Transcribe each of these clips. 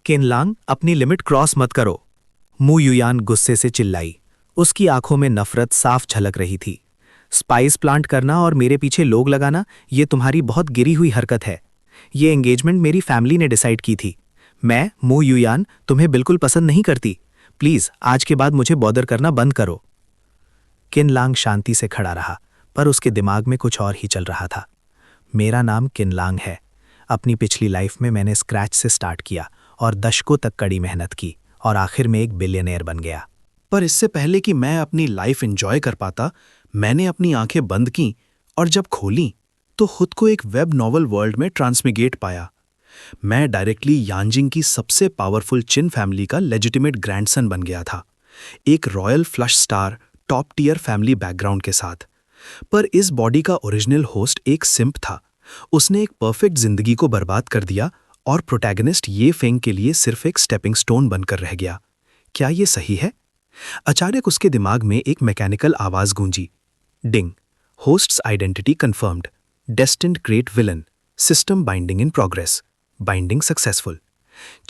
किनलांग, अपनी limit cross मत करो। मू युयान गुस्से से चिल्लाई। उसकी आंखों में नफरत साफ झलक रही थी। स्पाइस प्लांट करना और मेरे पीछे लोग लगाना, ये तुम्हारी बहुत गिरी हुई हरकत है। ये एंगेजमेंट मेरी फैमिली ने डिसाइड की थी। मैं, मू युयान, तुम्हें बिल्कुल पसंद नहीं करती। प्लीज आज के बाद मुझे बॉदर करना बंद करो। किनलांग शांति से खड़ा रहा, पर उसके दिमाग में कुछ और ही चल रहा था। मेरा नाम किनलांग है। अपनी पिछली लाइफ में मैंने स्क्रैच से स्टार्ट किया और दशकों तक कड़ी मेहनत की और आखिर में एक बिलियनेयर बन गया। पर इससे पहले कि मैं अपनी लाइफ एंजॉय कर पाता, मैंने अपनी आंखें बंद की और जब खोली तो खुद को एक वेब नॉवल वर्ल्ड में ट्रांसमिग्रेट पाया। मैं डायरेक्टली यांजिंग की सबसे पावरफुल चिन फैमिली का लेजिटिमेट ग्रैंडसन बन गया था, एक royal flush star top tier family background के साथ। पर इस बॉडी का ओरिजिनल होस्ट एक सिंप था। उसने एक परफेक्ट जिंदगी को बर्बाद कर दिया और प्रोटैगनिस्ट ये फेंग के लिए सिर्फ एक स्टेपिंग स्टोन बनकर रह गया। क्या ये सही है? अचानक उसके दिमाग में एक मैकेनिकल आवाज गूंजी। Ding. Hosts identity confirmed. Destined great villain. System binding in progress. Binding successful.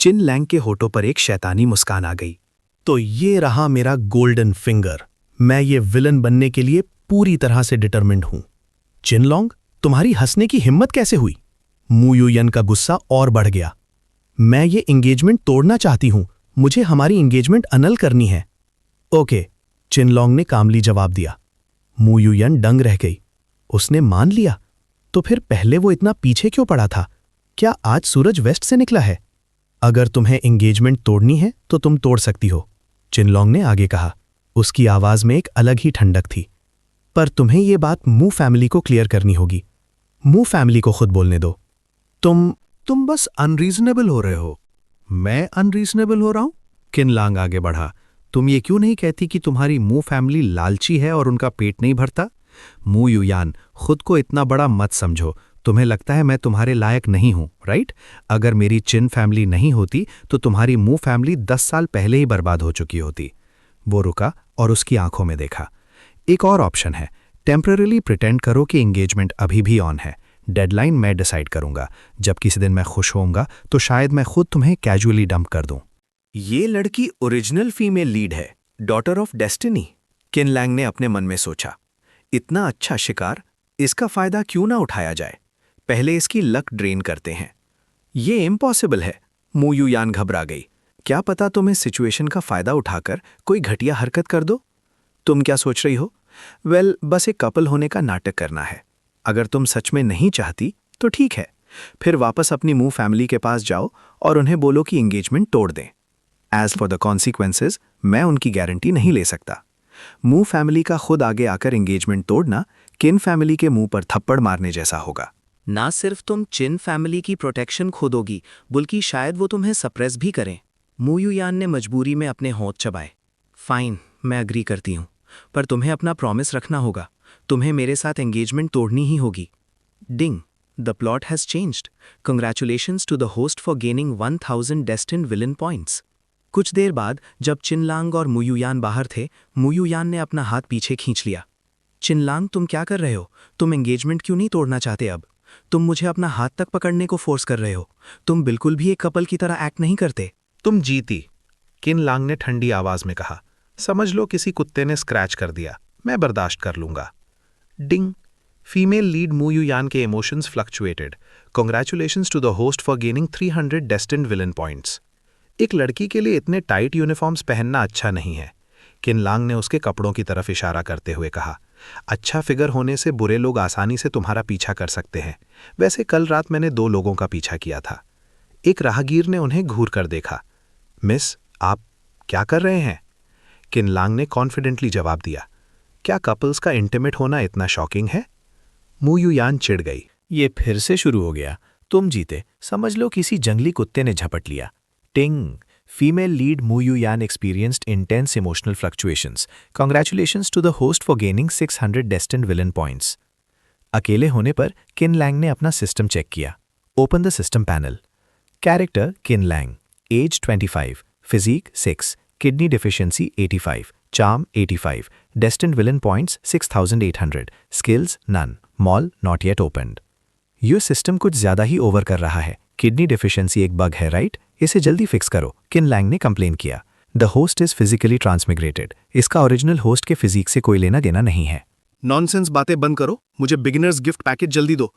Qin Lang के होठों पर एक शैतानी मुस्कान आ गई। तो ये रहा मेरा गोल्डन फिंगर। मैं ये विलन बनने के लिए पूरी तरह से डिटरमिन्ड हूं। चिनलोंग, तुम्हारी हंसने की हिम्मत कैसे हुई? मू युयान का गुस्सा और बढ़ गया। मैं ये एंगेजमेंट तोड़ना चाहती हूं। मुझे हमारी एंगेजमेंट अनल करनी है। ओके, चिनलोंग ने कामली जवाब दिया। मू युयान दंग रह गई। उसने मान लिया? तो फिर पहले वो इतना पीछे क्यों पड़ा था? क्या आज सूरज वेस्ट से निकला है? अगर तुम्हें एंगेजमेंट तोड़नी है तो तुम तोड़ सकती हो, चिनलोंग ने आगे कहा। उसकी आवाज में एक अलग ही ठंडक थी। पर तुम्हें ये बात मू फैमिली को क्लियर करनी होगी। मू फैमिली को खुद बोलने दो। तुम बस अनरीजनेबल हो रहे हो। मैं अनरीजनेबल हो रहा हूं? किनलांग आगे बढ़ा। तुम ये क्यों नहीं कहती कि तुम्हारी मू फैमिली लालची है और उनका पेट नहीं भरता? मू युयान, खुद को इतना बड़ा मत समझो। तुम्हें लगता है मैं तुम्हारे लायक नहीं हूं, राइट? अगर मेरी चिन फैमिली नहीं होती तो तुम्हारी मू फैमिली 10 साल पहले ही बर्बाद हो चुकी होती। वो रुका और उसकी आंखों में देखा। एक और ऑप्शन है। टेम्पररीली प्रिटेंड करो कि एंगेजमेंट अभी भी ऑन है। डेडलाइन मैं डिसाइड करूंगा। जब किसी दिन मैं खुश होऊंगा तो शायद मैं खुद तुम्हें कैजुअली डंप कर दूं। ये लड़की ओरिजिनल फीमेल लीड है, डॉटर ऑफ डेस्टिनी, किनलैंग ने अपने मन में सोचा। इतना अच्छा शिकार, इसका फायदा क्यों ना उठाया जाए? पहले इसकी लक ड्रेन करते हैं। ये इम्पॉसिबल है। मू युयान घबरा गई। क्या पता तुम इस सिचुएशन का फायदा उठाकर कोई घटिया हरकत कर दो? तुम क्या सोच रही हो? बस एक कपल होने का नाटक करना है। अगर तुम सच में नहीं चाहती तो ठीक है, फिर वापस अपनी मू फैमिली के पास जाओ और उन्हें बोलो कि एंगेजमेंट तोड़ दें। एज फॉर द कॉन्सिक्वेंसेज, मैं उनकी गारंटी नहीं ले सकता। मू फैमिली का खुद आगे आकर एंगेजमेंट तोड़ना किन फैमिली के मुंह पर थप्पड़ मारने जैसा होगा। ना सिर्फ तुम चिन फैमिली की प्रोटेक्शन खो दोगी, बल्कि शायद वो तुम्हें सप्रेस भी करें। मू युयान ने मजबूरी में अपने होंठ चबाए। फाइन, मैं अग्री करती हूँ, पर तुम्हें अपना प्रॉमिस रखना होगा। तुम्हें मेरे साथ एंगेजमेंट तोड़नी ही होगी। Ding, the plot has changed. Congratulations to the host for gaining 1000 destined villain points. कुछ देर बाद जब चिनलांग और मू युयान बाहर थे, मू युयान ने अपना हाथ पीछे खींच लिया। चिनलांग, तुम क्या कर रहे हो? तुम एंगेजमेंट क्यों नहीं तोड़ना चाहते अब? तुम मुझे अपना हाथ तक पकड़ने को फोर्स कर रहे हो। तुम बिल्कुल भी एक कपल की तरह एक्ट नहीं करते। तुम जीती, किनलांग ने ठंडी आवाज में कहा। समझ लो किसी कुत्ते ने स्क्रैच कर दिया, मैं बर्दाश्त कर लूंगा। Ding. Female lead Mu Yuyan के emotions fluctuated. Congratulations to the host for gaining 300 destined villain points. एक लड़की के लिए इतने टाइट यूनिफॉर्म्स पहनना अच्छा नहीं है, किनलांग ने उसके कपड़ों की तरफ इशारा करते हुए कहा। अच्छा फिगर होने से बुरे लोग आसानी से तुम्हारा पीछा कर सकते हैं। वैसे कल रात मैंने 2 लोगों का पीछा किया था। एक राहगीर ने उन्हें घूर कर देखा। मिस, आप क्या कर रहे हैं? किनलांग ने कॉन्फिडेंटली जवाब दिया। क्या कपल्स का इंटीमेट होना इतना शॉकिंग है? मू युयान चिढ़ गई। ये फिर से शुरू हो गया। तुम जीते। समझ लो किसी जंगली कुत्ते ने झपट लिया। टिंग। Female lead Mu Yuyan experienced intense emotional fluctuations. Congratulations to the host for gaining 600 destined villain points. अकेले होने पर किनलैंग ने अपना सिस्टम चेक किया। Open the system panel. Character किनलैंग. Age 25. Physique 6. Kidney deficiency 85. Charm 85. Destined villain points 6800. Skills none. Mall not yet opened. ये system कुछ ज्यादा ही ओवर कर रहा है। किडनी डिफिशियंसी एक बग है, राइट? इसे जल्दी फिक्स करो, किन लैंग ने कंप्लेन किया। The host is physically transmigrated. इसका ओरिजिनल होस्ट के फिजिक से कोई लेना देना नहीं है। नॉनसेंस बातें बंद करो, मुझे बिगिनर्स गिफ्ट पैकेज जल्दी दो।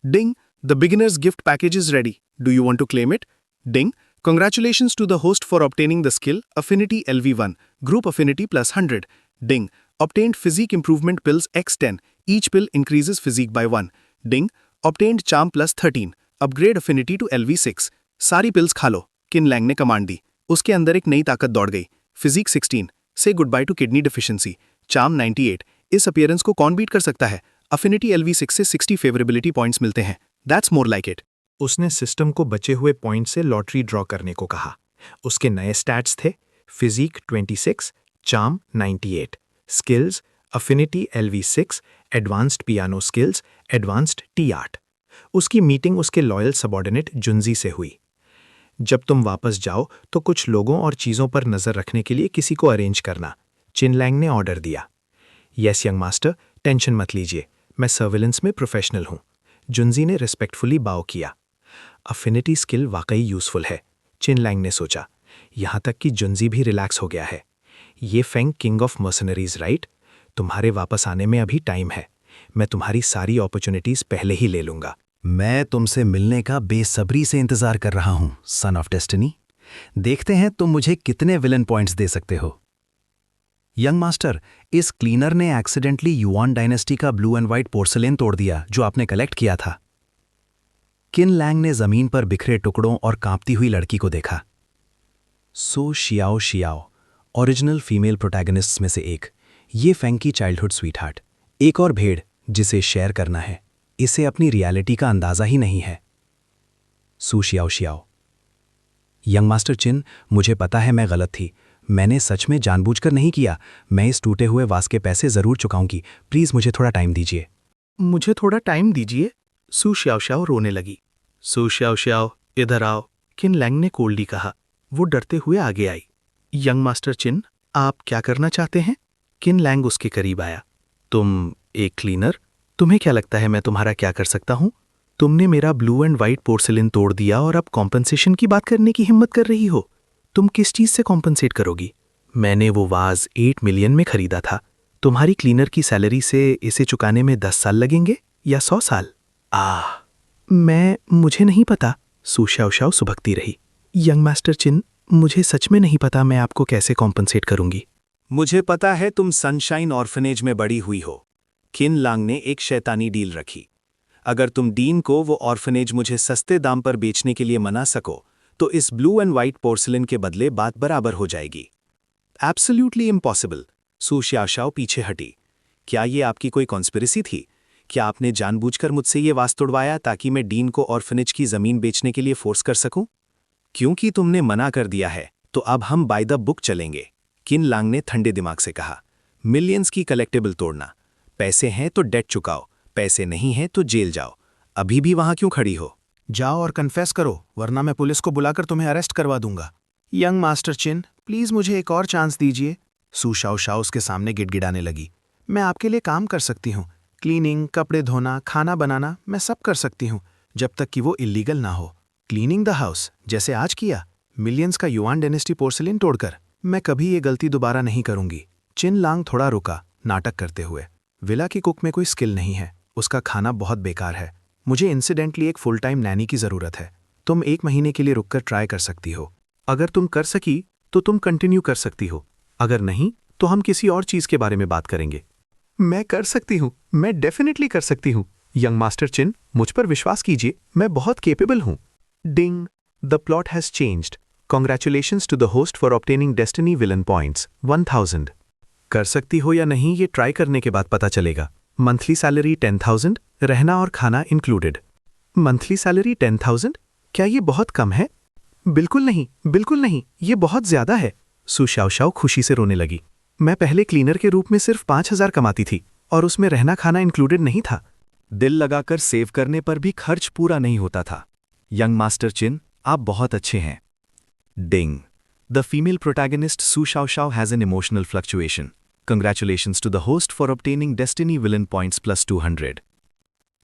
Ding, the beginners gift package is ready. Do you want to claim it? Ding, congratulations to the host for obtaining the skill Affinity LV1, Group Affinity plus 100. Ding, obtained Physique Improvement Pills X10, each pill increases Physique by 1. Ding, obtained Charm plus 13, upgrade Affinity to LV6. सारी pills खा लो, किन Lang ने command दी। उसके अंदर एक नई ताकत दौड़ गई। फिजिक 16, से good by two kidney deficiency. Charm 98, इस अपीयरेंस को कौन बीट कर सकता है। अफिनिटी LV6 से 60 फेवरेबिलिटी पॉइंट्स मिलते हैं। That's more like it. उसने सिस्टम को बचे हुए पॉइंट से लॉटरी ड्रॉ करने को कहा। उसके नए स्टैट्स थे physique 26, charm 98, skills affinity LV6, advanced piano skills, advanced tea art. उसकी मीटिंग उसके लॉयल सबॉर्डिनेट जुंजी से हुई। जब तुम वापस जाओ तो कुछ लोगों और चीज़ों पर नज़र रखने के लिए किसी को अरेंज करना, चिन लैंग ने ऑर्डर दिया। यस यंग मास्टर, टेंशन मत लीजिए, मैं सर्विलेंस में प्रोफेशनल हूँ। जुंजी ने रिस्पेक्टफुली बाव किया। अफिनिटी स्किल वाकई यूजफुल है, चिन लैंग ने सोचा। यहाँ तक कि जुंजी भी रिलैक्स हो गया है। ये Feng king of mercenaries right? तुम्हारे वापस आने में अभी टाइम है। मैं तुम्हारी सारी अपॉर्चुनिटीज पहले ही ले लूंगा। मैं तुमसे मिलने का बेसब्री से इंतजार कर रहा हूं, सन ऑफ डेस्टिनी। देखते हैं तुम मुझे कितने विलन पॉइंट्स दे सकते हो। यंग मास्टर, इस क्लीनर ने एक्सीडेंटली युआन डायनेस्टी का ब्लू एंड व्हाइट पोर्सलेन तोड़ दिया जो आपने कलेक्ट किया था। किन लैंग ने जमीन पर बिखरे टुकड़ों और कांपती हुई लड़की को देखा। सो Xiao Xiao, original female protagonists में से एक, ये फेंग की चाइल्डहुड स्वीटहार्ट, एक और भेड़ जिसे शेयर करना है। इसे अपनी रियलिटी का अंदाजा ही नहीं है। सू शियाओ शियाओ। यंग मास्टर चिन, मुझे पता है मैं गलत थी। मैंने सच में जानबूझकर नहीं किया। मैं इस टूटे हुए वास के पैसे जरूर चुकाऊंगी। प्लीज मुझे थोड़ा टाइम दीजिए। मुझे थोड़ा टाइम दीजिए। सू श्याओ श्याओ रोने लगी। सू श्याओ श्याओ, इधर आओ, किन लैंग ने कोल्डी कहा। वो डरते हुए आगे आई। यंग मास्टर चिन, आप क्या करना चाहते हैं? किन लैंग उसके करीब आया। तुम एक क्लीनर? तुम्हें क्या लगता है मैं तुम्हारा क्या कर सकता हूं? तुमने मेरा ब्लू एंड व्हाइट पोर्सलिन तोड़ दिया और अब कॉम्पनसेशन की बात करने की हिम्मत कर रही हो। तुम किस चीज से कॉम्पनसेट करोगी? मैंने वो वाज 8 मिलियन में खरीदा था। तुम्हारी क्लीनर की सैलरी से इसे चुकाने में 10 साल लगेंगे या 100 साल? मुझे नहीं पता। सू श्याओ श्याओ सुबकती रही। यंग मास्टर चिन, मुझे सच में नहीं पता मैं आपको कैसे कॉम्पनसेट करूंगी। मुझे पता है तुम सनशाइन ऑर्फनेज में बड़ी हुई हो। किन लांग ने एक शैतानी डील रखी। अगर तुम डीन को वो ऑर्फनेज मुझे सस्ते दाम पर बेचने के लिए मना सको तो इस ब्लू एंड व्हाइट पोर्सलिन के बदले बात बराबर हो जाएगी। Absolutely impossible. सू श्याओ श्याओ पीछे हटी। क्या ये आपकी कोई कॉन्स्पिरेसी थी? क्या आपने जानबूझकर मुझसे ये वास तोड़वाया ताकि मैं डीन को ऑर्फनेज की जमीन बेचने के लिए फोर्स कर सकूं? क्योंकि तुमने मना कर दिया है तो अब हम बाय द बुक चलेंगे, किन लांग ने ठंडे दिमाग से कहा। मिलियंस की कलेक्टेबल तोड़ना। पैसे हैं तो डेट चुकाओ, पैसे नहीं हैं तो जेल जाओ। अभी भी वहां क्यों खड़ी हो? जाओ और कन्फेस करो, वरना मैं पुलिस को बुलाकर तुम्हें अरेस्ट करवा दूंगा। यंग मास्टर चिन, प्लीज मुझे एक और चांस दीजिए। सू शाओ शाओ उसके सामने गिड़गिड़ाने लगी। मैं आपके लिए काम कर सकती हूँ। क्लीनिंग, कपड़े धोना, खाना बनाना, मैं सब कर सकती हूँ, जब तक कि वो इलीगल ना हो। क्लीनिंग द हाउस, जैसे आज किया, मिलियंस का युआन डायनेस्टी पोर्सलिन तोड़कर। मैं कभी ये गलती दोबारा नहीं करूंगी। चिन लांग थोड़ा रुका, नाटक करते हुए। विला की कुक में कोई स्किल नहीं है, उसका खाना बहुत बेकार है। मुझे इंसिडेंटली एक फुल टाइम नैनी की ज़रूरत है। तुम 1 महीने के लिए रुककर ट्राई कर सकती हो। अगर तुम कर सकी तो तुम कंटिन्यू कर सकती हो, अगर नहीं तो हम किसी और चीज के बारे में बात करेंगे। मैं कर सकती हूँ, मैं डेफिनेटली कर सकती हूँ। यंग मास्टर चिन, मुझ पर विश्वास कीजिए, मैं बहुत केपेबल हूँ। Ding, the plot has changed. Congratulations to the host for obtaining destiny villain points 1000। कर सकती हो या नहीं ये ट्राई करने के बाद पता चलेगा। मंथली सैलरी 10,000, रहना और खाना इंक्लूडेड। Monthly salary 10,000? क्या ये बहुत कम है? बिल्कुल नहीं, ये बहुत ज्यादा है। सू श्याओ श्याओ खुशी से रोने लगी। मैं पहले क्लीनर के रूप में सिर्फ 5,000 कमाती थी और उसमें रहना खाना इंक्लूडेड नहीं था। दिल लगाकर सेव करने पर भी खर्च पूरा नहीं होता था। यंग मास्टर चिन, आप बहुत अच्छे हैं। Ding, the female protagonist Su Xiao Xiao has an emotional fluctuation. Congratulations to the host for obtaining Destiny Villain Points plus 200.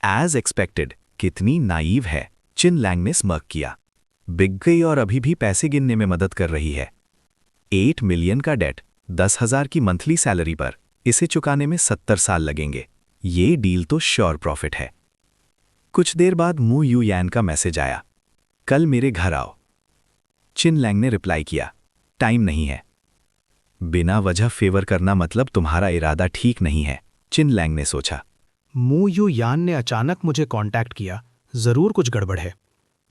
As expected, कितनी नाइव है, चिन लैंग ने स्मर्क किया। बिक गई और अभी भी पैसे गिनने में मदद कर रही है। 8 मिलियन का डेट, 10,000 की मंथली सैलरी पर, इसे चुकाने में 70 साल लगेंगे। ये डील तो श्योर प्रॉफिट है। कुछ देर बाद मू यू यान का मैसेज आया, कल मेरे घर आओ। चिन लैंग ने रिप्लाई किया, टाइम नहीं है। बिना वजह फेवर करना मतलब तुम्हारा इरादा ठीक नहीं है, चिन लैंग ने सोचा। मू यू यान ने अचानक मुझे कांटेक्ट किया, जरूर कुछ गड़बड़ है।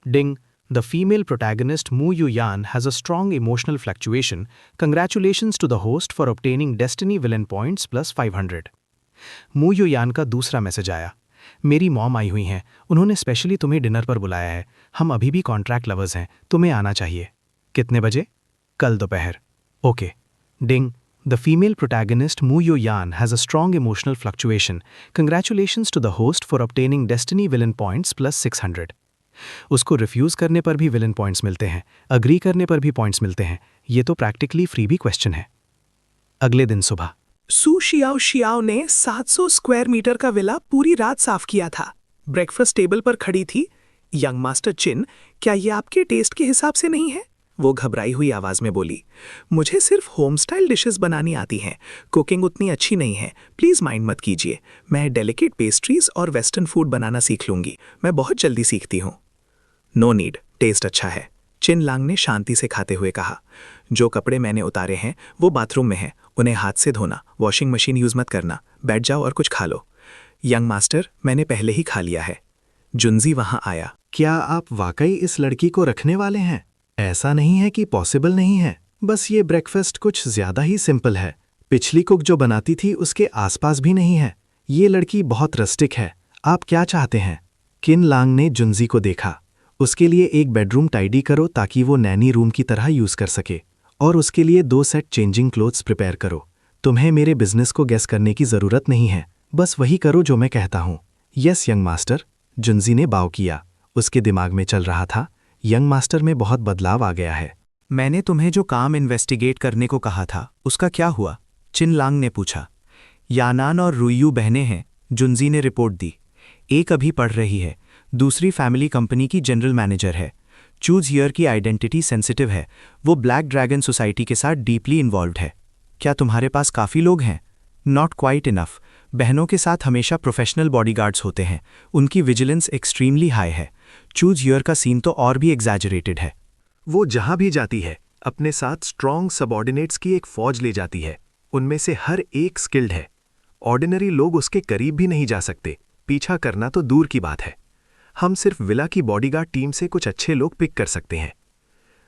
Ding, the female protagonist Mu Yu Yan has a strong emotional fluctuation. Congratulations to the host for obtaining destiny villain points plus 500। Mu Yu यान का दूसरा मैसेज आया, मेरी मॉम आई हुई हैं, उन्होंने स्पेशली तुम्हें डिनर पर बुलाया है। हम अभी भी कॉन्ट्रैक्ट लवर्स हैं, तुम्हें आना चाहिए। कितने बजे? कल दोपहर। Okay. Ding, the female protagonist Mu Yu Yan has a strong emotional fluctuation. Congratulations to the host for obtaining destiny villain points plus 600। उसको रिफ्यूज करने पर भी विलन पॉइंट्स मिलते हैं, अग्री करने पर भी पॉइंट्स मिलते हैं। ये तो प्रैक्टिकली फ्री भी क्वेश्चन है। अगले दिन सुबह सू शियाओ शियाओ ने 700 स्क्वायर मीटर का विला पूरी रात साफ किया था। ब्रेकफास्ट टेबल पर खड़ी थी। यंग मास्टर चिन, क्या ये आपके टेस्ट के हिसाब से नहीं है? वो घबराई हुई आवाज में बोली, मुझे सिर्फ होम स्टाइल डिशेस बनानी आती हैं, कुकिंग उतनी अच्छी नहीं है, प्लीज माइंड मत कीजिए। मैं डेलिकेट पेस्ट्रीज और वेस्टर्न फूड बनाना सीख लूंगी, मैं बहुत जल्दी सीखती हूँ। नो नीड, टेस्ट अच्छा है, चिन लांग ने शांति से खाते हुए कहा। जो कपड़े मैंने उतारे हैं वो बाथरूम में हैं, उन्हें हाथ से धोना, वॉशिंग मशीन यूज मत करना, बैठ जाओ और कुछ खा लो। यंग मास्टर, मैंने पहले ही खा लिया है। जुनजी वहां आया। क्या आप वाकई इस लड़की को रखने वाले हैं? ऐसा नहीं है कि पॉसिबल नहीं है, बस ये ब्रेकफास्ट कुछ ज्यादा ही सिंपल है। पिछली कुक जो बनाती थी उसके आसपास भी नहीं है। ये लड़की बहुत रस्टिक है। आप क्या चाहते हैं? किन लांग ने जुनजी को देखा। उसके लिए एक बेडरूम टाइडी करो ताकि वो नैनी रूम की तरह यूज कर सके, और उसके लिए 2 सेट चेंजिंग क्लोथ्स प्रिपेयर करो। तुम्हें मेरे बिजनेस को गेस करने की जरूरत नहीं है, बस वही करो जो मैं कहता हूँ। यस यंग मास्टर, जुनजी ने बाव किया। उसके दिमाग में चल रहा था, यंग मास्टर में बहुत बदलाव आ गया है। मैंने तुम्हें जो काम इन्वेस्टिगेट करने को कहा था उसका क्या हुआ? चिन लांग ने पूछा। यानान और रुयू बहनें हैं, जुनजी ने रिपोर्ट दी। एक अभी पढ़ रही है, दूसरी फैमिली कंपनी की जनरल मैनेजर है। चूज हियर की आइडेंटिटी सेंसिटिव है, वो ब्लैक ड्रैगन सोसाइटी के साथ डीपली इन्वॉल्व्ड है। क्या तुम्हारे पास काफ़ी लोग हैं? Not quite enough. बहनों के साथ हमेशा प्रोफेशनल बॉडीगार्ड्स होते हैं, उनकी विजिलेंस एक्सट्रीमली हाई है। चूज हियर का सीन तो और भी एग्जैजरेटेड है। वो जहां भी जाती है अपने साथ स्ट्रॉन्ग सबऑर्डिनेट्स की एक फौज ले जाती है। उनमें से हर एक स्किल्ड है। ऑर्डिनरी लोग उसके करीब भी नहीं जा सकते, पीछा करना तो दूर की बात है। हम सिर्फ विला की बॉडीगार्ड टीम से कुछ अच्छे लोग पिक कर सकते हैं।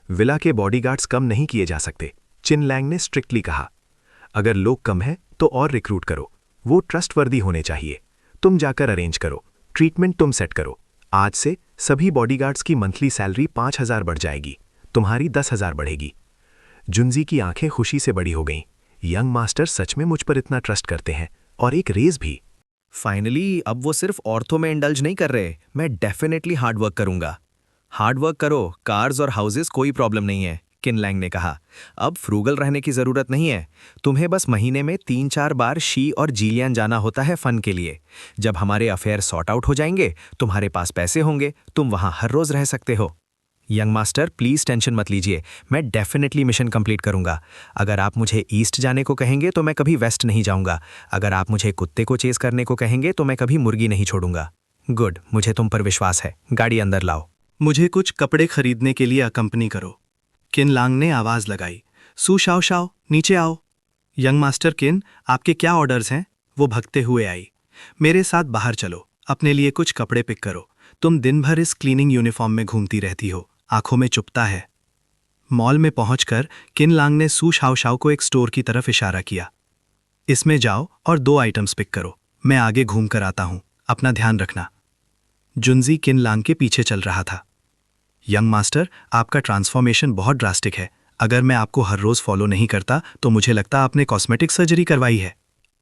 विला के बॉडीगार्ड्स कम नहीं किए जा सकते, चिन लैंग ने स्ट्रिक्टली कहा। अगर लोग कम हैं तो और रिक्रूट करो, वो ट्रस्टवर्दी होने चाहिए। तुम जाकर अरेंज करो, ट्रीटमेंट तुम सेट करो। आज से सभी बॉडीगार्ड्स की मंथली सैलरी 5,000 बढ़ जाएगी, तुम्हारी 10,000 बढ़ेगी। जुनजी की आंखें खुशी से बड़ी हो गईं। यंग मास्टर सच में मुझ पर इतना ट्रस्ट करते हैं, और एक रेज भी। फाइनली अब वो सिर्फ औरतों में इंडल्ज नहीं कर रहे, मैं डेफिनेटली हार्डवर्क करूंगा। हार्डवर्क करो, कार्स और हाउसेस कोई प्रॉब्लम नहीं है, किन लैंग ने कहा। अब फ्रूगल रहने की जरूरत नहीं है, तुम्हें बस महीने में 3-4 बार शी और जीलियान जाना होता है फन के लिए। जब हमारे अफेयर सॉर्ट आउट हो जाएंगे, तुम्हारे पास पैसे होंगे, तुम वहां हर रोज रह सकते हो। यंग मास्टर प्लीज टेंशन मत लीजिए, मैं डेफिनेटली मिशन कंप्लीट करूंगा। अगर आप मुझे ईस्ट जाने को कहेंगे तो मैं कभी वेस्ट नहीं जाऊंगा। अगर आप मुझे कुत्ते को चेस करने को कहेंगे तो मैं कभी मुर्गी नहीं छोड़ूंगा। गुड, मुझे तुम पर विश्वास है, गाड़ी अंदर लाओ। मुझे कुछ कपड़े खरीदने के लिए अकंपनी करो, किन लांग ने आवाज लगाई। सू शाओ शाओ, नीचे आओ। यंग मास्टर किन, आपके क्या ऑर्डर्स हैं? वो भगते हुए आई। मेरे साथ बाहर चलो, अपने लिए कुछ कपड़े पिक करो। तुम दिन भर इस क्लीनिंग यूनिफॉर्म में घूमती रहती हो, आंखों में चुभता है। मॉल में पहुंचकर किन लांग ने सू शाओ शाओ को एक स्टोर की तरफ इशारा किया। इसमें जाओ और 2 आइटम्स पिक करो, मैं आगे घूम कर आता हूं, अपना ध्यान रखना। जुनजी किन लांग के पीछे चल रहा था। यंग मास्टर, आपका ट्रांसफॉर्मेशन बहुत ड्रास्टिक है। अगर मैं आपको हर रोज फॉलो नहीं करता तो मुझे लगता आपने कॉस्मेटिक सर्जरी करवाई है।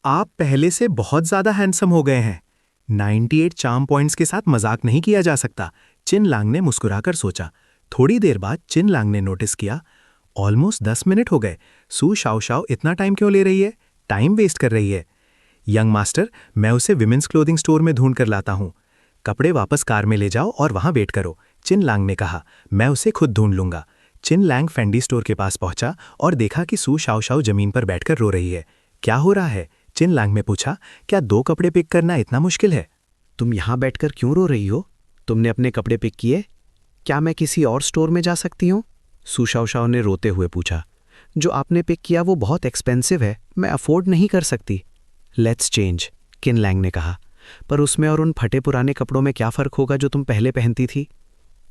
आप पहले से बहुत ज्यादा हैंडसम हो गए हैं। 98 चार्म पॉइंट्स के साथ मजाक नहीं किया जा सकता, चिन लांग ने मुस्कुराकर सोचा। थोड़ी देर बाद चिन लांग ने नोटिस किया, ऑलमोस्ट 10 मिनट हो गए। सू शाओ शाओ इतना टाइम क्यों ले रही है? टाइम वेस्ट कर रही है। यंग मास्टर, मैं उसे विमेंस क्लोथिंग स्टोर में ढूंढ कर लाता हूं। कपड़े वापस कार में ले जाओ और वहां वेट करो। चिन लांग ने कहा, मैं उसे खुद ढूंढ लूंगा। चिन लैंग फेंडी स्टोर के पास पहुंचा और देखा कि सू शाओ शाओ जमीन पर बैठकर रो रही है। क्या हो रहा है? चिन लैंग ने पूछा। क्या 2 कपड़े पिक करना इतना मुश्किल है? तुम यहाँ बैठकर क्यों रो रही हो? तुमने अपने कपड़े पिक किए? क्या मैं किसी और स्टोर में जा सकती हूँ? सू शाओ शाओ ने रोते हुए पूछा। जो आपने पिक किया वो बहुत एक्सपेंसिव है, मैं अफोर्ड नहीं कर सकती। लेट्स चेंज, किन लैंग ने कहा। पर उसमें और उन फटे पुराने कपड़ों में क्या फ़र्क होगा जो तुम पहले पहनती थी?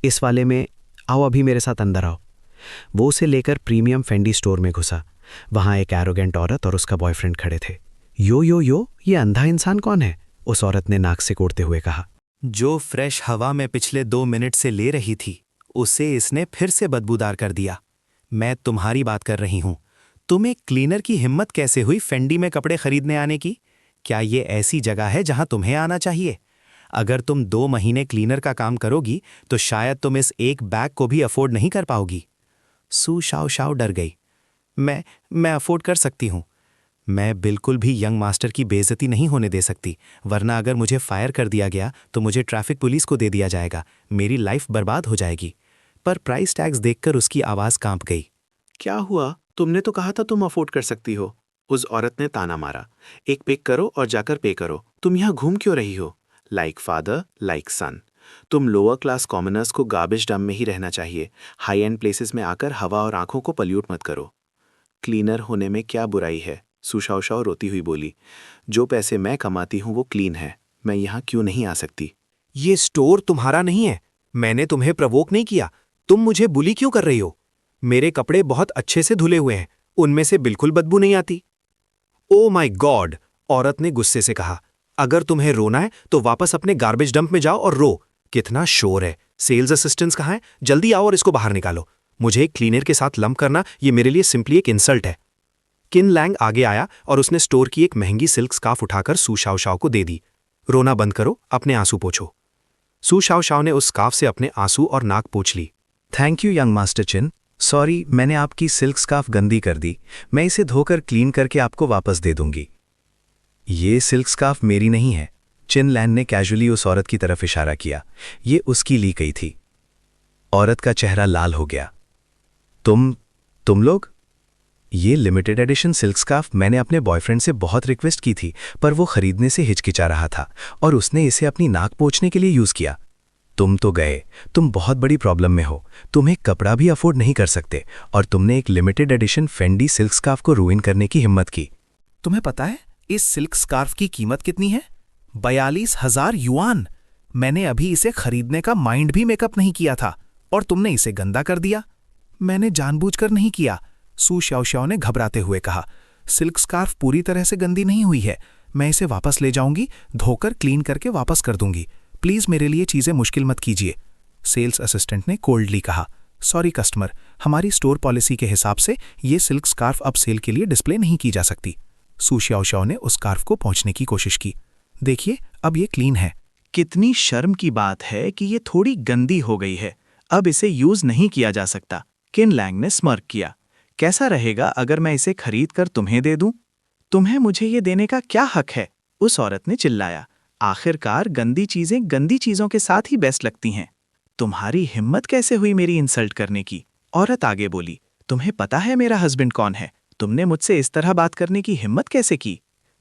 इस वाले में आओ, अभी मेरे साथ अंदर आओ। वो उसे लेकर प्रीमियम फेंडी स्टोर में घुसा। वहाँ एक एरोगेंट औरत और उसका बॉयफ्रेंड खड़े थे। यो, ये अंधा इंसान कौन है? उस औरत ने नाक से कोड़ते हुए कहा। जो फ्रेश हवा मैं पिछले 2 मिनट से ले रही थी उसे इसने फिर से बदबूदार कर दिया। मैं तुम्हारी बात कर रही हूँ। तुम एक क्लीनर की हिम्मत कैसे हुई फेंडी में कपड़े खरीदने आने की? क्या ये ऐसी जगह है जहां तुम्हें आना चाहिए? अगर तुम 2 महीने क्लीनर का काम करोगी तो शायद तुम इस एक बैग को भी अफोर्ड नहीं कर पाओगी। सू शाओ शाओ डर गई। मैं अफोर्ड कर सकती हूँ। मैं बिल्कुल भी यंग मास्टर की बेइज्जती नहीं होने दे सकती, वरना अगर मुझे फायर कर दिया गया तो मुझे ट्रैफिक पुलिस को दे दिया जाएगा, मेरी लाइफ बर्बाद हो जाएगी। पर प्राइस टैग्स देखकर उसकी आवाज़ कांप गई। क्या हुआ? तुमने तो कहा था तुम अफोर्ड कर सकती हो। उस औरत ने ताना मारा। एक पिक करो और जाकर पे करो। तुम यहाँ घूम क्यों रही हो? लाइक फादर लाइक सन। तुम लोअर क्लास कॉमनर्स को गार्बेज डंप में ही रहना चाहिए। हाई एंड प्लेसेस में आकर हवा और आंखों को पल्यूट मत करो। क्लीनर होने में क्या बुराई है? सू शाओ शाओ रोती हुई बोली। जो पैसे मैं कमाती हूँ वो क्लीन है, मैं यहाँ क्यों नहीं आ सकती? ये स्टोर तुम्हारा नहीं है। मैंने तुम्हें प्रवोक नहीं किया। तुम मुझे बुली क्यों कर रही हो? मेरे कपड़े बहुत अच्छे से धुले हुए हैं, उनमें से बिल्कुल बदबू नहीं आती। ओ माय गॉड, औरत ने गुस्से से कहा। अगर तुम्हें रोना है तो वापस अपने गार्बेज डंप में जाओ और रो। कितना शोर है। सेल्स असिस्टेंट्स कहाँ हैं? जल्दी आओ और इसको बाहर निकालो। मुझे एक क्लीनर के साथ लंप करना ये मेरे लिए सिंपली एक इंसल्ट है। किन लैंग आगे आया और उसने स्टोर की एक महंगी सिल्क स्कार्फ उठाकर सू शाओ शाओ को दे दी। रोना बंद करो, अपने आंसू पोंछो। सू शाओ शाओ ने उस स्कार्फ से अपने आंसू और नाक पोंछ ली। Thank you young master Qin. Sorry, मैंने आपकी सिल्क स्कार्फ गंदी कर दी। मैं इसे धोकर क्लीन करके आपको वापस दे दूंगी। ये सिल्क स्कार्फ मेरी नहीं है। चिन लैंग ने कैजुअली उस औरत की तरफ इशारा किया। ये उसकी ली गई थी। औरत का चेहरा लाल हो गया। तुम लोग? ये लिमिटेड एडिशन सिल्क स्कार्फ मैंने अपने बॉयफ्रेंड से बहुत रिक्वेस्ट की थी, पर वो खरीदने से हिचकिचा रहा था और उसने इसे अपनी नाक पोंछने के लिए यूज किया। तुम तो गए। तुम बहुत बड़ी प्रॉब्लम में हो। तुम एक कपड़ा भी अफोर्ड नहीं कर सकते और तुमने एक limited edition Fendi silk scarf को रूइन करने की हिम्मत की। तुम्हें पता है इस सिल्क स्कार्फ की कीमत कितनी है? 42,000 युआन। मैंने अभी इसे खरीदने का माइंड भी मेकअप नहीं किया था और तुमने इसे गंदा कर दिया। मैंने जानबूझकर नहीं किया, सू शाओ शाओ ने घबराते हुए कहा। सिल्क स्कार्फ पूरी तरह से गंदी नहीं हुई है। मैं इसे वापस ले जाऊंगी, धोकर क्लीन करके वापस कर दूंगी। प्लीज मेरे लिए चीजें मुश्किल मत कीजिए। सेल्स असिस्टेंट ने कोल्डली कहा। सॉरी कस्टमर, हमारी स्टोर पॉलिसी के हिसाब से ये सिल्क स्कार्फ अब सेल के लिए डिस्प्ले नहीं की जा सकती। सू शाओ शाओ ने उस स्कार्फ को पहुंचने की कोशिश की। देखिए, अब ये क्लीन है। कितनी शर्म की बात है कि ये थोड़ी गंदी हो गई है। अब इसे यूज नहीं किया जा सकता। किन लैंग ने स्मर्क किया। कैसा रहेगा अगर मैं इसे खरीद कर तुम्हें दे दूं? तुम्हें मुझे ये देने का क्या हक है? उस औरत ने चिल्लाया। आखिरकार गंदी चीजें गंदी चीजों के साथ ही बेस्ट लगती हैं। तुम्हारी हिम्मत कैसे हुई मेरी इंसल्ट करने की? औरत आगे बोली। तुम्हें पता है मेरा हस्बैंड कौन है? तुमने मुझसे इस तरह बात करने की हिम्मत कैसे की?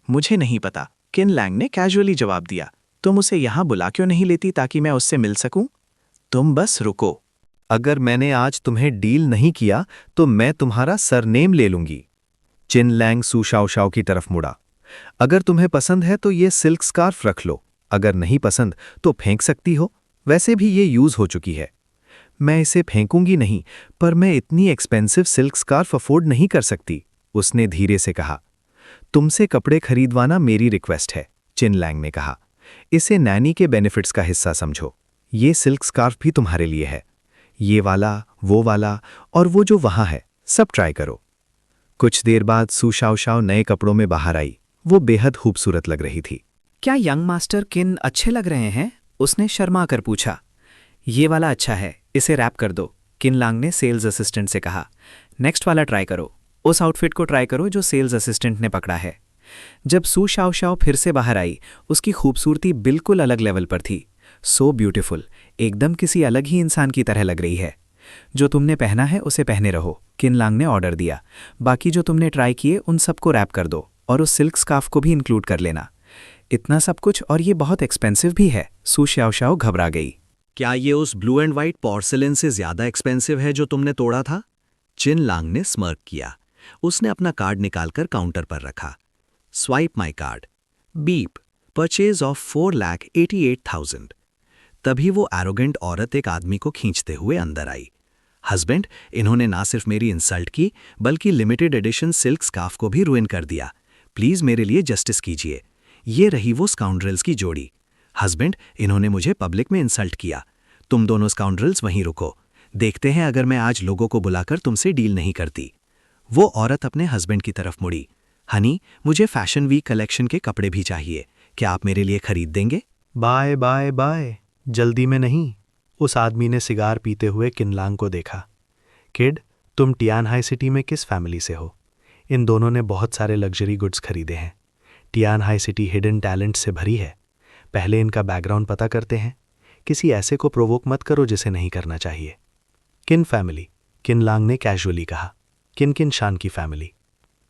मुझे नहीं पता, किन लैंग ने कैजुअली जवाब दिया। तुम उसे यहाँ बुला क्यों नहीं लेती ताकि मैं उससे मिल सकूं? तुम बस रुको। अगर मैंने आज तुम्हें डील नहीं किया तो मैं तुम्हारा सरनेम ले लूंगी। चिन लैंग सू शाओ शाओ की तरफ मुड़ा। अगर तुम्हें पसंद है तो ये सिल्क स्कार्फ रख लो, अगर नहीं पसंद तो फेंक सकती हो। वैसे भी ये यूज हो चुकी है। मैं इसे फेंकूंगी नहीं, पर मैं इतनी एक्सपेंसिव सिल्क स्कार्फ अफोर्ड नहीं कर सकती, उसने धीरे से कहा। तुमसे कपड़े खरीदवाना मेरी रिक्वेस्ट है, चिन लैंग ने कहा। इसे नैनी के बेनिफिट्स का हिस्सा समझो। ये सिल्क स्कार्फ भी तुम्हारे लिए है। ये वाला, वो वाला और वो जो वहां है, सब ट्राई करो। कुछ देर बाद सू शाओ शाओ नए कपड़ों में बाहर आई। वो बेहद खूबसूरत लग रही थी। क्या यंग मास्टर किन अच्छे लग रहे हैं? उसने शर्मा कर पूछा। ये वाला अच्छा है, इसे रैप कर दो, किन लांग ने सेल्स असिस्टेंट से कहा। नेक्स्ट वाला ट्राई करो। उस आउटफिट को ट्राई करो जो सेल्स असिस्टेंट ने पकड़ा है। जब सू शाओ शाओ फिर से बाहर आई, उसकी खूबसूरती बिल्कुल अलग लेवल पर थी। सो ब्यूटीफुल, एकदम किसी अलग ही इंसान की तरह लग रही है। जो तुमने पहना है उसे पहने रहो, किन लांग ने ऑर्डर दिया। बाकी जो तुमने ट्राई किए उन सबको रैप कर दो और उस सिल्क स्कार्फ को भी इंक्लूड कर लेना। इतना सब कुछ, और ये बहुत एक्सपेंसिव भी है। सू श्याओ घबरा गई। क्या ये उस ब्लू एंड व्हाइट पोर्सिलेन से ज्यादा एक्सपेंसिव है जो तुमने तोड़ा था? चिन लांग ने स्मर्क किया। उसने अपना कार्ड निकालकर काउंटर पर रखा। Swipe my card. Beep. Purchase of 4,88,000। तभी वो एरोगेंट औरत एक आदमी को खींचते हुए अंदर आई। हस्बैंड, इन्होंने ना सिर्फ मेरी इंसल्ट की बल्कि लिमिटेड एडिशन सिल्क स्कार्फ को भी रुइन कर दिया। प्लीज मेरे लिए जस्टिस कीजिए। ये रही वो स्काउंड्रल्स की जोड़ी। हस्बैंड, इन्होंने मुझे पब्लिक में इंसल्ट किया। तुम दोनों स्काउंड्रल्स वहीं रुको। देखते हैं अगर मैं आज लोगों को बुलाकर तुमसे डील नहीं करती। वो औरत अपने हस्बैंड की तरफ मुड़ी। हनी, मुझे फैशन वीक कलेक्शन के कपड़े भी चाहिए। क्या आप मेरे लिए खरीद देंगे? बाय बाय बाय, जल्दी में नहीं। उस आदमी ने सिगार पीते हुए किनलांग को देखा। किड, तुम टियान हाई सिटी में किस फैमिली से हो? इन दोनों ने बहुत सारे लग्जरी गुड्स खरीदे हैं। Tian high city hidden talent से भरी है। पहले इनका बैकग्राउंड पता करते हैं। किसी ऐसे को प्रोवोक मत करो जिसे नहीं करना चाहिए। किन फैमिली? किनलांग ने कैजुअली कहा। किन किन शान की फैमिली?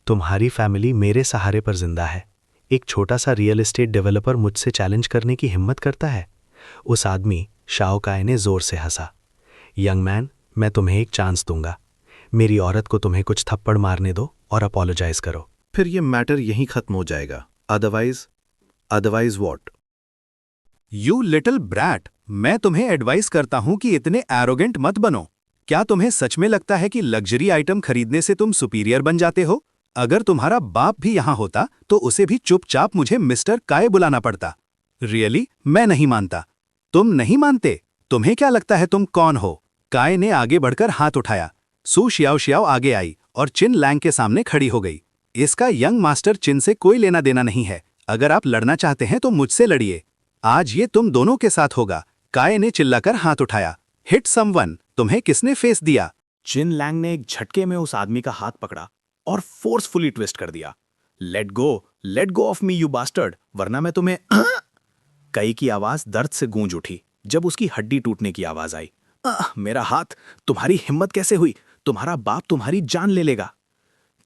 तुम्हारी फैमिली मेरे सहारे पर जिंदा है। एक छोटा सा रियल एस्टेट डेवलपर मुझसे चैलेंज करने की हिम्मत करता है। उस आदमी शाओ काय ने जोर से हंसा। यंग मैन, मैं तुम्हें एक चांस दूंगा। मेरी औरत को तुम्हें कुछ थप्पड़ मारने दो और अपोलोजाइज करो। फिर ये मैटर यहीं खत्म हो जाएगा। Otherwise what? You little brat, मैं तुम्हें एडवाइस करता हूं कि इतने एरोगेंट मत बनो। क्या तुम्हें सच में लगता है कि लग्जरी आइटम खरीदने से तुम सुपीरियर बन जाते हो? अगर तुम्हारा बाप भी यहां होता तो उसे भी चुपचाप मुझे मिस्टर काय बुलाना पड़ता। रियली, मैं नहीं मानता। तुम नहीं मानते? तुम्हें क्या लगता है तुम कौन हो? काय ने आगे बढ़कर हाथ उठाया। सू श्याओ आगे आई और चिन लैंग के सामने खड़ी हो गई। इसका यंग मास्टर चिन से कोई लेना देना नहीं है। अगर आप लड़ना चाहते हैं तो मुझसे लड़िए। आज ये तुम दोनों के साथ होगा। काय ने चिल्लाकर हाथ उठाया। हिट समवन, तुम्हें किसने फेस दिया? चिन लैंग ने एक झटके में उस आदमी का हाथ पकड़ा और फोर्सफुली ट्विस्ट कर दिया। Let go of me you bastard, वरना मैं तुम्हें कई की आवाज दर्द से गूंज उठी जब उसकी हड्डी टूटने की आवाज आई। मेरा हाथ, तुम्हारी हिम्मत कैसे हुई? तुम्हारा बाप तुम्हारी जान ले लेगा।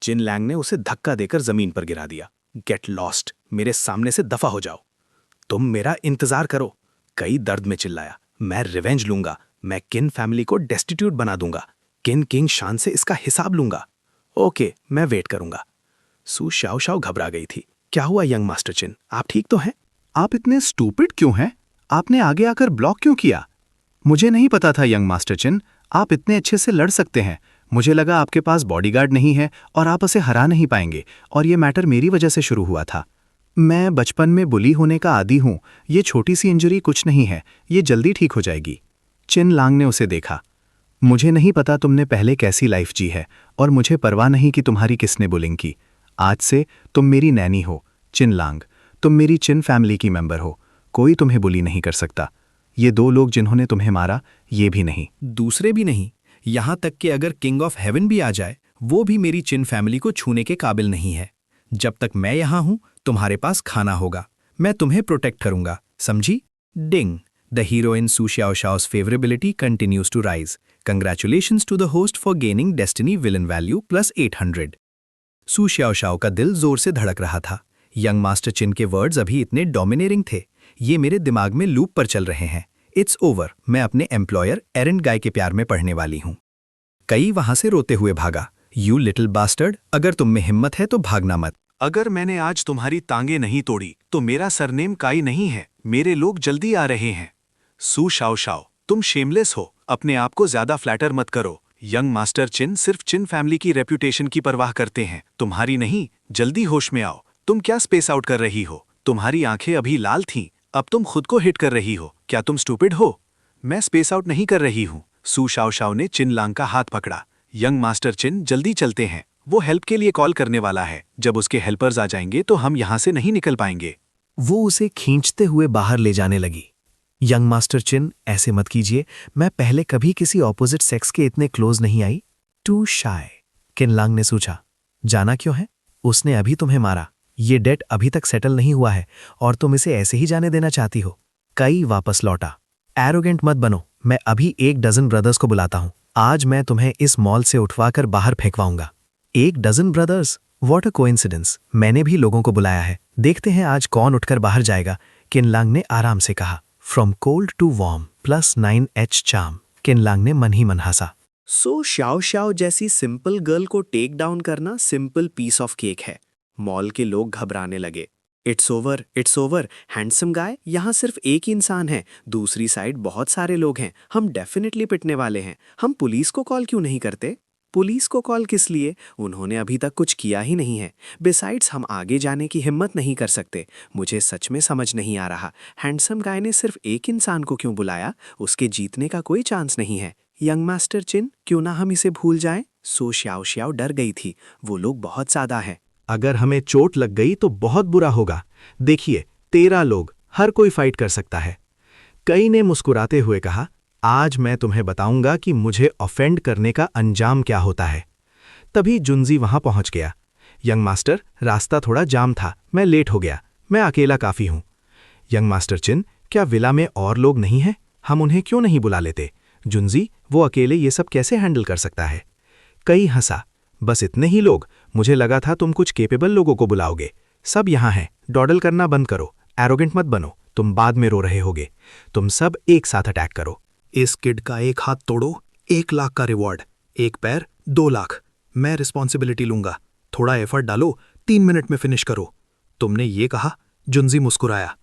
चिन लैंग ने उसे धक्का देकर जमीन पर गिरा दिया। गेट लॉस्ट, मेरे सामने से दफा हो जाओ। तुम मेरा इंतजार करो। कई दर्द में चिल्लाया। मैं रिवेंज लूंगा। मैं किन फैमिली को डेस्टिट्यूट बना दूंगा। किन किंग शान से इसका हिसाब लूंगा। ओके, मैं वेट करूंगा। सू श्याओ घबरा गई थी। क्या हुआ यंग मास्टर चिन, आप ठीक तो हैं? आप इतने स्टूपिड क्यों हैं? आपने आगे आकर ब्लॉक क्यों किया? मुझे नहीं पता था यंग मास्टर चिन, आप इतने अच्छे से लड़ सकते हैं। मुझे लगा आपके पास बॉडीगार्ड नहीं है और आप उसे हरा नहीं पाएंगे, और ये मैटर मेरी वजह से शुरू हुआ था। मैं बचपन में बुली होने का आदी हूं। ये छोटी सी इंजरी कुछ नहीं है, ये जल्दी ठीक हो जाएगी। चिन लांग ने उसे देखा। मुझे नहीं पता तुमने पहले कैसी लाइफ जी है, और मुझे परवाह नहीं कि तुम्हारी किसने बुलिंग की। आज से तुम मेरी नैनी हो। चिन लांग, तुम मेरी चिन फैमिली की मेंबर हो। कोई तुम्हें बुली नहीं कर सकता। ये दो लोग जिन्होंने तुम्हें मारा, ये भी नहीं। दूसरे भी नहीं। यहां तक कि अगर किंग ऑफ हेवन भी आ जाए, वो भी मेरी चिन फैमिली को छूने के काबिल नहीं है। जब तक मैं यहां हूं, तुम्हारे पास खाना होगा। मैं तुम्हें प्रोटेक्ट करूंगा, समझी? Ding. The heroine Su Xiao's favorability continues to rise. Congratulations to the host for gaining Destiny Villain Value plus 800. सू श्याओ का दिल जोर से धड़क रहा था। यंग मास्टर चिन के वर्ड्स अभी इतने डोमिनेटिंग थे। ये मेरे दिमाग में लूप पर चल रहे हैं। It's over. मैं अपने एम्प्लॉयर एरन गाय के प्यार में पढ़ने वाली हूं। कई वहां से रोते हुए भागा। यू लिटिल बास्टर्ड, अगर तुम में हिम्मत है तो भागना मत। अगर मैंने आज तुम्हारी टांगे नहीं तोड़ी तो मेरा सरनेम काई नहीं है। मेरे लोग जल्दी आ रहे हैं। सू श्याओ, तुम शेमलेस हो। अपने आप को ज्यादा फ्लैटर मत करो। यंग मास्टर चिन सिर्फ चिन फैमिली की रेप्यूटेशन की परवाह करते हैं, तुम्हारी नहीं। जल्दी होश में आओ। तुम क्या स्पेस आउट कर रही हो? तुम्हारी आंखें अभी लाल थीं, अब तुम खुद को हिट कर रही हो। क्या तुम स्टूपिड हो? मैं स्पेस आउट नहीं कर रही हूं। सू श्याओ ने चिन लांग का हाथ पकड़ा। यंग मास्टर चिन, जल्दी चलते हैं। वो हेल्प के लिए कॉल करने वाला है। जब उसके हेल्पर्स आ जाएंगे तो हम यहां से नहीं निकल पाएंगे। वो उसे खींचते हुए बाहर ले जाने लगी। यंग मास्टर चिन, ऐसे मत कीजिए। मैं पहले कभी किसी ऑपोजिट सेक्स के इतने क्लोज नहीं आई। टू शाय। किन लांग ने सोचा। जाना क्यों है? उसने अभी तुम्हें मारा। ये डेट अभी तक सेटल नहीं हुआ है और तुम इसे ऐसे ही जाने देना चाहती हो। कई वापस लौटा। एरोगेंट मत बनो, मैं अभी 1 डजन ब्रदर्स को बुलाता हूँ। आज मैं तुम्हें इस मॉल से उठवाकर बाहर फेंकवाऊंगा। 1 dozen brothers, what a coincidence. मैंने भी लोगों को बुलाया है, देखते हैं आज कौन उठकर बाहर जाएगा, किनलांग ने आराम से कहा। From cold to warm +9H charm. Qin Lang ने मन ही मन हंसा। सो श्याओ श्याओ जैसी सिंपल गर्ल को टेक डाउन करना सिंपल पीस ऑफ केक है। मॉल के लोग घबराने लगे। इट्स ओवर, हैंडसम गाय, यहाँ सिर्फ एक ही इंसान है, दूसरी साइड बहुत सारे लोग हैं, हम डेफिनेटली पिटने वाले हैं। हम पुलिस को कॉल क्यों नहीं करते? पुलिस को कॉल किस लिए? उन्होंने अभी तक कुछ किया ही नहीं है। बिसाइड्स हम आगे जाने की हिम्मत नहीं कर सकते। मुझे सच में समझ नहीं आ रहा, हैंडसम गाय ने सिर्फ एक इंसान को क्यों बुलाया? उसके जीतने का कोई चांस नहीं है। यंग मास्टर चिन, क्यों ना हम इसे भूल जाएं? सो श्याओ श्याओ डर गई थी, वो लोग बहुत ज्यादा हैं। अगर हमें चोट लग गई तो बहुत बुरा होगा। देखिए 13 लोग, हर कोई फाइट कर सकता है। कई ने मुस्कुराते हुए कहा, आज मैं तुम्हें बताऊंगा कि मुझे ऑफेंड करने का अंजाम क्या होता है। तभी जुनजी वहां पहुंच गया। यंग मास्टर, रास्ता थोड़ा जाम था, मैं लेट हो गया, मैं अकेला काफी हूं। यंग मास्टर चिन, क्या विला में और लोग नहीं हैं? हम उन्हें क्यों नहीं बुला लेते? जुनजी, वो अकेले ये सब कैसे हैंडल कर सकता है? कई हंसा, बस इतने ही लोग? मुझे लगा था तुम कुछ केपेबल लोगों को बुलाओगे। सब यहाँ हैं, डॉडल करना बंद करो, एरोगेंट मत बनो, तुम बाद में रो रहे होगे। तुम सब एक साथ अटैक करो। इस किड का एक हाथ तोड़ो, 1 लाख का रिवॉर्ड, एक पैर 2 लाख। मैं रिस्पॉन्सिबिलिटी लूंगा, थोड़ा एफर्ट डालो, 3 मिनट में फिनिश करो। तुमने ये कहा? जुनजी मुस्कुराया।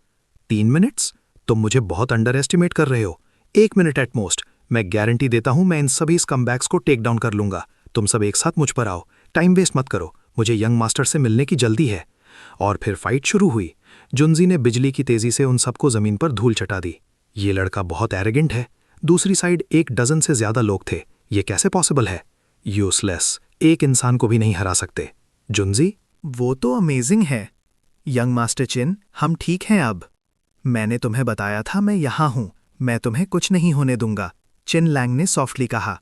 3 मिनट्स? तुम मुझे बहुत अंडर एस्टिमेट कर रहे हो। 1 मिनट एट मोस्ट। मैं गारंटी देता हूं मैं इन सभी स्कमबैग्स को टेक डाउन कर लूंगा। तुम सब एक साथ मुझ पर आओ, टाइम वेस्ट मत करो, मुझे यंग मास्टर से मिलने की जल्दी है। और फिर फाइट शुरू हुई। जुनजी ने बिजली की तेजी से उन सबको जमीन पर धूल चटा दी। ये लड़का बहुत एरोगेंट है। दूसरी साइड 1 डजन से ज्यादा लोग थे, ये कैसे पॉसिबल है? यूजलेस, एक इंसान को भी नहीं हरा सकते। जुनजी, वो तो अमेजिंग है। यंग मास्टर चिन, हम ठीक हैं अब। मैंने तुम्हें बताया था मैं यहाँ हूँ, मैं तुम्हें कुछ नहीं होने दूंगा, चिन लैंग ने सॉफ्टली कहा।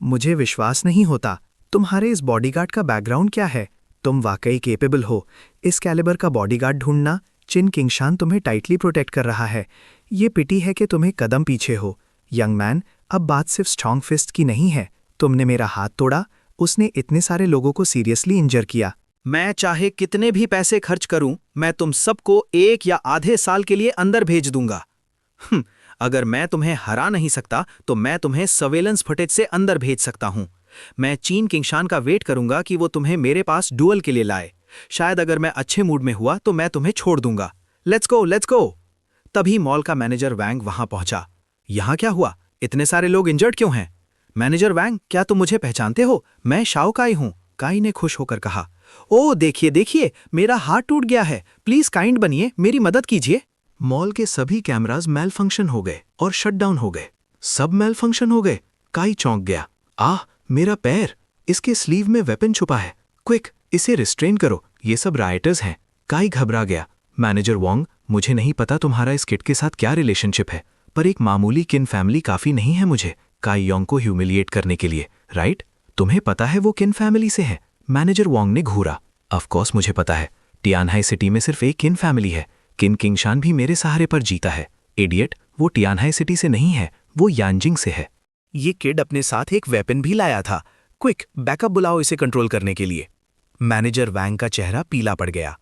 मुझे विश्वास नहीं होता, तुम्हारे इस बॉडीगार्ड का बैकग्राउंड क्या है? तुम वाकई केपेबल हो। इस कैलिबर का बॉडीगार्ड ढूंढना। चिन किंगशान तुम्हें टाइटली प्रोटेक्ट कर रहा है। ये पिटी है कि तुम्हें कदम पीछे हो। यंग मैन, अब बात सिर्फ स्ट्रॉन्ग फिस्ट की नहीं है। तुमने मेरा हाथ तोड़ा, उसने इतने सारे लोगों को सीरियसली इंजर किया। मैं चाहे कितने भी पैसे खर्च करूं, मैं तुम सबको 1 या आधे साल के लिए अंदर भेज दूंगा। अगर मैं तुम्हें हरा नहीं सकता तो मैं तुम्हें सर्वेलेंस फुटेज से अंदर भेज सकता हूं। मैं चीन किंगशान का वेट करूंगा कि वो तुम्हें मेरे पास डुअल के लिए लाए। शायद अगर मैं अच्छे मूड में हुआ तो मैं तुम्हें छोड़ दूंगा। Let's go, let's go. तभी मॉल का मैनेजर वैंग वहां पहुंचा। यहां क्या हुआ? इतने सारे लोग इंजर्ड क्यों हैं? मैनेजर वैंग, क्या तुम मुझे पहचानते हो? मैं शाओ काई हूं। काई ने खुश होकर कहा। ओ देखिए देखिए, मेरा हाथ टूट गया है, प्लीज काइंड बनिए, मेरी मदद कीजिए। मॉल के सभी कैमरास मेल फंक्शन हो गए और शटडाउन हो गए। सब मेल फंक्शन हो गए। काई चौंक गया। आह, मेरा पैर, इसके स्लीव में वेपन छुपा है। क्विक, इसे रिस्ट्रेन करो, ये सब राइटर्स हैं। काई घबरा गया। मैनेजर वोंग, मुझे नहीं पता तुम्हारा इस किड के साथ क्या रिलेशनशिप है, पर एक मामूली किन फैमिली काफी नहीं है मुझे काई योंग को ह्यूमिलिएट करने के लिए, राइट? तुम्हें पता है वो किन फैमिली से है? मैनेजर वोंग ने घूरा। ऑफकोर्स मुझे पता है, टियानहाई सिटी में सिर्फ एक किन फैमिली है। किन किंगशान भी मेरे सहारे पर जीता है। इडियट, वो टियानहाई सिटी से नहीं है, वो यांजिंग से है। ये किड अपने साथ एक वेपन भी लाया था। क्विक, बैकअप बुलाओ इसे कंट्रोल करने के लिए। मैनेजर वैंग का चेहरा पीला पड़ गया।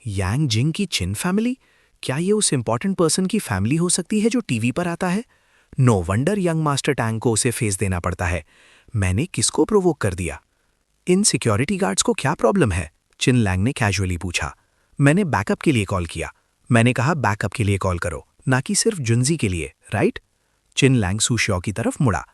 यांग जिंग की चिन फैमिली? क्या ये उस इंपॉर्टेंट पर्सन की फैमिली हो सकती है जो टीवी पर आता है? No wonder young master Tang को उसे फेस देना पड़ता है। मैंने किसको प्रोवोक कर दिया? इन सिक्योरिटी गार्ड्स को क्या प्रॉब्लम है? चिन लैंग ने कैजुअली पूछा। मैंने बैकअप के लिए कॉल किया। मैंने कहा बैकअप के लिए कॉल करो, ना कि सिर्फ जुनजी के लिए, राइट? चिन लैंग सुशियो की तरफ मुड़ा।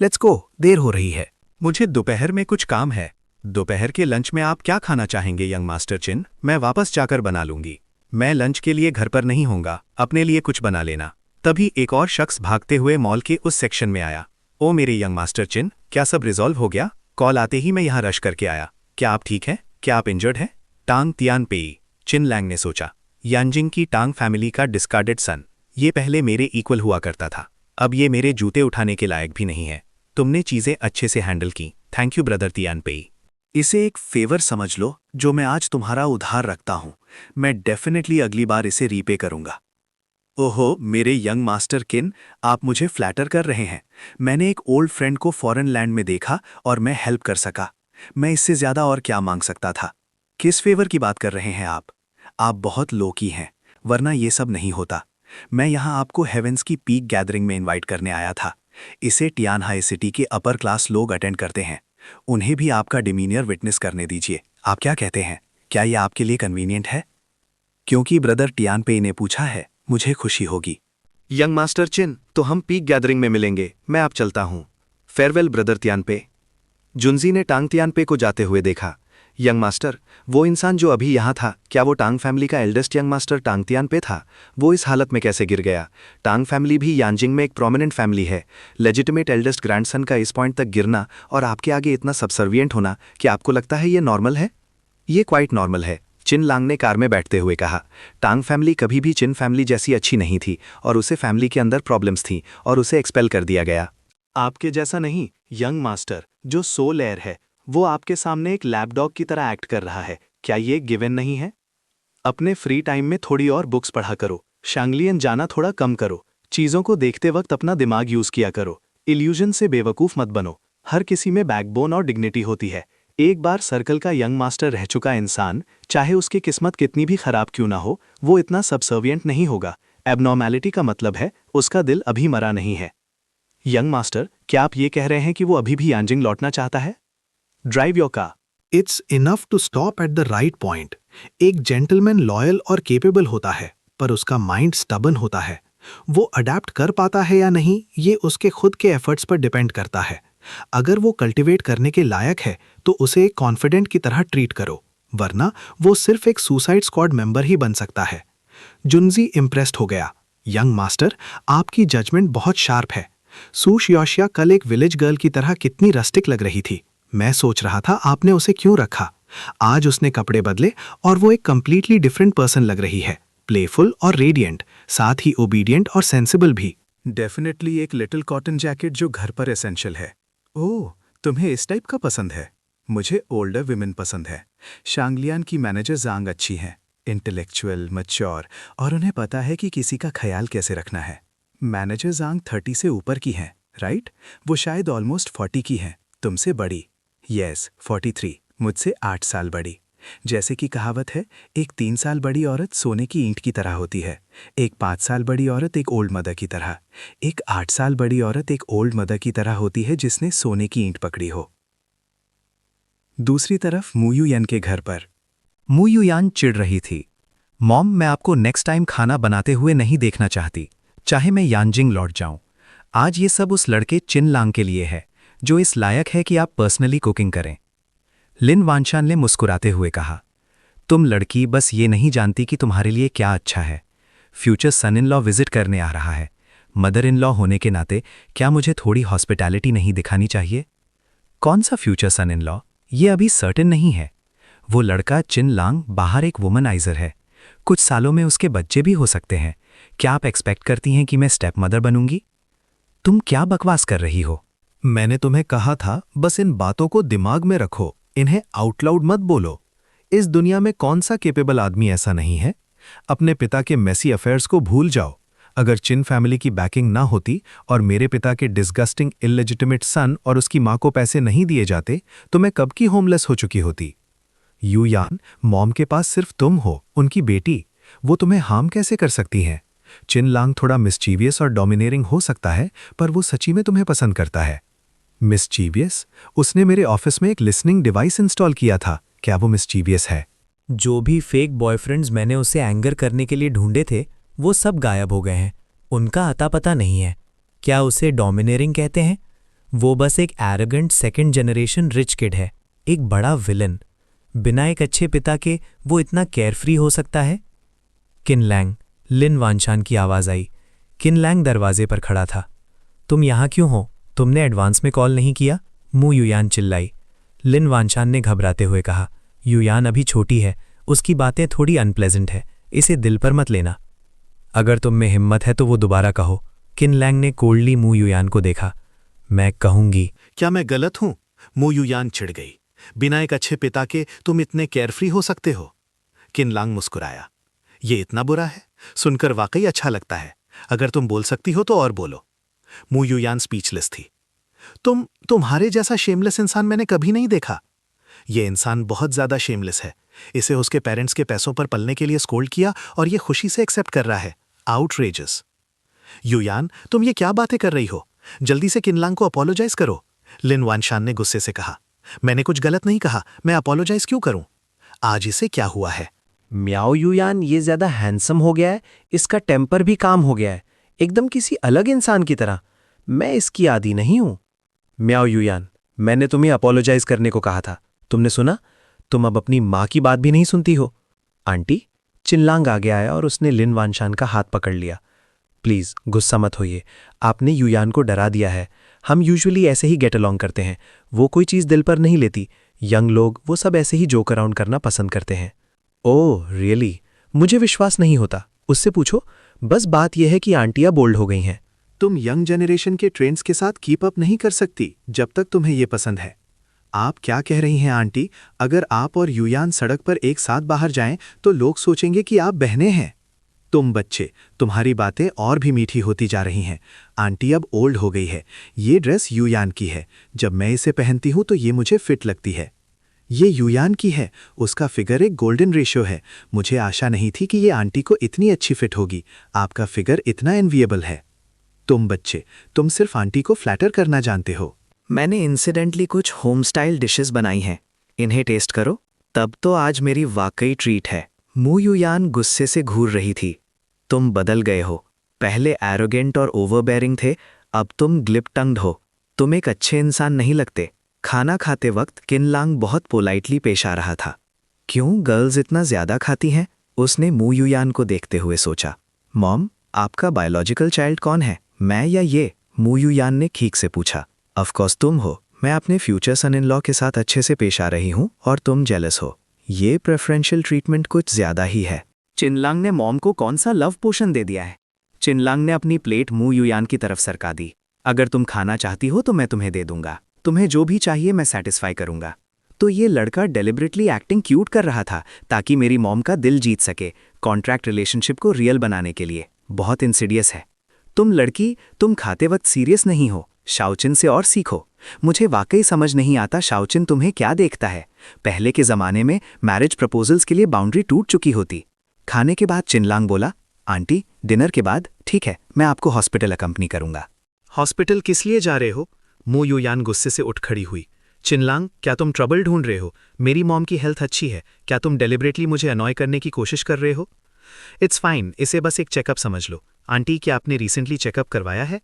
लेट्स गो, देर हो रही है। मुझे दोपहर में कुछ काम है। दोपहर के लंच में आप क्या खाना चाहेंगे यंग मास्टर चिन? मैं वापस जाकर बना लूंगी। मैं लंच के लिए घर पर नहीं होऊंगा, अपने लिए कुछ बना लेना। तभी एक और शख्स भागते हुए मॉल के उस सेक्शन में आया। ओ मेरे यंग मास्टर चिन, क्या सब रिजॉल्व हो गया? कॉल आते ही मैं यहाँ रश करके आया। क्या आप ठीक हैं? क्या आप इंजर्ड हैं? टांग तियान पेई, चिन लैंग ने सोचा। यांजिंग की टांग फैमिली का डिस्कार्डेड सन। ये पहले मेरे इक्वल हुआ करता था, अब ये मेरे जूते उठाने के लायक भी नहीं है। तुमने चीजें अच्छे से हैंडल की, थैंक यू ब्रदर तियान पेई। इसे एक फेवर समझ लो जो मैं आज तुम्हारा उधार रखता हूं। मैं डेफिनेटली अगली बार इसे रीपे करूंगा। ओहो मेरे यंग मास्टर किन, आप मुझे फ्लैटर कर रहे हैं। मैंने एक ओल्ड फ्रेंड को फॉरेन लैंड में देखा और मैं हेल्प कर सका। मैं इससे ज़्यादा और क्या मांग सकता था। किस फेवर की बात कर रहे हैं आप? आप बहुत लो की हैं, वरना ये सब नहीं होता। मैं यहाँ आपको हेवेंस की पीक गैदरिंग में इनवाइट करने आया था। इसे टियानहाई सिटी के अपर क्लास लोग अटेंड करते हैं। उन्हें भी आपका डिमीनियर विटनेस करने दीजिए। आप क्या कहते हैं? क्या ये आपके लिए कन्वीनियंट है? क्योंकि ब्रदर टियानपे ने पूछा है, मुझे खुशी होगी। यंग मास्टर चिन, तो हम पीक गैदरिंग में मिलेंगे। मैं अब चलता हूँ। Farewell brother तियानपे। जुनजी ने टांग तियानपे को जाते हुए देखा। यंग मास्टर, वो इंसान जो अभी यहाँ था, क्या वो टांग फैमिली का एल्डेस्ट यंग मास्टर टांग तियानपे था? वो इस हालत में कैसे गिर गया? टांग फैमिली भी यानजिंग में एक प्रोमिनेंट फैमिली है। लेजिटिमेट एल्डेस्ट ग्रैंडसन का इस पॉइंट तक गिरना और आपके आगे इतना सबसर्विएंट होना, क्या आपको लगता है ये नॉर्मल है? ये क्वाइट नॉर्मल है, चिन लांग ने कार में बैठते हुए कहा। टांग फैमिली कभी भी चिन फैमिली जैसी अच्छी नहीं थी और उसे फैमिली के अंदर प्रॉब्लम्स थी और उसे एक्सपेल कर दिया गया। आपके जैसा नहीं, यंग मास्टर जो सोल एयर है, वो आपके सामने एक लैपडॉग की तरह एक्ट कर रहा है। क्या ये गिवन नहीं है? अपने फ्री टाइम में थोड़ी और बुक्स पढ़ा करो। शांगलियन जाना थोड़ा कम करो। चीज़ों को देखते वक्त अपना दिमाग यूज किया करो। इल्यूजन से बेवकूफ़ मत बनो। हर किसी में बैकबोन और डिग्निटी होती है। एक बार सर्कल का यंग मास्टर रह चुका इंसान, चाहे उसकी किस्मत कितनी भी खराब क्यों ना हो, वो इतना सबसर्विएंट नहीं होगा। एबनॉर्मैलिटी का मतलब है उसका दिल अभी मरा नहीं है। यंग मास्टर, क्या आप ये कह रहे हैं कि वो अभी भी यांजिंग लौटना चाहता है? Drive your car. It's enough to stop at the right point. एक जेंटलमैन लॉयल और केपेबल होता है, पर उसका माइंड स्टबन होता है। वो अडेप्ट कर पाता है या नहीं, ये उसके खुद के एफर्ट्स पर डिपेंड करता है। अगर वो कल्टिवेट करने के लायक है तो उसे एक कॉन्फिडेंट की तरह ट्रीट करो, वरना वो सिर्फ एक सुसाइड स्क्वाड मेंबर ही बन सकता है। जुनजी इम्प्रेस्ड हो गया। यंग मास्टर, आपकी जजमेंट बहुत शार्प है। सू शियोशिया कल एक विलेज गर्ल की तरह कितनी रस्टिक लग रही थी। मैं सोच रहा था आपने उसे क्यों रखा। आज उसने कपड़े बदले और वो एक कंप्लीटली डिफरेंट पर्सन लग रही है। प्लेफुल और रेडिएंट, साथ ही ओबीडियंट और सेंसिबल भी। डेफिनेटली एक लिटिल कॉटन जैकेट जो घर पर एसेंशियल है। ओह, तुम्हें इस टाइप का पसंद है? मुझे ओल्डर विमेन पसंद है। शांगलियान की मैनेजर जांग अच्छी हैं, इंटेलेक्चुअल, मैच्योर, और उन्हें पता है कि किसी का ख्याल कैसे रखना है। मैनेजर जांग 30 से ऊपर की हैं, राइट? वो शायद ऑलमोस्ट 40 की हैं, तुमसे बड़ी। यस, 43, मुझसे 8 साल बड़ी। जैसे कि कहावत है, एक 3 साल बड़ी औरत सोने की ईंट की तरह होती है, एक 5 साल बड़ी औरत एक ओल्ड मदर की तरह, एक 8 साल बड़ी औरत एक ओल्ड मदर की तरह होती है जिसने सोने की ईंट पकड़ी हो। दूसरी तरफ मुयुयान के घर पर मुयुयान चिढ़ रही थी। मॉम, मैं आपको नेक्स्ट टाइम खाना बनाते हुए नहीं देखना चाहती, चाहे मैं यानजिंग लौट जाऊं। आज ये सब उस लड़के चिन लांग के लिए है, जो इस लायक है कि आप पर्सनली कुकिंग करें। लिन वानशान ने मुस्कुराते हुए कहा, तुम लड़की बस ये नहीं जानती कि तुम्हारे लिए क्या अच्छा है। Future son in law visit करने आ रहा है। मदर इन लॉ होने के नाते क्या मुझे थोड़ी हॉस्पिटैलिटी नहीं दिखानी चाहिए? कौन सा फ्यूचर सन इन लॉ? ये अभी सर्टेन नहीं है। वो लड़का चिन लांग बाहर एक वुमनाइजर है। कुछ सालों में उसके बच्चे भी हो सकते हैं। क्या आप एक्सपेक्ट करती हैं कि मैं स्टेप मदर बनूंगी? तुम क्या बकवास कर रही हो? मैंने तुम्हें कहा था, बस इन बातों को दिमाग में रखो, इन्हें आउटलाउड मत बोलो। इस दुनिया में कौन सा केपेबल आदमी ऐसा नहीं है? अपने पिता के मेसी अफेयर्स को भूल जाओ। अगर चिन फैमिली की बैकिंग ना होती और मेरे पिता के डिस्गस्टिंग इलेजिटिमेट सन और उसकी मां को पैसे नहीं दिए जाते, तो मैं कब की होमलेस हो चुकी होती। युयान, मॉम के पास सिर्फ तुम हो, उनकी बेटी। वो तुम्हें हार्म कैसे कर सकती हैं? चिन लांग थोड़ा मिस्चीवियस और डोमिनेरिंग हो सकता है, पर वो सच्ची में तुम्हें पसंद करता है। मिस्चीवियस? उसने मेरे ऑफिस में एक लिसनिंग डिवाइस इंस्टॉल किया था। क्या वो मिस्चीवियस है? जो भी फेक बॉयफ्रेंड्स मैंने उसे एंगर करने के लिए ढूंढे थे, वो सब गायब हो गए हैं। उनका अता पता नहीं है। क्या उसे डोमिनेरिंग कहते हैं? वो बस एक arrogant second generation rich kid है, एक बड़ा विलन। बिना एक अच्छे पिता के वो इतना केयरफ्री हो सकता है? किन लैंग, लिन वानशान की आवाज़ आई। किन लैंग दरवाजे पर खड़ा था। तुम यहाँ क्यों हो? तुमने एडवांस में कॉल नहीं किया? मु युयान चिल्लाई। लिन वानशान ने घबराते हुए कहा, युयान अभी छोटी है, उसकी बातें थोड़ी अनप्लेजेंट है, इसे दिल पर मत लेना। अगर तुम में हिम्मत है तो वो दोबारा कहो। किन लैंग ने कोल्डली मु युयान को देखा। मैं कहूंगी। क्या मैं गलत हूं? मु युयान चिढ़ गई। बिना एक अच्छे पिता के तुम इतने केयरफ्री हो सकते हो? किन लांग मुस्कुराया। ये इतना बुरा है? सुनकर वाकई अच्छा लगता है। अगर तुम बोल सकती हो तो और बोलो। मू युयान स्पीचलेस थी। तुम्हारे जैसा शेमलेस इंसान मैंने कभी नहीं देखा। ये इंसान बहुत ज्यादा शेमलेस है। इसे उसके पेरेंट्स के पैसों पर पलने के लिए स्कोल्ड किया और ये खुशी से एक्सेप्ट कर रहा है। आउटरेजस। युयान, तुम ये क्या बातें कर रही हो? जल्दी से किनलांग को अपोलोजाइज करो, लिन वानशान ने गुस्से से कहा। मैंने कुछ गलत नहीं कहा, मैं अपोलोजाइज क्यों करूं? आज इसे क्या हुआ है? म्याओ युयान ये ज्यादा हैंडसम हो गया है, इसका टेम्पर भी काम हो गया है, एकदम किसी अलग इंसान की तरह। मैं इसकी आदी नहीं हूं। म्याओ युयान, मैंने तुम्हें अपोलोजाइज करने को कहा था, तुमने सुना? तुम अब अपनी माँ की बात भी नहीं सुनती हो। आंटी, चिनलांग आगे आया और उसने लिन वानशान का हाथ पकड़ लिया। प्लीज गुस्सा मत होइए, आपने युयान को डरा दिया है। हम यूजुअली ऐसे ही गेट अलोंग करते हैं, वो कोई चीज़ दिल पर नहीं लेती। यंग लोग वो सब ऐसे ही जोक अराउंड करना पसंद करते हैं। Oh really? मुझे विश्वास नहीं होता। उससे पूछो। बस बात यह है कि आंटियाँ बोल्ड हो गई हैं। तुम यंग जनरेशन के ट्रेंड्स के साथ कीप अप नहीं कर सकती जब तक तुम्हें ये पसंद है। आप क्या कह रही हैं आंटी? अगर आप और युयान सड़क पर एक साथ बाहर जाएं तो लोग सोचेंगे कि आप बहनें हैं। तुम बच्चे, तुम्हारी बातें और भी मीठी होती जा रही हैं। आंटी अब ओल्ड हो गई है। ये ड्रेस युयान की है। जब मैं इसे पहनती हूँ तो ये मुझे फिट लगती है। ये युयान की है। उसका फिगर एक गोल्डन रेशियो है। मुझे आशा नहीं थी कि ये आंटी को इतनी अच्छी फिट होगी। आपका फिगर इतना एनविएबल है। तुम बच्चे, तुम सिर्फ आंटी को फ्लैटर करना जानते हो। मैंने इंसिडेंटली कुछ होम स्टाइल डिशेस बनाई हैं, इन्हें टेस्ट करो। तब तो आज मेरी वाकई ट्रीट है। मू युयान गुस्से से घूर रही थी। तुम बदल गए हो। पहले एरोगेंट और ओवरबेयरिंग थे, अब तुम ग्लिप टंग्ड हो। तुम एक अच्छे इंसान नहीं लगते। खाना खाते वक्त किनलांग बहुत पोलाइटली पेश आ रहा था। क्यों गर्ल्स इतना ज्यादा खाती हैं? उसने मू युयान को देखते हुए सोचा। मॉम, आपका बायोलॉजिकल चाइल्ड कौन है, मैं या ये? मू युयान ने खीक से पूछा। ऑफकोर्स तुम हो। मैं अपने फ्यूचर सन इन लॉ के साथ अच्छे से पेश आ रही हूँ और तुम जेलस हो। ये प्रेफरेंशियल ट्रीटमेंट कुछ ज्यादा ही है। चिनलांग ने मॉम को कौन सा लव पोशन दे दिया है? चिनलांग ने अपनी प्लेट मू युयान की तरफ सरका दी। अगर तुम खाना चाहती हो तो मैं तुम्हें दे दूंगा। तुम्हें जो भी चाहिए मैं सेटिस्फाई करूंगा। तो ये लड़का डेलिबरेटली एक्टिंग क्यूट कर रहा था ताकि मेरी मॉम का दिल जीत सके, कॉन्ट्रैक्ट रिलेशनशिप को रियल बनाने के लिए। बहुत इंसिडियस है। तुम लड़की, तुम खाते वक्त सीरियस नहीं हो। शाओचिन से और सीखो। मुझे वाकई समझ नहीं आता शाओचिन तुम्हें क्या देखता है। पहले के ज़माने में मैरिज प्रपोजल्स के लिए बाउंड्री टूट चुकी होती। खाने के बाद चिनलांग बोला, आंटी डिनर के बाद ठीक है, मैं आपको हॉस्पिटल अकम्पनी करूंगा। हॉस्पिटल किस लिए जा रहे हो? मू युयान गुस्से से उठ खड़ी हुई। चिनलांग, क्या तुम ट्रबल ढूंढ रहे हो? मेरी मॉम की हेल्थ अच्छी है। क्या तुम डेलिबरेटली मुझे अनॉय करने की कोशिश कर रहे हो? इट्स फाइन, इसे बस एक चेकअप समझ लो। आंटी, क्या आपने रिसेंटली चेकअप करवाया है?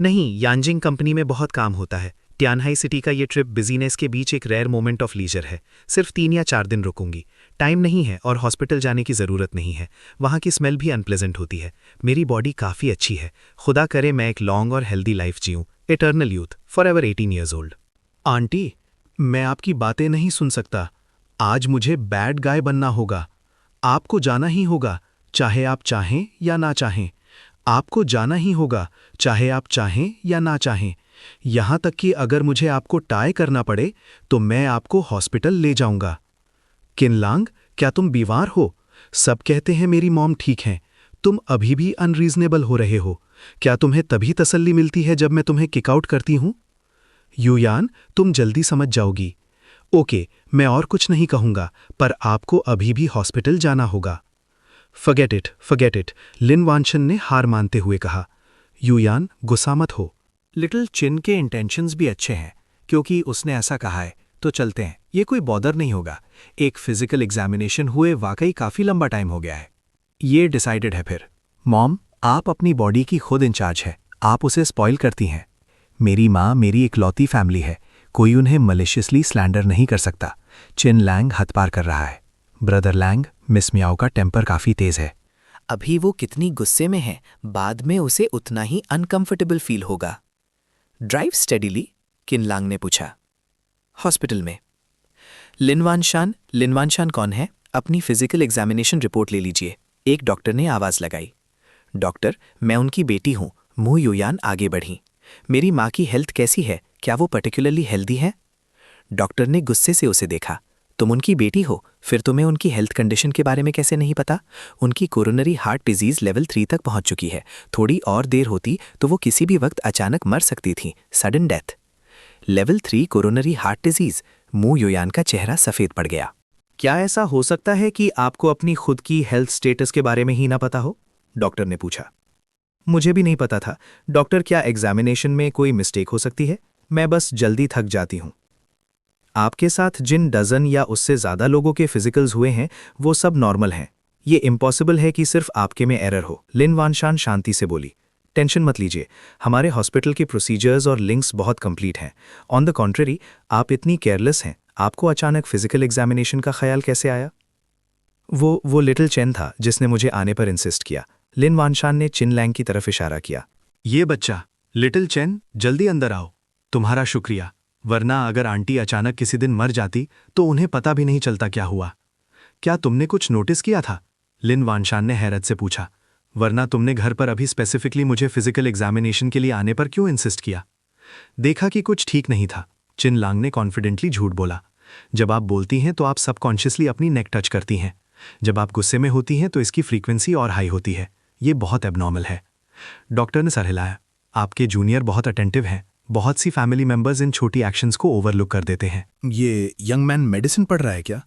नहीं, यांजिंग कंपनी में बहुत काम होता है। ट्यानहाई सिटी का ये ट्रिप बिजीनेस के बीच एक रेयर मोमेंट ऑफ लीजर है। सिर्फ 3 या 4 दिन रुकूंगी। टाइम नहीं है और हॉस्पिटल जाने की ज़रूरत नहीं है। वहाँ की स्मेल भी अनप्लेजेंट होती है। मेरी बॉडी काफ़ी अच्छी है। खुदा करे मैं एक लॉन्ग और हेल्दी लाइफ जीऊँ। Eternal youth, forever 18 years old. Aunty, मैं आपकी बातें नहीं सुन सकता। आज मुझे बैड गाय बनना होगा। आपको जाना ही होगा, चाहे आप चाहें या ना चाहें। आपको जाना ही होगा, चाहे आप चाहें या ना चाहें। यहां तक कि अगर मुझे आपको टाई करना पड़े तो मैं आपको हॉस्पिटल ले जाऊंगा। किनलांग, क्या तुम बीमार हो? सब कहते हैं मेरी मॉम ठीक हैं। तुम अभी भी अनरीजनेबल हो रहे हो। क्या तुम्हें तभी तसल्ली मिलती है जब मैं तुम्हें किकआउट करती हूं? युयान, तुम जल्दी समझ जाओगी। ओके, मैं और कुछ नहीं कहूंगा, पर आपको अभी भी हॉस्पिटल जाना होगा। फॉरगेट इट, लिन वानशन ने हार मानते हुए कहा। युयान, गुस्सा मत हो। लिटिल चिन के इंटेंशंस भी अच्छे हैं, क्योंकि उसने ऐसा कहा है तो चलते हैं। ये कोई बॉदर नहीं होगा। एक फिजिकल एग्जामिनेशन हुए वाकई काफ़ी लंबा टाइम हो गया है। ये डिसाइडेड है फिर। मॉम, आप अपनी बॉडी की खुद इंचार्ज है। आप उसे स्पॉइल करती हैं। मेरी माँ मेरी इकलौती फैमिली है। कोई उन्हें मलिशियसली स्लैंडर नहीं कर सकता। चिन लैंग हद पार कर रहा है। ब्रदर लैंग, मिस मियाओ का टेम्पर काफ़ी तेज है। अभी वो कितनी गुस्से में है, बाद में उसे उतना ही अनकंफर्टेबल फील होगा। ड्राइव स्टेडीली, किनलांग ने पूछा। हॉस्पिटल में। लिन वानशान कौन है? अपनी फिजिकल एग्जामिनेशन रिपोर्ट ले लीजिए, एक डॉक्टर ने आवाज लगाई। डॉक्टर, मैं उनकी बेटी हूं। मू युयान आगे बढ़ी। मेरी माँ की हेल्थ कैसी है? क्या वो पर्टिकुलरली हेल्दी है? डॉक्टर ने गुस्से से उसे देखा। तुम उनकी बेटी हो, फिर तुम्हें उनकी हेल्थ कंडीशन के बारे में कैसे नहीं पता? उनकी कोरोनरी हार्ट डिजीज लेवल 3 तक पहुंच चुकी है। थोड़ी और देर होती तो वो किसी भी वक्त अचानक मर सकती थी, sudden death. Level 3 coronary heart disease. मू युयान का चेहरा सफेद पड़ गया। क्या ऐसा हो सकता है कि आपको अपनी खुद की हेल्थ स्टेटस के बारे में ही ना पता हो? डॉक्टर ने पूछा। मुझे भी नहीं पता था। डॉक्टर, क्या एग्जामिनेशन में कोई मिस्टेक हो सकती है? मैं बस जल्दी थक जाती हूँ। आपके साथ जिन डजन या उससे ज़्यादा लोगों के फिजिकल्स हुए हैं वो सब नॉर्मल हैं। ये इम्पॉसिबल है कि सिर्फ आपके में एरर हो। लिन वानशान शांति से बोली। टेंशन मत लीजिए, हमारे हॉस्पिटल के प्रोसीजर्स और लिंक्स बहुत कंप्लीट हैं। ऑन द कॉन्ट्ररी, आप इतनी केयरलेस हैं। आपको अचानक फिजिकल एग्जामिनेशन का ख्याल कैसे आया? वो लिटिल चेन था जिसने मुझे आने पर इंसिस्ट किया। लिन वानशान ने चिन लैंग की तरफ इशारा किया। ये बच्चा, लिटिल चेन, जल्दी अंदर आओ। तुम्हारा शुक्रिया, वरना अगर आंटी अचानक किसी दिन मर जाती तो उन्हें पता भी नहीं चलता क्या हुआ। क्या तुमने कुछ नोटिस किया था? लिन वानशान ने हैरत से पूछा। वरना तुमने घर पर अभी स्पेसिफिकली मुझे फिजिकल एग्जामिनेशन के लिए आने पर क्यों इंसिस्ट किया? देखा कि कुछ ठीक नहीं था। चिन लांग ने कॉन्फिडेंटली झूठ बोला। जब आप बोलती हैं तो आप सबकॉन्शियसली अपनी नेक टच करती हैं। जब आप गुस्से में होती हैं तो इसकी फ्रीक्वेंसी और हाई होती है। ये बहुत एबनॉर्मल है। डॉक्टर ने सर हिलाया। आपके जूनियर बहुत अटेंटिव हैं। बहुत सी फैमिली मेंबर्स इन छोटी एक्शंस को ओवरलुक कर देते हैं। ये यंग मैन मेडिसिन पढ़ रहा है क्या?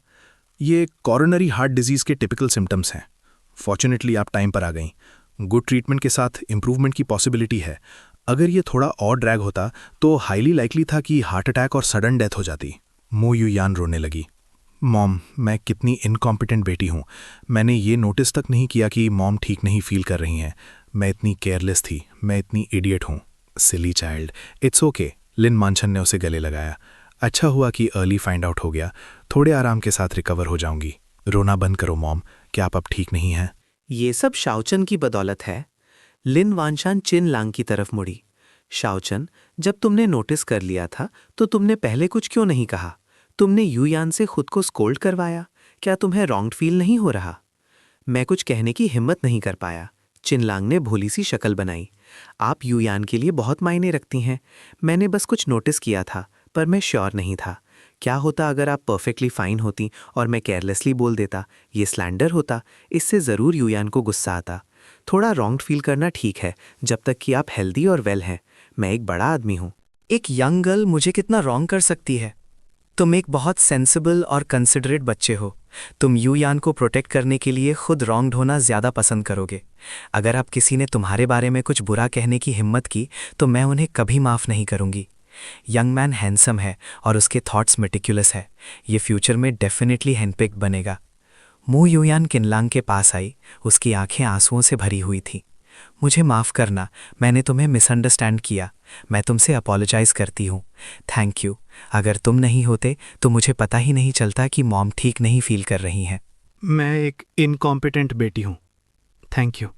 ये कॉरोनरी हार्ट डिजीज के टिपिकल सिम्टम्स हैं। फॉर्चुनेटली आप टाइम पर आ गईं। गुड ट्रीटमेंट के साथ इंप्रूवमेंट की पॉसिबिलिटी है। अगर ये थोड़ा और ड्रैग होता तो हाईली लाइकली था कि हार्ट अटैक और सडन डेथ हो जाती। मू युयान रोने लगी। मॉम, मैं कितनी इनकॉम्पिटेंट बेटी हूँ। मैंने ये नोटिस तक नहीं किया कि मॉम ठीक नहीं फील कर रही हैं। मैं इतनी केयरलेस थी। मैं इतनी इडियट हूँ। Silly child. It's okay. Lin Wanshan ने उसे गले लगाया। अच्छा हुआ कि अर्ली फाइंड आउट हो गया। थोड़े आराम के साथ रिकवर हो जाऊंगी। रोना बंद करो मॉम, क्या आप अब ठीक नहीं हैं? ये सब शाओचन की बदौलत है। लिन वानशान चिन लांग की तरफ मुड़ी। शाओचन, जब तुमने नोटिस कर लिया था तो तुमने पहले कुछ क्यों नहीं कहा? तुमने युयान से खुद को स्कोल्ड करवाया। क्या तुम्हें रॉन्ग फील नहीं हो रहा? मैं कुछ कहने की हिम्मत नहीं कर पाया। चिन लांग ने भोली सी शक्ल बनाई। आप युयान के लिए बहुत मायने रखती हैं। मैंने बस कुछ नोटिस किया था, पर मैं श्योर नहीं था। क्या होता अगर आप परफेक्टली फाइन होती और मैं केयरलेसली बोल देता? ये स्लैंडर होता। इससे ज़रूर युयान को गुस्सा आता। थोड़ा रॉन्ग फील करना ठीक है, जब तक कि आप हेल्दी और वेल हैं। मैं एक बड़ा आदमी हूँ। एक यंग गर्ल मुझे कितना रॉन्ग कर सकती है? तुम एक बहुत सेंसिबल और कंसिडरेट बच्चे हो। तुम युयान को प्रोटेक्ट करने के लिए खुद रॉन्ग्ड होना ज़्यादा पसंद करोगे। अगर आप किसी ने तुम्हारे बारे में कुछ बुरा कहने की हिम्मत की तो मैं उन्हें कभी माफ़ नहीं करूँगी। यंग मैन हैंडसम है और उसके थॉट्स मेटिकुलस है। ये फ्यूचर में डेफिनेटली हैंडपिक्ड बनेगा। मू युयान किनलांग के पास आई। उसकी आंखें आंसुओं से भरी हुई थीं। मुझे माफ़ करना, मैंने तुम्हें मिसअंडरस्टैंड किया। मैं तुमसे अपोलोजाइज़ करती हूँ। Thank you. अगर तुम नहीं होते तो मुझे पता ही नहीं चलता कि मॉम ठीक नहीं फील कर रही हैं। मैं एक इनकॉम्पिटेंट बेटी हूँ। Thank you.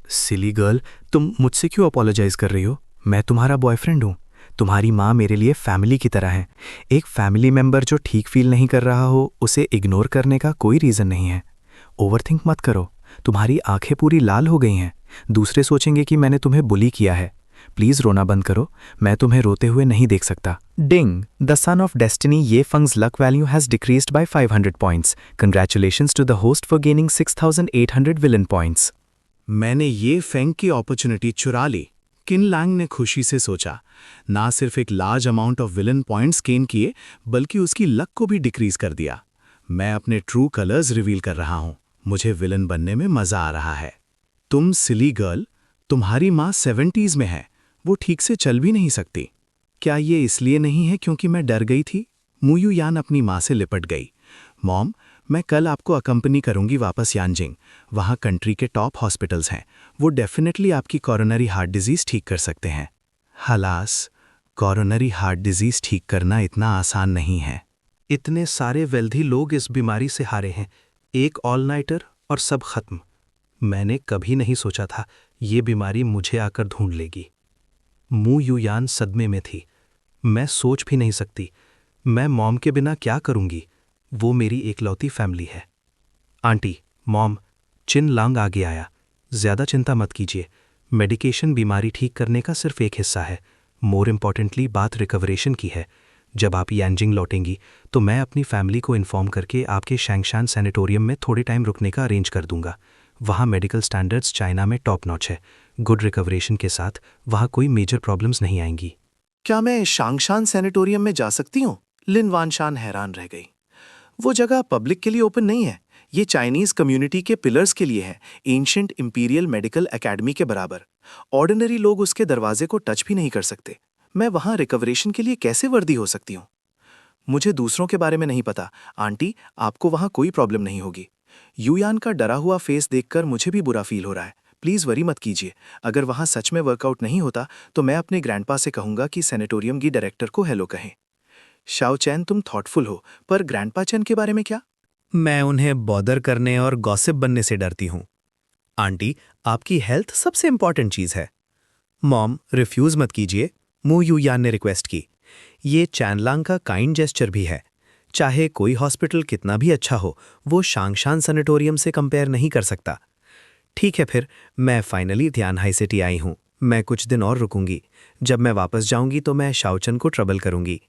सिली गर्ल, तुम मुझसे क्यों अपोलोजाइज कर रही हो? मैं तुम्हारा बॉयफ्रेंड हूँ। तुम्हारी माँ मेरे लिए फैमिली की तरह है। एक फैमिली मेंबर जो ठीक फील नहीं कर रहा हो उसे इग्नोर करने का कोई रीज़न नहीं है। ओवरथिंक मत करो। तुम्हारी आंखें पूरी लाल हो गई हैं। दूसरे सोचेंगे कि मैंने तुम्हें बुली किया है। प्लीज़ रोना बंद करो। मैं तुम्हें रोते हुए नहीं देख सकता। Ding, the son of destiny Ye Feng's luck value has decreased by 500 points. Congratulations to the host for gaining 6800 villain points. मैंने ये फेंग की अपॉर्चुनिटी चुरा ली। किन लांग ने खुशी से सोचा। ना सिर्फ एक large amount of villain points gain किए, बल्कि उसकी लक को भी डिक्रीज कर दिया। मैं अपने ट्रू कलर्स रिवील कर रहा हूं। मुझे विलन बनने में मजा आ रहा है। तुम सिली गर्ल, तुम्हारी माँ 70s में है। वो ठीक से चल भी नहीं सकती। क्या ये इसलिए नहीं है क्योंकि मैं डर गई थी? मू युयान अपनी माँ से लिपट गई। मॉम, मैं कल आपको अकम्पनी करूंगी वापस यानजिंग। वहाँ कंट्री के टॉप हॉस्पिटल्स हैं। वो डेफिनेटली आपकी कॉरोनरी हार्ट डिजीज़ ठीक कर सकते हैं। हलास, कॉरोनरी हार्ट डिजीज़ ठीक करना इतना आसान नहीं है। इतने सारे वेल्दी लोग इस बीमारी से हारे हैं। एक ऑल नाइटर और सब खत्म। मैंने कभी नहीं सोचा था ये बीमारी मुझे आकर ढूंढ लेगी। मू युयान सदमे में थी। मैं सोच भी नहीं सकती मैं मॉम के बिना क्या करूंगी। वो मेरी एकलौती फैमिली है। आंटी, मॉम, चिन लांग आगे आया। ज़्यादा चिंता मत कीजिए। मेडिकेशन बीमारी ठीक करने का सिर्फ एक हिस्सा है। मोर इम्पॉर्टेंटली बात रिकवरेशन की है। जब आप यांजिंग लौटेंगी तो मैं अपनी फैमिली को इन्फॉर्म करके आपके शैंगशान सैनिटोरियम में थोड़े टाइम रुकने का अरेंज कर दूंगा। वहाँ मेडिकल स्टैंडर्ड्स चाइना में टॉप नॉच है। गुड रिकवरेशन के साथ वहाँ कोई मेजर प्रॉब्लम्स नहीं आएंगी। क्या मैं शांगशान सैनिटोरियम में जा सकती हूँ? लिन वानशान हैरान रह गई। वो जगह पब्लिक के लिए ओपन नहीं है। ये चाइनीज कम्युनिटी के पिलर्स के लिए है, एंशिएंट इंपीरियल मेडिकल एकेडमी के बराबर। ऑर्डिनरी लोग उसके दरवाजे को टच भी नहीं कर सकते। मैं वहाँ रिकवरेशन के लिए कैसे वर्दी हो सकती हूँ? मुझे दूसरों के बारे में नहीं पता। आंटी, आपको वहाँ कोई प्रॉब्लम नहीं होगी। यूयान का डरा हुआ फेस देखकर मुझे भी बुरा फील हो रहा है। प्लीज़ वरी मत कीजिए। अगर वहाँ सच में वर्कआउट नहीं होता तो मैं अपने ग्रैंडपा से कहूँगा कि सैनिटोरियम की डायरेक्टर को हेलो कहें। शाओ चैन, तुम थॉटफुल हो, पर ग्रैंडपा चैन के बारे में क्या? मैं उन्हें बॉदर करने और गॉसिप बनने से डरती हूँ। आंटी, आपकी हेल्थ सबसे इंपॉर्टेंट चीज़ है। मॉम, रिफ्यूज़ मत कीजिए, मू यूयान ने रिक्वेस्ट की। ये चैनलांग का काइंड जेस्चर भी है। चाहे कोई हॉस्पिटल कितना भी अच्छा हो, वो शांगशान सैनिटोरियम से कंपेयर नहीं कर सकता। ठीक है फिर, मैं फाइनली तियानहाई सिटी आई हूँ। मैं कुछ दिन और रुकूंगी। जब मैं वापस जाऊंगी तो मैं शाओचन को ट्रबल करूंगी।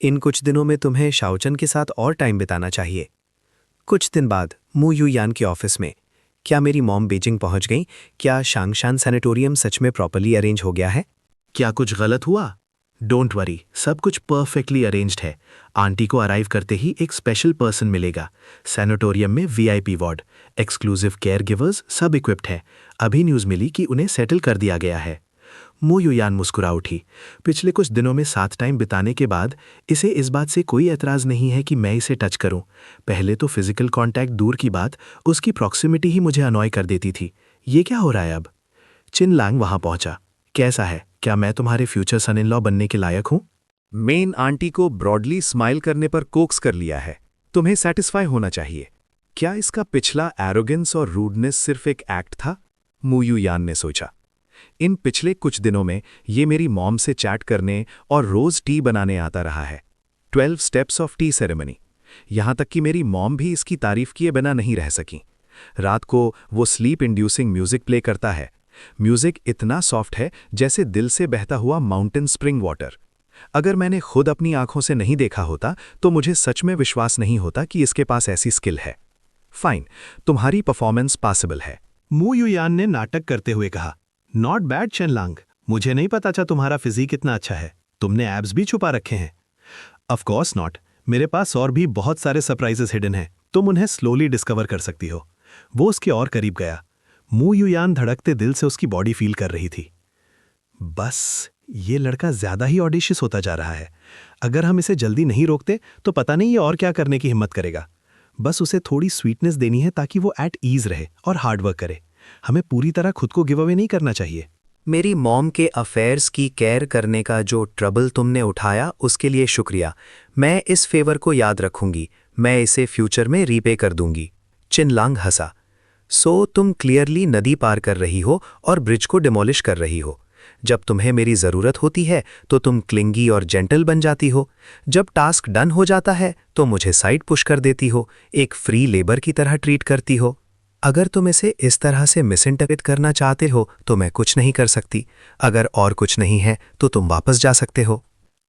इन कुछ दिनों में तुम्हें शाओचन के साथ और टाइम बिताना चाहिए। कुछ दिन बाद मू यूयान के ऑफिस में। क्या मेरी मॉम बीजिंग पहुंच गई? क्या शांगशान सैनिटोरियम सच में प्रॉपर्ली अरेंज हो गया है? क्या कुछ गलत हुआ? डोंट वरी, सब कुछ परफेक्टली अरेंज्ड है। आंटी को अराइव करते ही एक स्पेशल पर्सन मिलेगा। सैनिटोरियम में VIP ward, exclusive care givers सब इक्विप्ड हैं। अभी न्यूज़ मिली कि उन्हें सेटल कर दिया गया है। मू यूयान मुस्कुरा उठी। पिछले कुछ दिनों में साथ टाइम बिताने के बाद इसे इस बात से कोई एतराज़ नहीं है कि मैं इसे टच करूं। पहले तो फिजिकल कांटेक्ट दूर की बात, उसकी प्रॉक्सिमिटी ही मुझे अनॉय कर देती थी। ये क्या हो रहा है अब? चिन लांग वहां पहुंचा। कैसा है? क्या मैं तुम्हारे फ्यूचर सन इन लॉ बनने के लायक हूं? मेन आंटी को ब्रॉडली स्माइल करने पर कोक्स कर लिया है। तुम्हें सेटिस्फाई होना चाहिए। क्या इसका पिछला एरोगेंस और रूडनेस सिर्फ एक एक्ट था? मू यूयान ने सोचा। इन पिछले कुछ दिनों में ये मेरी मॉम से चैट करने और रोज टी बनाने आता रहा है। 12 स्टेप्स ऑफ टी सेरेमनी। यहां तक कि मेरी मॉम भी इसकी तारीफ किए बिना नहीं रह सकी। रात को वो स्लीप इंड्यूसिंग म्यूजिक प्ले करता है। म्यूजिक इतना सॉफ्ट है जैसे दिल से बहता हुआ माउंटेन स्प्रिंग वाटर। अगर मैंने खुद अपनी आंखों से नहीं देखा होता तो मुझे सच में विश्वास नहीं होता कि इसके पास ऐसी स्किल है। फाइन, तुम्हारी परफॉर्मेंस पॉसिबल है। मू यूयान ने नाटक करते हुए कहा। नॉट बैड चेनलांग, मुझे नहीं पता था तुम्हारा फिजिक इतना अच्छा है। तुमने एब्स भी छुपा रखे हैं। ऑफ कोर्स नॉट, मेरे पास और भी बहुत सारे सरप्राइजेस हिडन हैं। तुम उन्हें स्लोली डिस्कवर कर सकती हो। वो उसके और करीब गया। मू यूयान धड़कते दिल से उसकी बॉडी फील कर रही थी। बस ये लड़का ज्यादा ही ऑडिशियस होता जा रहा है। अगर हम इसे जल्दी नहीं रोकते तो पता नहीं ये और क्या करने की हिम्मत करेगा। बस उसे थोड़ी स्वीटनेस देनी है ताकि वो एट ईज रहे और हार्डवर्क करे। हमें पूरी तरह खुद को गिव अवे नहीं करना चाहिए। मेरी मॉम के अफेयर्स की केयर करने का जो ट्रबल तुमने उठाया उसके लिए शुक्रिया। मैं इस फेवर को याद रखूंगी। मैं इसे फ्यूचर में रीपे कर दूंगी। चिनलांग हंसा। सो तुम क्लियरली नदी पार कर रही हो और ब्रिज को डिमोलिश कर रही हो। जब तुम्हें मेरी ज़रूरत होती है तो तुम क्लिंगी और जेंटल बन जाती हो। जब टास्क डन हो जाता है तो मुझे साइड पुश कर देती हो, एक फ्री लेबर की तरह ट्रीट करती हो। अगर तुम इसे इस तरह से मिसइंटरप्रेट करना चाहते हो तो मैं कुछ नहीं कर सकती। अगर और कुछ नहीं है तो तुम वापस जा सकते हो।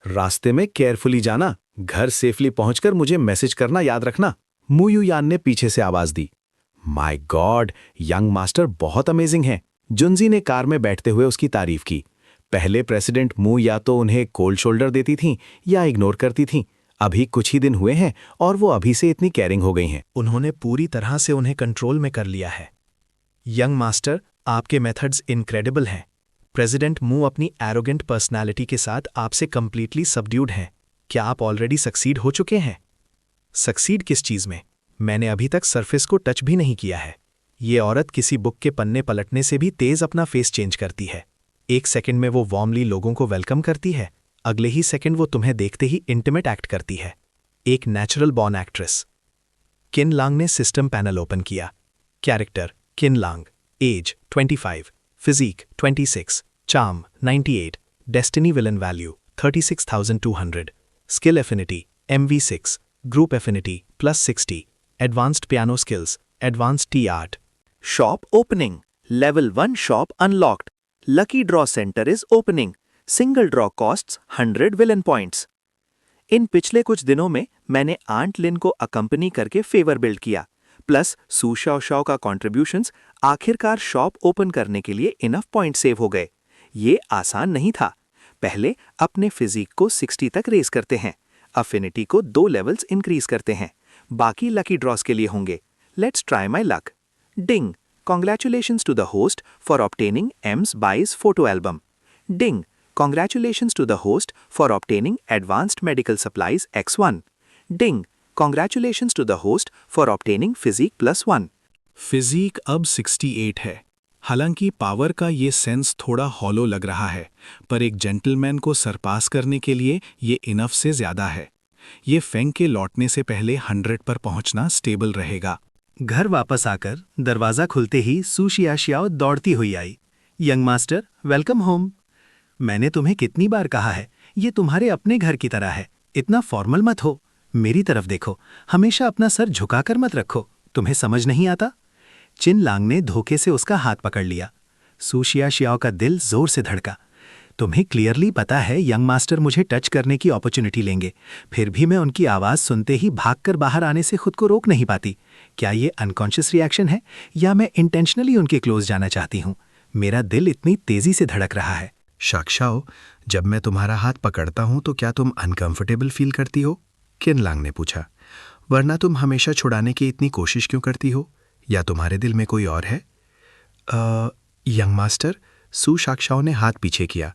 रास्ते में केयरफुली जाना। घर सेफली पहुंचकर मुझे मैसेज करना याद रखना। मू यूयान ने पीछे से आवाज दी। माय गॉड, यंग मास्टर बहुत अमेजिंग है। जुनजी ने कार में बैठते हुए उसकी तारीफ की। पहले प्रेसिडेंट मू या तो उन्हें कोल्ड शोल्डर देती थीं या इग्नोर करती थीं। अभी कुछ ही दिन हुए हैं और वो अभी से इतनी केयरिंग हो गई हैं। उन्होंने पूरी तरह से उन्हें कंट्रोल में कर लिया है। यंग मास्टर, आपके मेथड्स इनक्रेडिबल हैं। प्रेसिडेंट मू अपनी एरोगेंट पर्सनालिटी के साथ आपसे कंप्लीटली सबड्यूड हैं। क्या आप ऑलरेडी सक्सीड हो चुके हैं? सक्सीड किस चीज़ में? मैंने अभी तक सरफेस को टच भी नहीं किया है। ये औरत किसी बुक के पन्ने पलटने से भी तेज अपना फेस चेंज करती है। एक सेकंड में वो वार्मली लोगों को वेलकम करती है, अगले ही सेकंड वो तुम्हें देखते ही इंटीमेट एक्ट करती है। एक natural born actress. Qin Lang ने सिस्टम पैनल ओपन किया। Character Qin Lang, age 25, physique 26, charm 98, destiny villain value 36,200, skill affinity MV6, group affinity +60, advanced piano skills, advanced tea art. Shop opening. Level 1 shop unlocked. Lucky draw center is opening. Single draw costs 100 villain points. इन पिछले कुछ दिनों में मैंने aunt लिन को अकंपनी करके favour build किया, plus सू Xiao Shao का contributions आखिरकार शॉप ओपन करने के लिए इनफ पॉइंट सेव हो गए। ये आसान नहीं था। पहले अपने फिजिक को 60 तक रेस करते हैं, अफिनिटी को 2 लेवल्स इंक्रीज करते हैं, बाकी लकी ड्रॉस के लिए होंगे। Let's try my luck. Ding, congratulations to the host for obtaining Ames buys photo album. Ding, congratulations to the host for obtaining advanced medical supplies X1. Ding, congratulations to the host for obtaining physique +1. Physique अब 68 है। हालांकि power का ये sense थोड़ा hollow लग रहा है, पर एक जेंटलमैन को सरपास करने के लिए ये इनफ से ज्यादा है। ये फेंग के लौटने से पहले 100 पर पहुंचना स्टेबल रहेगा। घर वापस आकर दरवाजा खुलते ही सू शियाशियाओ दौड़ती हुई आई। Young master, welcome home. मैंने तुम्हें कितनी बार कहा है, ये तुम्हारे अपने घर की तरह है, इतना फॉर्मल मत हो। मेरी तरफ देखो, हमेशा अपना सर झुकाकर मत रखो। तुम्हें समझ नहीं आता? चिन लांग ने धोखे से उसका हाथ पकड़ लिया। सू शियाशियाओ का दिल जोर से धड़का। तुम्हें क्लियरली पता है यंग मास्टर मुझे टच करने की अपॉर्चुनिटी लेंगे, फिर भी मैं उनकी आवाज़ सुनते ही भागकर बाहर आने से खुद को रोक नहीं पाती। क्या ये अनकॉन्शियस रिएक्शन है या मैं इंटेंशनली उनके क्लोज जाना चाहती हूँ? मेरा दिल इतनी तेजी से धड़क रहा है। शाओ, जब मैं तुम्हारा हाथ पकड़ता हूं तो क्या तुम अनकंफर्टेबल फील करती हो? किन लांग ने पूछा। वरना तुम हमेशा छुड़ाने की इतनी कोशिश क्यों करती हो? या तुम्हारे दिल में कोई और है? यंग मास्टर, सू शाओ ने हाथ पीछे किया।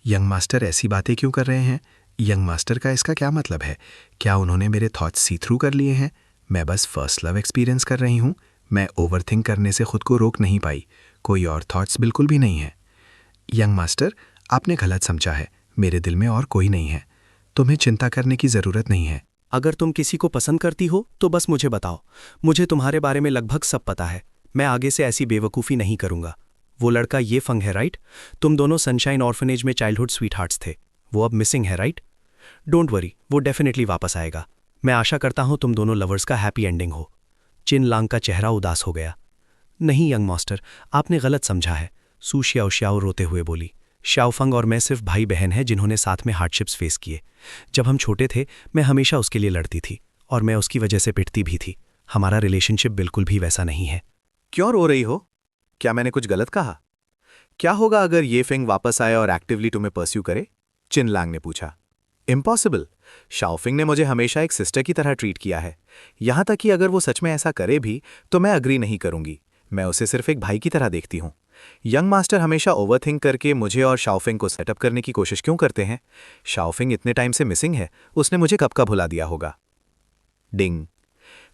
यंग मास्टर ऐसी बातें क्यों कर रहे हैं? यंग मास्टर का इसका क्या मतलब है? क्या उन्होंने मेरे थॉट्स सी थ्रू कर लिए हैं? मैं बस फर्स्ट लव एक्सपीरियंस कर रही हूँ। मैं ओवरथिंक करने से खुद को रोक नहीं पाई। कोई और थॉट्स बिल्कुल भी नहीं है। यंग मास्टर, आपने गलत समझा है। मेरे दिल में और कोई नहीं है। तुम्हें चिंता करने की ज़रूरत नहीं है। अगर तुम किसी को पसंद करती हो तो बस मुझे बताओ। मुझे तुम्हारे बारे में लगभग सब पता है। मैं आगे से ऐसी बेवकूफ़ी नहीं करूंगा। वो लड़का ये फंग है, राइट? तुम दोनों सनशाइन ऑर्फनेज में चाइल्डहुड स्वीटहार्ट्स थे। वो अब मिसिंग है, राइट? डोंट वरी, वो डेफिनेटली वापस आएगा। मैं आशा करता हूं तुम दोनों लवर्स का हैप्पी एंडिंग हो। चिन लांग का चेहरा उदास हो गया। नहीं यंग मास्टर, आपने गलत समझा है, सू शियाओ रोते हुए बोली। शाओफंग और मैं सिर्फ भाई बहन हैं जिन्होंने साथ में हार्डशिप्स फेस किए। जब हम छोटे थे मैं हमेशा उसके लिए लड़ती थी और मैं उसकी वजह से पिटती भी थी। हमारा रिलेशनशिप बिल्कुल भी वैसा नहीं है। क्यों रो रही हो? क्या मैंने कुछ गलत कहा? क्या होगा अगर ये फेंग वापस आए और एक्टिवली तुम्हें परस्यू करे? चिन लांग ने पूछा। इम्पॉसिबल। शाओफिंग ने मुझे हमेशा एक सिस्टर की तरह ट्रीट किया है। यहां तक कि अगर वो सच में ऐसा करे भी तो मैं अग्री नहीं करूंगी। मैं उसे सिर्फ एक भाई की तरह देखती हूं। यंग मास्टर हमेशा ओवरथिंक करके मुझे और शाओफिंग को सेटअप करने की कोशिश क्यों करते हैं? शाओफिंग इतने टाइम से मिसिंग है, उसने मुझे कब का भुला दिया होगा। Ding,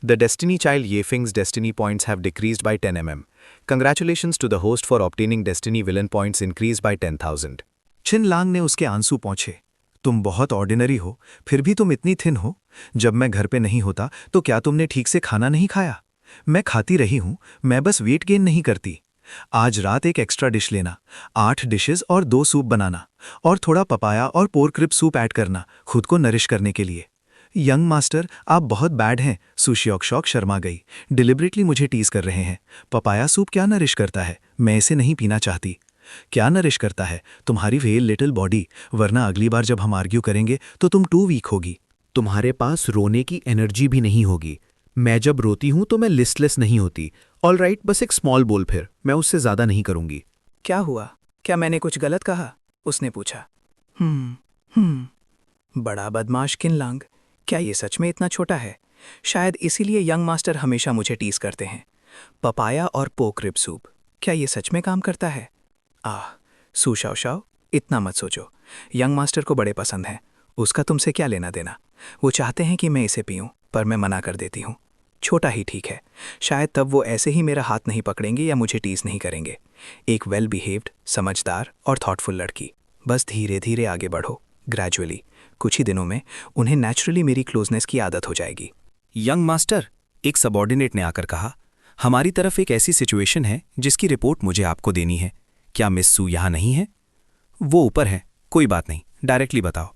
the destiny child Ye Feng's destiny points have decreased by 10 mm. Congratulations to the host for obtaining destiny villain points increase by 10,000. Qin Lang ने उसके आंसू पोंछे। तुम बहुत ऑर्डिनरी हो, फिर भी तुम इतनी थिन हो। जब मैं घर पे नहीं होता तो क्या तुमने ठीक से खाना नहीं खाया? मैं खाती रही हूं, मैं बस वेट गेन नहीं करती। आज रात एक एक्स्ट्रा डिश लेना, 8 डिशेस और 2 सूप बनाना और थोड़ा पपाया और पोर्क रिब सूप ऐड करना खुद को नरिश करने के लिए। यंग मास्टर, आप बहुत बैड हैं। सू शियाओ शर्मा गई। डिलिबरेटली मुझे टीज कर रहे हैं। पपाया सूप क्या नरिश करता है? मैं इसे नहीं पीना चाहती। क्या नरिश करता है? तुम्हारी वेल लिटिल बॉडी, वरना अगली बार जब हम आर्ग्यू करेंगे तो तुम टू वीक होगी। तुम्हारे पास रोने की एनर्जी भी नहीं होगी। मैं जब रोती हूं तो मैं लिस्टलेस नहीं होती। ऑल राइट, बस एक स्मॉल बोल, फिर मैं उससे ज़्यादा नहीं करूंगी। क्या हुआ? क्या मैंने कुछ गलत कहा? उसने पूछा। बड़ा बदमाश किन लांग। क्या ये सच में इतना छोटा है? शायद इसीलिए यंग मास्टर हमेशा मुझे टीज करते हैं। पपाया और पोक रिब सूप, क्या ये सच में काम करता है? सू शाओ, इतना मत सोचो। यंग मास्टर को बड़े पसंद हैं। उसका तुमसे क्या लेना देना? वो चाहते हैं कि मैं इसे पीऊं, पर मैं मना कर देती हूँ। छोटा ही ठीक है। शायद तब वो ऐसे ही मेरा हाथ नहीं पकड़ेंगे या मुझे टीज नहीं करेंगे। एक वेल बिहेव्ड, समझदार और थॉटफुल लड़की। बस धीरे धीरे आगे बढ़ो, ग्रेजुअली। कुछ ही दिनों में उन्हें नेचुरली मेरी क्लोजनेस की आदत हो जाएगी। यंग मास्टर, एक सबॉर्डिनेट ने आकर कहा, हमारी तरफ एक ऐसी सिचुएशन है जिसकी रिपोर्ट मुझे आपको देनी है। क्या मिस सू यहाँ नहीं है? वो ऊपर है, कोई बात नहीं, डायरेक्टली बताओ।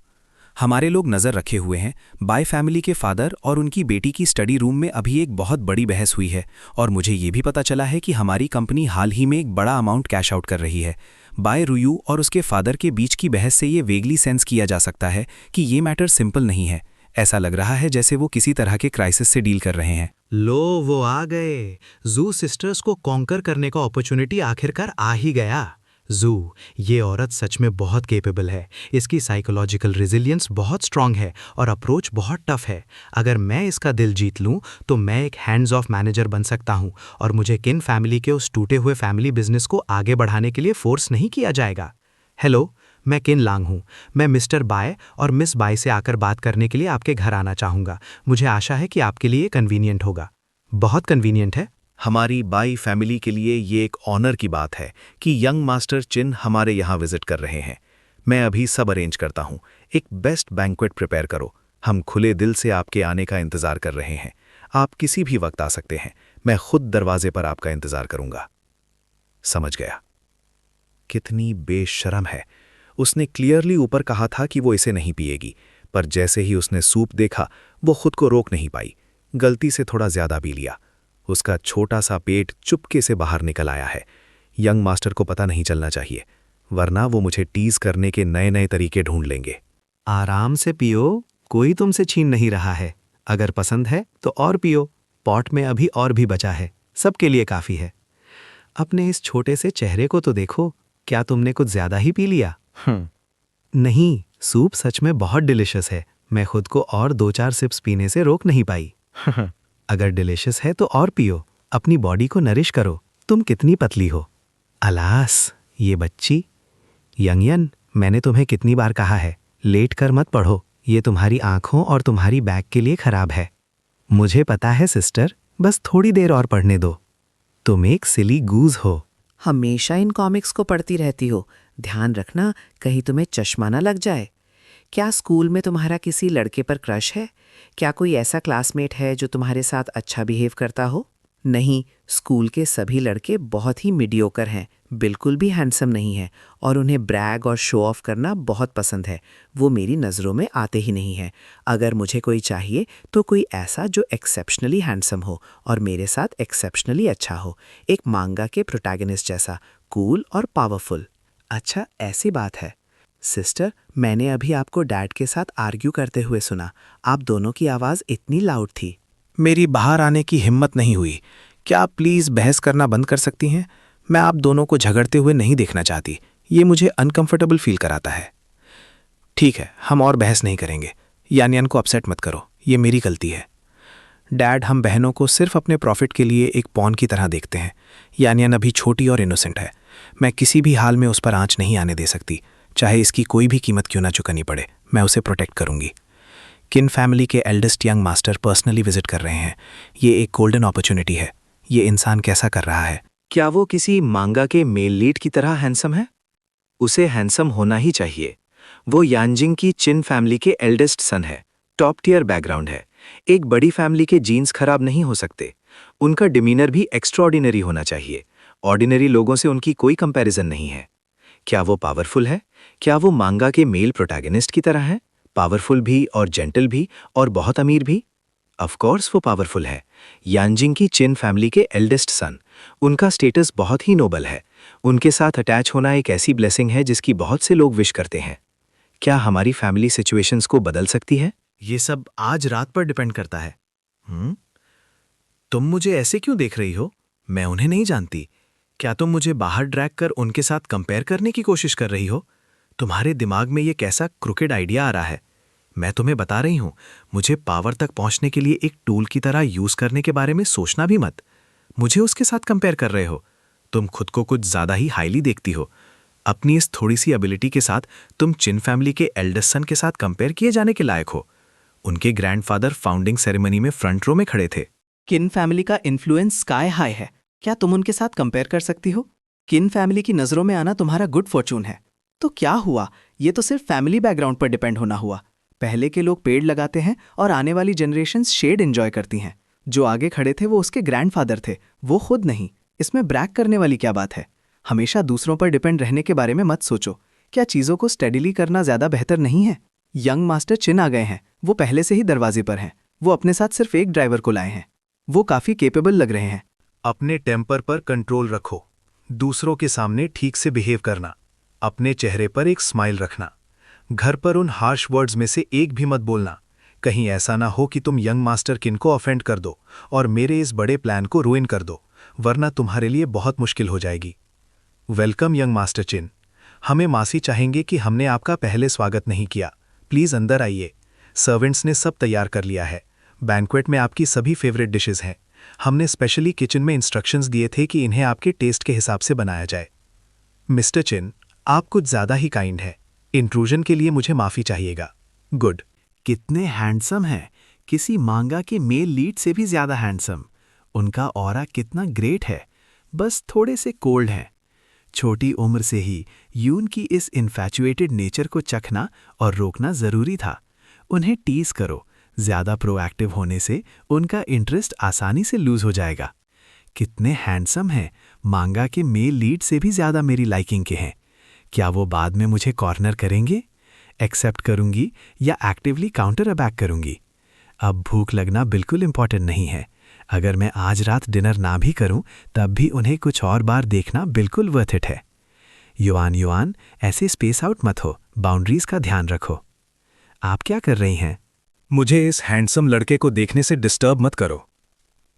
हमारे लोग नज़र रखे हुए हैं। बाय फैमिली के फादर और उनकी बेटी की स्टडी रूम में अभी एक बहुत बड़ी बहस हुई है और मुझे ये भी पता चला है कि हमारी कंपनी हाल ही में एक बड़ा अमाउंट कैश आउट कर रही है। बाय रुयू और उसके फादर के बीच की बहस से ये वेगली सेंस किया जा सकता है कि ये मैटर सिंपल नहीं है। ऐसा लग रहा है जैसे वो किसी तरह के क्राइसिस से डील कर रहे हैं। लो वो आ गए। जू सिस्टर्स को कॉन्कर करने का अपॉर्चुनिटी आखिरकार आ ही गया। जू, ये औरत सच में बहुत केपेबल है। इसकी साइकोलॉजिकल रेजिलियंस बहुत स्ट्रांग है और अप्रोच बहुत टफ है। अगर मैं इसका दिल जीत लूं तो मैं एक हैंड्स ऑफ मैनेजर बन सकता हूं और मुझे किन फैमिली के उस टूटे हुए फैमिली बिजनेस को आगे बढ़ाने के लिए फोर्स नहीं किया जाएगा। हेलो, मैं किन लांग हूं। मैं मिस्टर बाय और मिस बाय से आकर बात करने के लिए आपके घर आना चाहूँगा। मुझे आशा है कि आपके लिए कन्वीनियंट होगा। बहुत कन्वीनियंट है। हमारी बाई फैमिली के लिए ये एक ऑनर की बात है कि यंग मास्टर चिन हमारे यहाँ विजिट कर रहे हैं। मैं अभी सब अरेंज करता हूँ। एक बेस्ट बैंक्वेट प्रिपेयर करो। हम खुले दिल से आपके आने का इंतज़ार कर रहे हैं। आप किसी भी वक्त आ सकते हैं। मैं खुद दरवाजे पर आपका इंतज़ार करूँगा। समझ गया। कितनी बेशर्म है। उसने क्लियरली ऊपर कहा था कि वो इसे नहीं पिएगी, पर जैसे ही उसने सूप देखा वो खुद को रोक नहीं पाई। गलती से थोड़ा ज़्यादा पी लिया। उसका छोटा सा पेट चुपके से बाहर निकल आया है। यंग मास्टर को पता नहीं चलना चाहिए, वरना वो मुझे टीज करने के नए नए तरीके ढूंढ लेंगे। आराम से पियो, कोई तुमसे छीन नहीं रहा है। अगर पसंद है तो और पियो, पॉट में अभी और भी बचा है, सबके लिए काफ़ी है। अपने इस छोटे से चेहरे को तो देखो, क्या तुमने कुछ ज़्यादा ही पी लिया? नहीं, सूप सच में बहुत डिलिशियस है। मैं खुद को और 2-4 सिप्स पीने से रोक नहीं पाई। अगर डिलिशियस है तो और पियो, अपनी बॉडी को नरिश करो। तुम कितनी पतली हो। अलास, ये बच्ची। यंगयन, मैंने तुम्हें कितनी बार कहा है, लेट कर मत पढ़ो। ये तुम्हारी आंखों और तुम्हारी बैक के लिए खराब है। मुझे पता है सिस्टर, बस थोड़ी देर और पढ़ने दो। तुम एक सिली गूज हो। हमेशा इन कॉमिक्स को पढ़ती रहती हो। ध्यान रखना कहीं तुम्हें चश्मा ना लग जाए। क्या स्कूल में तुम्हारा किसी लड़के पर क्रश है? क्या कोई ऐसा क्लासमेट है जो तुम्हारे साथ अच्छा बिहेव करता हो? नहीं, स्कूल के सभी लड़के बहुत ही मीडियोकर हैं, बिल्कुल भी हैंडसम नहीं है और उन्हें ब्रैग और शो ऑफ करना बहुत पसंद है। वो मेरी नज़रों में आते ही नहीं हैं। अगर मुझे कोई चाहिए तो कोई ऐसा जो एक्सेप्शनली हैंडसम हो और मेरे साथ एक्सेप्शनली अच्छा हो। एक मांगा के प्रोटैगनिस्ट जैसा, कूल और पावरफुल। अच्छा, ऐसी बात है। सिस्टर, मैंने अभी आपको डैड के साथ आर्ग्यू करते हुए सुना। आप दोनों की आवाज़ इतनी लाउड थी। मेरी बाहर आने की हिम्मत नहीं हुई। क्या आप प्लीज़ बहस करना बंद कर सकती हैं? मैं आप दोनों को झगड़ते हुए नहीं देखना चाहती। ये मुझे अनकंफर्टेबल फील कराता है। ठीक है, हम और बहस नहीं करेंगे। यानियन को अपसेट मत करो, ये मेरी गलती है। डैड, हम बहनों को सिर्फ अपने प्रॉफिट के लिए एक पॉन की तरह देखते हैं। यानियन अभी छोटी और इनोसेंट है। मैं किसी भी हाल में उस पर आंच नहीं आने दे सकती, चाहे इसकी कोई भी कीमत क्यों ना चुकानी पड़े। मैं उसे प्रोटेक्ट करूंगी। किन फैमिली के eldest young master personally visit कर रहे हैं। ये एक गोल्डन अपॉर्चुनिटी है। ये इंसान कैसा कर रहा है? क्या वो किसी मांगा के मेल लीड की तरह हैंडसम है? उसे हैंडसम होना ही चाहिए। वो यानजिंग की चिन फैमिली के एल्डेस्ट सन है। टॉप टियर बैकग्राउंड है। एक बड़ी फैमिली के जीन्स खराब नहीं हो सकते। उनका डिमीनर भी एक्स्ट्राऑर्डिनरी होना चाहिए। ऑर्डिनरी लोगों से उनकी कोई कंपैरिजन नहीं है। क्या वो पावरफुल है? क्या वो मांगा के मेल प्रोटैगनिस्ट की तरह है? पावरफुल भी और जेंटल भी और बहुत अमीर भी? ऑफ कोर्स वो पावरफुल है। यानजिंग की चिन फैमिली के एल्डेस्ट सन। उनका स्टेटस बहुत ही नोबल है। उनके साथ अटैच होना एक ऐसी ब्लेसिंग है जिसकी बहुत से लोग विश करते हैं। क्या हमारी फैमिली सिचुएशंस को बदल सकती है? ये सब आज रात पर डिपेंड करता है। तुम मुझे ऐसे क्यों देख रही हो? मैं उन्हें नहीं जानती। क्या तुम मुझे बाहर ड्रैग कर उनके साथ कंपेयर करने की कोशिश कर रही हो? तुम्हारे दिमाग में ये कैसा क्रुकेड आइडिया आ रहा है? मैं तुम्हें बता रही हूं, मुझे पावर तक पहुंचने के लिए एक टूल की तरह यूज करने के बारे में सोचना भी मत। मुझे उसके साथ कंपेयर कर रहे हो। तुम खुद को कुछ ज्यादा ही हाईली देखती हो। अपनी इस थोड़ी सी एबिलिटी के साथ तुम चिन फैमिली के एल्डेस्ट सन के साथ कंपेयर किए जाने के लायक हो। उनके ग्रैंडफादर फाउंडिंग सेरेमनी में फ्रंट रो में खड़े थे। किन फैमिली का इन्फ्लुएंस स्काई हाई है। क्या तुम उनके साथ कंपेयर कर सकती हो? किन फैमिली की नज़रों में आना तुम्हारा गुड फॉर्चून है। तो क्या हुआ? ये तो सिर्फ फैमिली बैकग्राउंड पर डिपेंड होना हुआ। पहले के लोग पेड़ लगाते हैं और आने वाली जनरेशन्स शेड एंजॉय करती हैं। जो आगे खड़े थे वो उसके ग्रैंडफादर थे, वो खुद नहीं। इसमें ब्रैग करने वाली क्या बात है? हमेशा दूसरों पर डिपेंड रहने के बारे में मत सोचो। क्या चीज़ों को स्टेडिली करना ज़्यादा बेहतर नहीं है? यंग मास्टर चिन आ गए हैं। वो पहले से ही दरवाजे पर हैं। वो अपने साथ सिर्फ एक ड्राइवर को लाए हैं। वो काफ़ी केपेबल लग रहे हैं। अपने टेम्पर पर कंट्रोल रखो। दूसरों के सामने ठीक से बिहेव करना। अपने चेहरे पर एक स्माइल रखना। घर पर उन हार्श वर्ड्स में से एक भी मत बोलना। कहीं ऐसा ना हो कि तुम यंग मास्टर किन को ऑफेंड कर दो और मेरे इस बड़े प्लान को रुइन कर दो, वरना तुम्हारे लिए बहुत मुश्किल हो जाएगी। वेलकम यंग मास्टर चिन। हमें माफ़ी चाहेंगे कि हमने आपका पहले स्वागत नहीं किया। प्लीज़ अंदर आइए। सर्वेंट्स ने सब तैयार कर लिया है। बैंक्वेट में आपकी सभी फेवरेट डिशेस हैं। हमने स्पेशली किचन में इंस्ट्रक्शंस दिए थे कि इन्हें आपके टेस्ट के हिसाब से बनाया जाए। मिस्टर चिन, आप कुछ ज़्यादा ही काइंड है। इंट्रूजन के लिए मुझे माफ़ी चाहिएगा। गुड। कितने हैंडसम हैं, किसी मांगा के मेल लीड से भी ज्यादा हैंडसम। उनका ऑरा कितना ग्रेट है, बस थोड़े से कोल्ड हैं। छोटी उम्र से ही यून की इस इन्फैचुएटेड नेचर को चखना और रोकना जरूरी था। उन्हें टीज करो, ज्यादा प्रोएक्टिव होने से उनका इंटरेस्ट आसानी से लूज हो जाएगा। कितने हैंडसम हैं, मांगा के मेल लीड से भी ज्यादा मेरी लाइकिंग के हैं। क्या वो बाद में मुझे कॉर्नर करेंगे? एक्सेप्ट करूंगी या एक्टिवली काउंटर अबैक करूंगी? अब भूख लगना बिल्कुल इंपॉर्टेंट नहीं है। अगर मैं आज रात डिनर ना भी करूं, तब भी उन्हें कुछ और बार देखना बिल्कुल वर्थ इट है। युआन युआन, ऐसे स्पेस आउट मत हो, बाउंड्रीज का ध्यान रखो। आप क्या कर रही हैं? मुझे इस हैंडसम लड़के को देखने से डिस्टर्ब मत करो।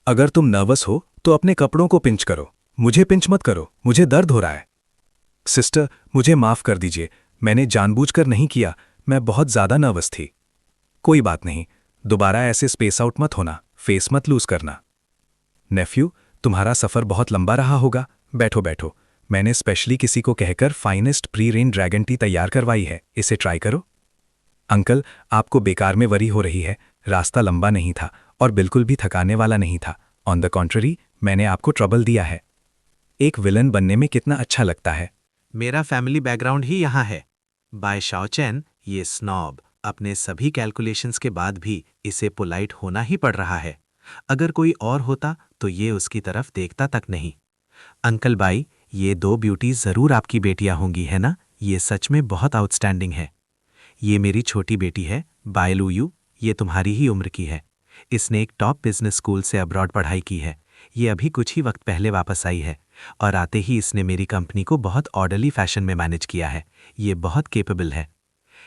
अगर तुम नर्वस हो तो अपने कपड़ों को पिंच करो। मुझे पिंच मत करो, मुझे दर्द हो रहा है। सिस्टर, मुझे माफ़ कर दीजिए, मैंने जानबूझकर नहीं किया, मैं बहुत ज़्यादा नर्वस थी। कोई बात नहीं, दोबारा ऐसे स्पेस आउट मत होना, फेस मत लूज करना। नेफ्यू, तुम्हारा सफ़र बहुत लंबा रहा होगा। बैठो बैठो, मैंने स्पेशली किसी को कहकर finest pre rain dragon T तैयार करवाई है, इसे ट्राई करो। अंकल, आपको बेकार में वरी हो रही है। रास्ता लंबा नहीं था और बिल्कुल भी थकाने वाला नहीं था। ऑन द कॉन्ट्ररी, मैंने आपको ट्रबल दिया है। एक विलन बनने में कितना अच्छा लगता है। मेरा फैमिली बैकग्राउंड ही यहाँ है। बाय शाओचैन, ये स्नॉब अपने सभी कैलकुलेशंस के बाद भी इसे पोलाइट होना ही पड़ रहा है। अगर कोई और होता तो ये उसकी तरफ देखता तक नहीं। अंकल बाई, ये दो ब्यूटीज ज़रूर आपकी बेटियां होंगी, है ना? ये सच में बहुत आउटस्टैंडिंग है। ये मेरी छोटी बेटी है, बायलूयू। ये तुम्हारी ही उम्र की है। इसने एक टॉप बिजनेस स्कूल से अब्रॉड पढ़ाई की है। ये अभी कुछ ही वक्त पहले वापस आई है और आते ही इसने मेरी कंपनी को बहुत ऑर्डरली फैशन में मैनेज किया है। ये बहुत केपेबल है।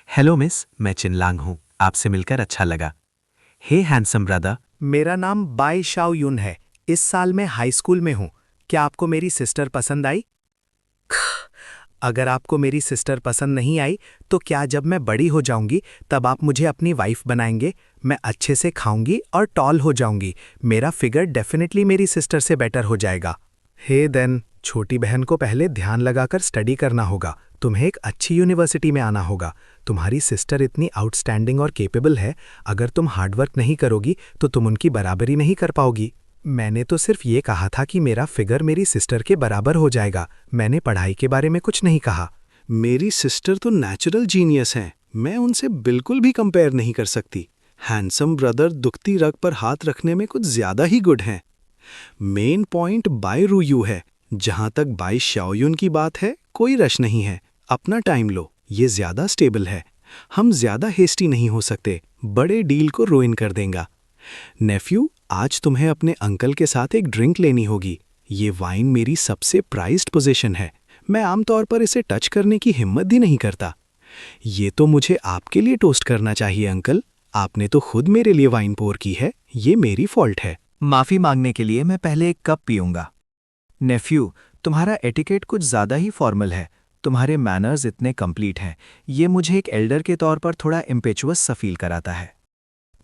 हेलो मिस, मैं चिनलांग हूँ। आपसे मिलकर अच्छा लगा। हे हैंडसम ब्रदर। मेरा नाम बाई शाओ यून है। इस साल मैं हाई स्कूल में हूँ। क्या आपको मेरी सिस्टर पसंद आई? अगर आपको मेरी सिस्टर पसंद नहीं आई तो क्या जब मैं बड़ी हो जाऊंगी तब आप मुझे अपनी वाइफ बनाएंगे? मैं अच्छे से खाऊंगी और टॉल हो जाऊंगी। मेरा फिगर डेफिनेटली मेरी सिस्टर से बेटर हो जाएगा। हे देन, छोटी बहन को पहले ध्यान लगाकर स्टडी करना होगा। तुम्हें एक अच्छी यूनिवर्सिटी में आना होगा। तुम्हारी सिस्टर इतनी आउटस्टैंडिंग और केपेबल है, अगर तुम हार्डवर्क नहीं करोगी तो तुम उनकी बराबरी नहीं कर पाओगी। मैंने तो सिर्फ ये कहा था कि मेरा फिगर मेरी सिस्टर के बराबर हो जाएगा। मैंने पढ़ाई के बारे में कुछ नहीं कहा। मेरी सिस्टर तो नेचुरल जीनियस हैं, मैं उनसे बिल्कुल भी कंपेयर नहीं कर सकती। हैंडसम ब्रदर दुखती रग पर हाथ रखने में कुछ ज्यादा ही गुड हैं। मेन पॉइंट बाय रूयू है। जहां तक बाय शाओयुन की बात है, कोई रश नहीं है। अपना टाइम लो, ये ज्यादा स्टेबल है। हम ज्यादा हेस्टी नहीं हो सकते, बड़े डील को रुइन कर देगा। नेफ्यू, आज तुम्हें अपने अंकल के साथ एक ड्रिंक लेनी होगी। ये वाइन मेरी सबसे प्राइज्ड पोजीशन है। मैं आमतौर पर इसे टच करने की हिम्मत भी नहीं करता। ये तो मुझे आपके लिए टोस्ट करना चाहिए अंकल। आपने तो खुद मेरे लिए वाइन पोर की है, ये मेरी फॉल्ट है। माफ़ी मांगने के लिए मैं पहले एक कप पीऊंगा। नेफ्यू, तुम्हारा एटिकेट कुछ ज़्यादा ही फॉर्मल है। तुम्हारे मैनर्स इतने कंप्लीट हैं, ये मुझे एक एल्डर के तौर पर थोड़ा इम्पेचुअस सा फील कराता है।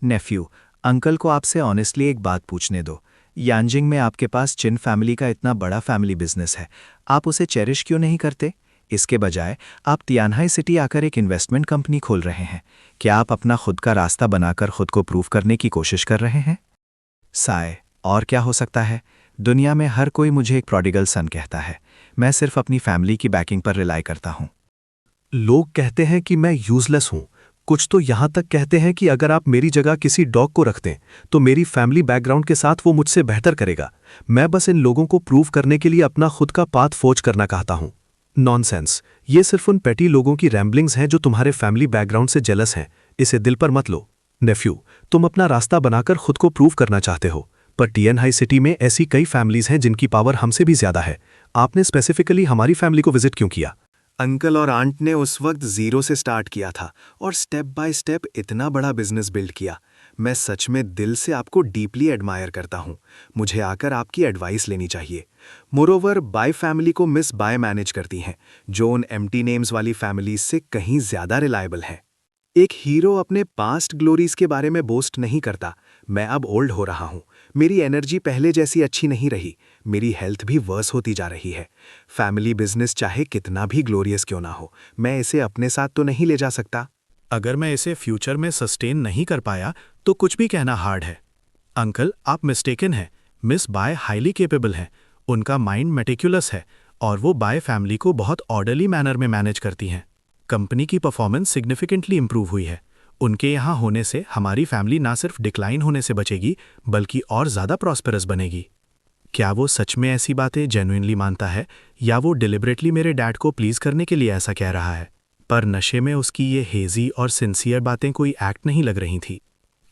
नेफ्यू, अंकल को आपसे ऑनेस्टली एक बात पूछने दो। यांजिंग में आपके पास चिन फैमिली का इतना बड़ा फैमिली बिजनेस है, आप उसे चेरिश क्यों नहीं करते? इसके बजाय आप तियानहाई सिटी आकर एक इन्वेस्टमेंट कंपनी खोल रहे हैं। क्या आप अपना खुद का रास्ता बनाकर खुद को प्रूव करने की कोशिश कर रहे हैं? साय, और क्या हो सकता है? दुनिया में हर कोई मुझे एक प्रोडिगल सन कहता है। मैं सिर्फ अपनी फैमिली की बैकिंग पर रिलाई करता हूँ। लोग कहते हैं कि मैं यूजलेस हूँ। कुछ तो यहाँ तक कहते हैं कि अगर आप मेरी जगह किसी डॉग को रख दें तो मेरी फैमिली बैकग्राउंड के साथ वो मुझसे बेहतर करेगा। मैं बस इन लोगों को प्रूव करने के लिए अपना खुद का पाथ फोर्ज करना चाहता हूँ। नॉनसेंस, ये सिर्फ उन पेटी लोगों की रैम्बलिंग्स हैं जो तुम्हारे फैमिली बैकग्राउंड से जेलस हैं। इसे दिल पर मत लो। नेफ्यू, तुम अपना रास्ता बनाकर खुद को प्रूव करना चाहते हो, पर टीएन हाई सिटी में ऐसी कई फैमिलीज हैं जिनकी पावर हमसे भी ज्यादा है। आपने स्पेसिफिकली हमारी फैमिली को विजिट क्यों किया? अंकल और आंट ने उस वक्त जीरो से स्टार्ट किया था और स्टेप बाय स्टेप इतना बड़ा बिजनेस बिल्ड किया। मैं सच में दिल से आपको डीपली एडमायर करता हूँ। मुझे आकर आपकी एडवाइस लेनी चाहिए। मोरोवर, बाय फैमिली को मिस बाय मैनेज करती हैं, जो उन एम्प्टी नेम्स वाली फैमिलीज से कहीं ज्यादा रिलायबल है। एक हीरो अपने पास्ट ग्लोरीज के बारे में बोस्ट नहीं करता। मैं अब ओल्ड हो रहा हूँ। मेरी एनर्जी पहले जैसी अच्छी नहीं रही। मेरी हेल्थ भी वर्स होती जा रही है। फैमिली बिजनेस चाहे कितना भी ग्लोरियस क्यों ना हो, मैं इसे अपने साथ तो नहीं ले जा सकता। अगर मैं इसे फ्यूचर में सस्टेन नहीं कर पाया तो कुछ भी कहना हार्ड है। अंकल, आप मिस्टेकन हैं। मिस बाय हाईली केपेबल हैं। उनका माइंड मेटिकुलस है और वो बाय फैमिली को बहुत ऑर्डरली मैनर में मैनेज करती हैं। कंपनी की परफॉर्मेंस सिग्निफिकेंटली इंप्रूव हुई है। उनके यहाँ होने से हमारी फैमिली ना सिर्फ डिक्लाइन होने से बचेगी बल्कि और ज़्यादा प्रॉस्पेरस बनेगी। क्या वो सच में ऐसी बातें जेन्युइनली मानता है या वो डिलिबरेटली मेरे डैड को प्लीज़ करने के लिए ऐसा कह रहा है? पर नशे में उसकी ये हेजी और सिंसियर बातें कोई एक्ट नहीं लग रही थी।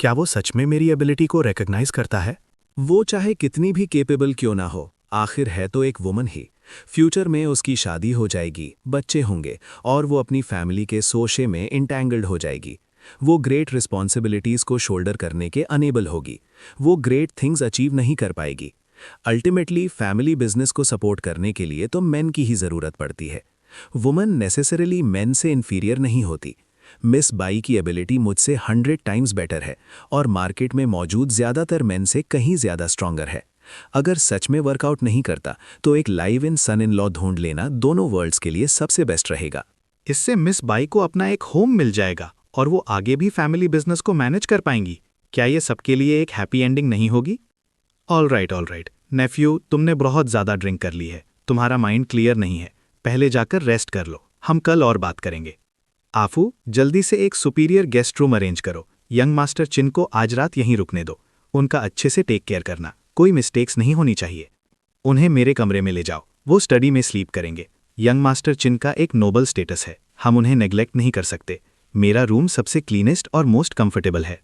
क्या वो सच में मेरी एबिलिटी को रिकॉग्नाइज करता है? वो चाहे कितनी भी केपेबल क्यों ना हो, आखिर है तो एक वुमन ही। फ्यूचर में उसकी शादी हो जाएगी, बच्चे होंगे और वो अपनी फैमिली के सोशे में इंटैंगल्ड हो जाएगी। वो ग्रेट रिस्पॉन्सिबिलिटीज़ को शोल्डर करने के अनेबल होगी। वो ग्रेट थिंग्स अचीव नहीं कर पाएगी। अल्टीमेटली फैमिली बिजनेस को सपोर्ट करने के लिए तो मेन की ही ज़रूरत पड़ती है। वुमन नेसेसरली मेन से इन्फीरियर नहीं होती। मिस बाई की एबिलिटी मुझसे 100 टाइम्स बेटर है और मार्केट में मौजूद ज़्यादातर मेन से कहीं ज़्यादा स्ट्रॉन्गर है। अगर सच में वर्कआउट नहीं करता तो एक live in sun in law ढूंढ लेना दोनों वर्ल्ड्स के लिए सबसे बेस्ट रहेगा। इससे मिस बाई को अपना एक होम मिल जाएगा और वो आगे भी फैमिली बिजनेस को मैनेज कर पाएंगी। क्या ये सबके लिए एक हैप्पी एंडिंग नहीं होगी? All right. नेफ्यू, तुमने बहुत ज़्यादा ड्रिंक कर ली है। तुम्हारा माइंड क्लियर नहीं है। पहले जाकर रेस्ट कर लो। हम कल और बात करेंगे। आफू, जल्दी से एक सुपीरियर गेस्ट रूम अरेंज करो। यंग मास्टर चिन को आज रात यहीं रुकने दो। उनका अच्छे से टेक केयर करना। कोई मिस्टेक्स नहीं होनी चाहिए। उन्हें मेरे कमरे में ले जाओ। वो स्टडी में स्लीप करेंगे। यंग मास्टर चिन का एक नोबल स्टेटस है। हम उन्हें नेग्लेक्ट नहीं कर सकते। मेरा रूम सबसे क्लीनेस्ट और मोस्ट कंफर्टेबल है।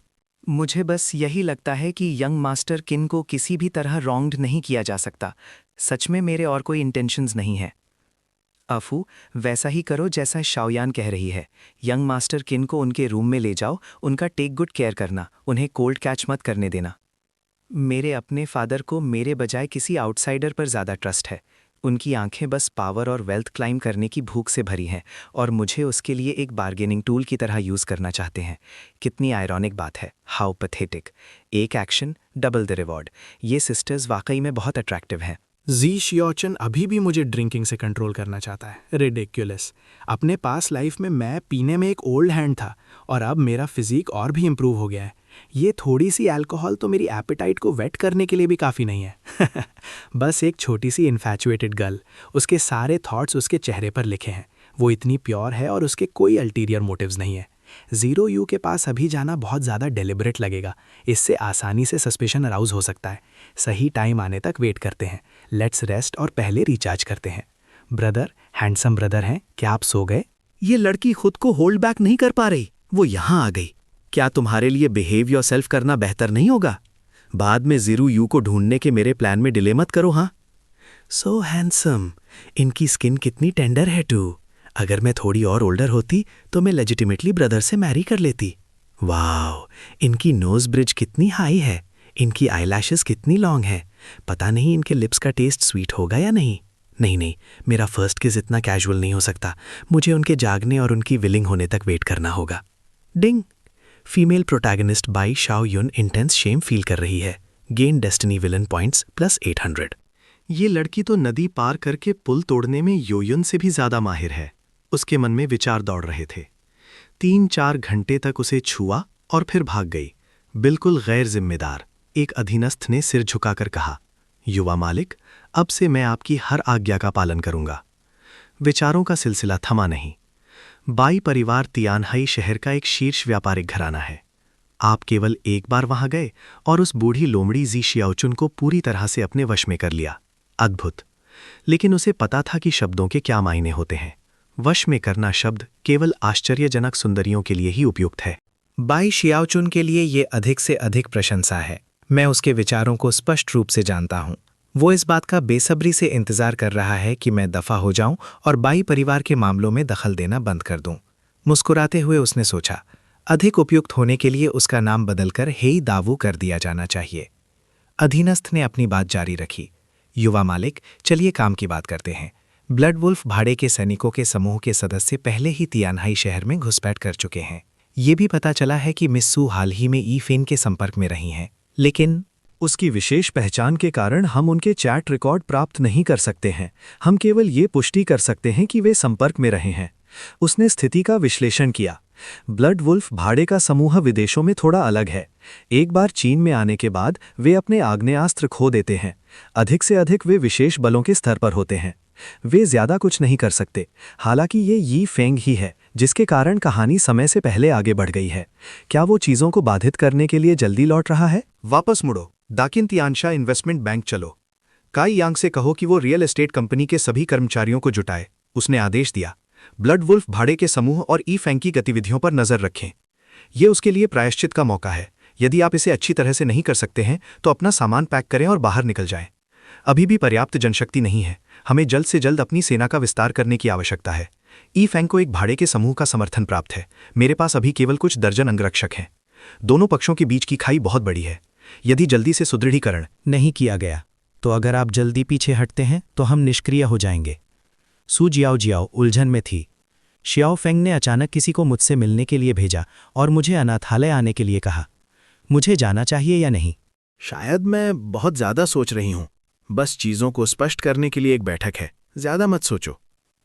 मुझे बस यही लगता है कि यंग मास्टर किन को किसी भी तरह रॉन्ग्ड नहीं किया जा सकता। सच में मेरे और कोई इंटेंशंस नहीं है। अफू, वैसा ही करो जैसा शाओयान कह रही है। यंग मास्टर किन को उनके रूम में ले जाओ, उनका टेक गुड केयर करना, उन्हें कोल्ड कैच मत करने देना। मेरे अपने फादर को मेरे बजाय किसी आउटसाइडर पर ज़्यादा ट्रस्ट है। उनकी आंखें बस पावर और वेल्थ क्लाइम करने की भूख से भरी हैं और मुझे उसके लिए एक बार्गेनिंग टूल की तरह यूज़ करना चाहते हैं। कितनी आयरॉनिक बात है। How pathetic. एक एक्शन डबल द रिवॉर्ड। ये सिस्टर्स वाकई में बहुत अट्रैक्टिव हैं। जी शियोचन अभी भी मुझे ड्रिंकिंग से कंट्रोल करना चाहता है। रिडिक्युलस। अपने पास लाइफ में मैं पीने में एक ओल्ड हैंड था और अब मेरा फिजिक और भी इम्प्रूव हो गया है। ये थोड़ी सी अल्कोहल तो मेरी एपेटाइट को वेट करने के लिए भी काफ़ी नहीं है। बस एक छोटी सी इन्फैचुएटेड गर्ल, उसके सारे थॉट्स उसके चेहरे पर लिखे हैं। वो इतनी प्योर है और उसके कोई अल्टीरियर मोटिव्स नहीं है। ज़ीरो यू के पास अभी जाना बहुत ज़्यादा डेलिबरेट लगेगा। इससे आसानी से सस्पेशन अराउज हो सकता है। सही टाइम आने तक वेट करते हैं। लेट्स रेस्ट और पहले रिचार्ज करते हैं। ब्रदर, हैंडसम ब्रदर हैं, क्या आप सो गए? ये लड़की खुद को होल्ड बैक नहीं कर पा रही। वो यहाँ आ गई। क्या तुम्हारे लिए बिहेव योरसेल्फ करना बेहतर नहीं होगा? बाद में ज़ीरो यू को ढूंढने के मेरे प्लान में डिले मत करो। हाँ, सो हैंडसम। इनकी स्किन कितनी टेंडर है टू। अगर मैं थोड़ी और ओल्डर होती तो मैं लेजिटिमेटली ब्रदर से मैरी कर लेती। वाओ, इनकी नोज ब्रिज कितनी हाई है। इनकी आईलैशेस कितनी लॉन्ग है। पता नहीं इनके लिप्स का टेस्ट स्वीट होगा या नहीं। नहीं, मेरा फर्स्ट किस इतना कैजुअल नहीं हो सकता। मुझे उनके जागने और उनकी विलिंग होने तक वेट करना होगा। Ding. Female protagonist Bai Xiao Yun intense shame feel कर रही है। Gain destiny villain points +800। ये लड़की तो नदी पार करके पुल तोड़ने में योयुन से भी ज़्यादा माहिर है। उसके मन में विचार दौड़ रहे थे। 3-4 घंटे तक उसे छुआ और फिर भाग गई। बिल्कुल गैर जिम्मेदार। एक अधीनस्थ ने सिर झुकाकर कहा, युवा मालिक, अब से मैं आपकी हर आज्ञा का पालन करूंगा। विचारों का सिलसिला थमा नहीं। बाई परिवार तियानहाई शहर का एक शीर्ष व्यापारिक घराना है। आप केवल एक बार वहां गए और उस बूढ़ी लोमड़ी जी शियाओचुन को पूरी तरह से अपने वश में कर लिया। अद्भुत। लेकिन उसे पता था कि शब्दों के क्या मायने होते हैं। वश में करना शब्द केवल आश्चर्यजनक सुंदरियों के लिए ही उपयुक्त है। बाई शियाओचुन के लिए ये अधिक से अधिक प्रशंसा है। मैं उसके विचारों को स्पष्ट रूप से जानता हूँ। वो इस बात का बेसब्री से इंतजार कर रहा है कि मैं दफा हो जाऊं और बाई परिवार के मामलों में दखल देना बंद कर दूं। मुस्कुराते हुए उसने सोचा, अधिक उपयुक्त होने के लिए उसका नाम बदलकर हेई दावू कर दिया जाना चाहिए। अधीनस्थ ने अपनी बात जारी रखी। युवा मालिक, चलिए काम की बात करते हैं। ब्लड वुल्फ भाड़े के सैनिकों के समूह के सदस्य पहले ही तियानहाई शहर में घुसपैठ कर चुके हैं। ये भी पता चला है कि मिस सू हाल ही में ई फेन के संपर्क में रही हैं, लेकिन उसकी विशेष पहचान के कारण हम उनके चैट रिकॉर्ड प्राप्त नहीं कर सकते हैं। हम केवल ये पुष्टि कर सकते हैं कि वे संपर्क में रहे हैं। उसने स्थिति का विश्लेषण किया। ब्लड वुल्फ भाड़े का समूह विदेशों में थोड़ा अलग है। एक बार चीन में आने के बाद वे अपने आग्नेयास्त्र खो देते हैं। अधिक से अधिक वे विशेष बलों के स्तर पर होते हैं। वे ज्यादा कुछ नहीं कर सकते। हालांकि ये यी फेंग ही है जिसके कारण कहानी समय से पहले आगे बढ़ गई है। क्या वो चीजों को बाधित करने के लिए जल्दी लौट रहा है? वापस मुड़ो, दाकिन तियानशा इन्वेस्टमेंट बैंक चलो। काई यांग से कहो कि वो रियल एस्टेट कंपनी के सभी कर्मचारियों को जुटाए। उसने आदेश दिया। ब्लड वुल्फ भाड़े के समूह और ई फैंग की गतिविधियों पर नजर रखें। ये उसके लिए प्रायश्चित का मौका है। यदि आप इसे अच्छी तरह से नहीं कर सकते हैं तो अपना सामान पैक करें और बाहर निकल जाएं। अभी भी पर्याप्त जनशक्ति नहीं है। हमें जल्द से जल्द अपनी सेना का विस्तार करने की आवश्यकता है। ई फैंग को एक भाड़े के समूह का समर्थन प्राप्त है। मेरे पास अभी केवल कुछ दर्जन अंगरक्षक हैं। दोनों पक्षों के बीच की खाई बहुत बड़ी है। यदि जल्दी से सुदृढ़ीकरण नहीं किया गया तो अगर आप जल्दी पीछे हटते हैं तो हम निष्क्रिय हो जाएंगे। सू जियाओ उलझन में थी। शियाओ फेंग ने अचानक किसी को मुझसे मिलने के लिए भेजा और मुझे अनाथालय आने के लिए कहा। मुझे जाना चाहिए या नहीं? शायद मैं बहुत ज्यादा सोच रही हूं। बस चीजों को स्पष्ट करने के लिए एक बैठक है, ज्यादा मत सोचो।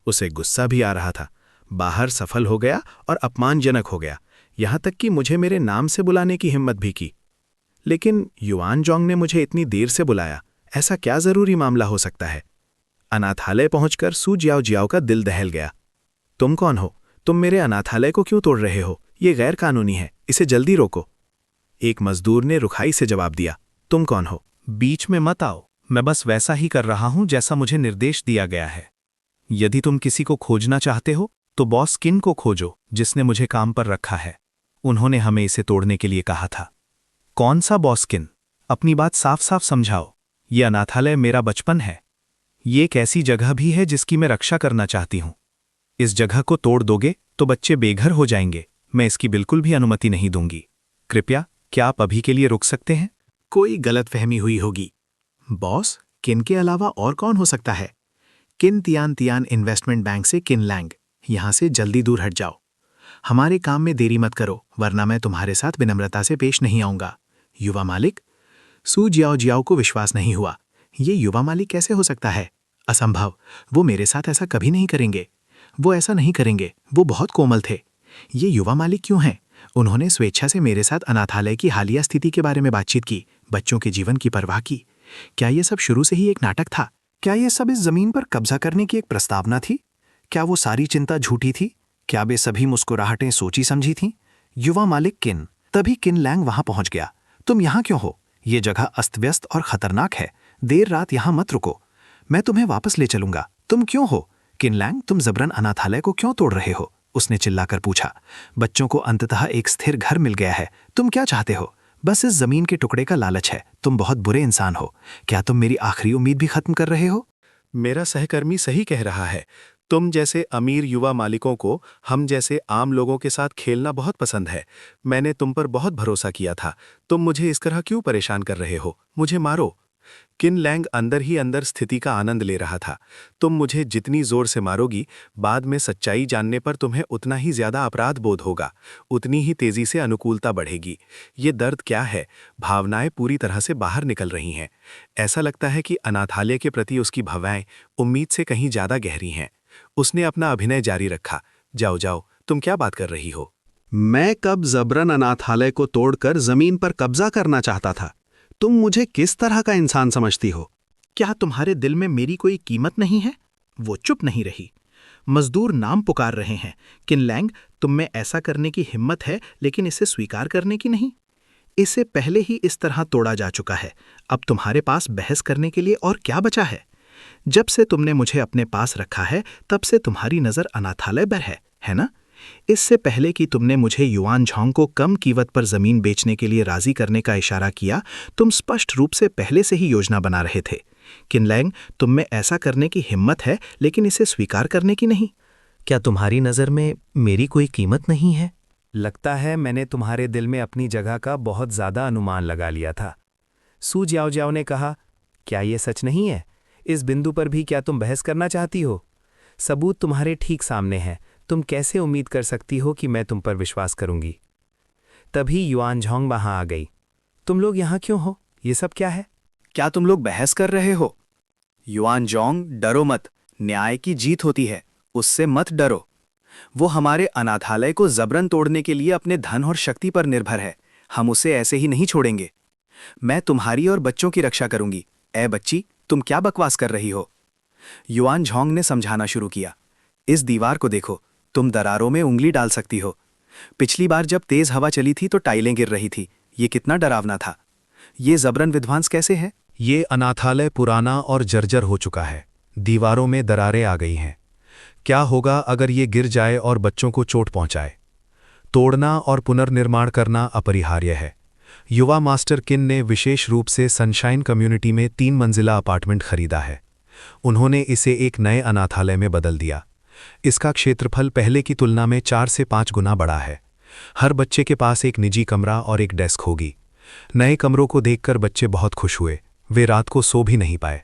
उसे गुस्सा भी आ रहा था। बाहर सफल हो गया और अपमानजनक हो गया, यहां तक कि मुझे मेरे नाम से बुलाने की हिम्मत भी की। लेकिन युआन जोंग ने मुझे इतनी देर से बुलाया, ऐसा क्या जरूरी मामला हो सकता है? अनाथालय पहुंचकर सू जियाओ का दिल दहल गया। तुम कौन हो? तुम मेरे अनाथालय को क्यों तोड़ रहे हो? ये गैर कानूनी है, इसे जल्दी रोको। एक मजदूर ने रुखाई से जवाब दिया। तुम कौन हो? बीच में मत आओ। मैं बस वैसा ही कर रहा हूं जैसा मुझे निर्देश दिया गया है। यदि तुम किसी को खोजना चाहते हो तो बॉस किन को खोजो, जिसने मुझे काम पर रखा है। उन्होंने हमें इसे तोड़ने के लिए कहा था। कौन सा बॉस किन? अपनी बात साफ साफ समझाओ। ये अनाथालय मेरा बचपन है। ये एक ऐसी जगह भी है जिसकी मैं रक्षा करना चाहती हूं। इस जगह को तोड़ दोगे तो बच्चे बेघर हो जाएंगे। मैं इसकी बिल्कुल भी अनुमति नहीं दूंगी। कृपया, क्या आप अभी के लिए रुक सकते हैं? कोई गलतफहमी हुई होगी। बॉस किन के अलावा और कौन हो सकता है? किन तियान इन्वेस्टमेंट बैंक से किन लैंग। यहां से जल्दी दूर हट जाओ। हमारे काम में देरी मत करो, वरना मैं तुम्हारे साथ विनम्रता से पेश नहीं आऊंगा। युवा मालिक। सू जियाओ को विश्वास नहीं हुआ। ये युवा मालिक कैसे हो सकता है? असंभव। वो मेरे साथ ऐसा कभी नहीं करेंगे। वो ऐसा नहीं करेंगे। वो बहुत कोमल थे। ये युवा मालिक क्यों हैं? उन्होंने स्वेच्छा से मेरे साथ अनाथालय की हालिया स्थिति के बारे में बातचीत की, बच्चों के जीवन की परवाह की। क्या ये सब शुरू से ही एक नाटक था? क्या ये सब इस जमीन पर कब्जा करने की एक प्रस्तावना थी? क्या वो सारी चिंता झूठी थी? क्या वे सभी मुस्कुराहटें सोची समझी थीं? युवा मालिक किन। तभी किन लैंग वहां पहुंच गया। तुम यहां क्यों हो? ये जगह अस्त व्यस्त और खतरनाक है। देर रात यहां मत रुको। मैं तुम्हें वापस ले चलूंगा। तुम क्यों हो? किन लैंग, तुम जबरन अनाथालय को क्यों तोड़ रहे हो? उसने चिल्लाकर पूछा। बच्चों को अंततः एक स्थिर घर मिल गया है। तुम क्या चाहते हो? बस इस जमीन के टुकड़े का लालच है। तुम बहुत बुरे इंसान हो। क्या तुम मेरी आखिरी उम्मीद भी खत्म कर रहे हो? मेरा सहकर्मी सही कह रहा है। तुम जैसे अमीर युवा मालिकों को हम जैसे आम लोगों के साथ खेलना बहुत पसंद है। मैंने तुम पर बहुत भरोसा किया था। तुम मुझे इस तरह क्यों परेशान कर रहे हो? मुझे मारो। किन लैंग अंदर ही अंदर स्थिति का आनंद ले रहा था। तुम मुझे जितनी जोर से मारोगी, बाद में सच्चाई जानने पर तुम्हें उतना ही ज्यादा अपराध बोध होगा, उतनी ही तेजी से अनुकूलता बढ़ेगी। ये दर्द क्या है? भावनाएं पूरी तरह से बाहर निकल रही हैं। ऐसा लगता है कि अनाथालय के प्रति उसकी भावनाएं उम्मीद से कहीं ज्यादा गहरी हैं। उसने अपना अभिनय जारी रखा। जाओ जाओ, तुम क्या बात कर रही हो? मैं कब जबरन अनाथालय को तोड़कर जमीन पर कब्जा करना चाहता था? तुम मुझे किस तरह का इंसान समझती हो? क्या तुम्हारे दिल में मेरी कोई कीमत नहीं है? वो चुप नहीं रही। मजदूर नाम पुकार रहे हैं। किन लैंग, तुम में ऐसा करने की हिम्मत है, लेकिन इसे स्वीकार करने की नहीं। इसे पहले ही इस तरह तोड़ा जा चुका है। अब तुम्हारे पास बहस करने के लिए और क्या बचा है? जब से तुमने मुझे अपने पास रखा है तब से तुम्हारी नज़र अनाथालय पर है ना? इससे पहले कि तुमने मुझे युआन झांग को कम कीमत पर ज़मीन बेचने के लिए राज़ी करने का इशारा किया, तुम स्पष्ट रूप से पहले से ही योजना बना रहे थे। किनलैंग, तुम में ऐसा करने की हिम्मत है, लेकिन इसे स्वीकार करने की नहीं। क्या तुम्हारी नज़र में मेरी कोई कीमत नहीं है? लगता है मैंने तुम्हारे दिल में अपनी जगह का बहुत ज़्यादा अनुमान लगा लिया था। सू जियाओ जियाओ ने कहा, क्या ये सच नहीं है? इस बिंदु पर भी क्या तुम बहस करना चाहती हो? सबूत तुम्हारे ठीक सामने हैं। तुम कैसे उम्मीद कर सकती हो कि मैं तुम पर विश्वास करूंगी? तभी युआन झांग वहां आ गई। तुम लोग यहाँ क्यों हो? ये सब क्या है? क्या तुम लोग बहस कर रहे हो? युआन जोंग, डरो मत। न्याय की जीत होती है, उससे मत डरो। वो हमारे अनाथालय को जबरन तोड़ने के लिए अपने धन और शक्ति पर निर्भर है। हम उसे ऐसे ही नहीं छोड़ेंगे। मैं तुम्हारी और बच्चों की रक्षा करूंगी। ए बच्ची, तुम क्या बकवास कर रही हो? युआन झांग ने समझाना शुरू किया। इस दीवार को देखो, तुम दरारों में उंगली डाल सकती हो। पिछली बार जब तेज हवा चली थी तो टाइलें गिर रही थी। ये कितना डरावना था। ये जबरन विध्वंस कैसे है? ये अनाथालय पुराना और जर्जर हो चुका है। दीवारों में दरारें आ गई हैं। क्या होगा अगर ये गिर जाए और बच्चों को चोट पहुंचाए? तोड़ना और पुनर्निर्माण करना अपरिहार्य है। युवा मास्टर किन ने विशेष रूप से सनशाइन कम्युनिटी में 3 मंजिला अपार्टमेंट खरीदा है। उन्होंने इसे एक नए अनाथालय में बदल दिया। इसका क्षेत्रफल पहले की तुलना में 4 से 5 गुना बड़ा है। हर बच्चे के पास एक निजी कमरा और एक डेस्क होगी। नए कमरों को देखकर बच्चे बहुत खुश हुए। वे रात को सो भी नहीं पाए।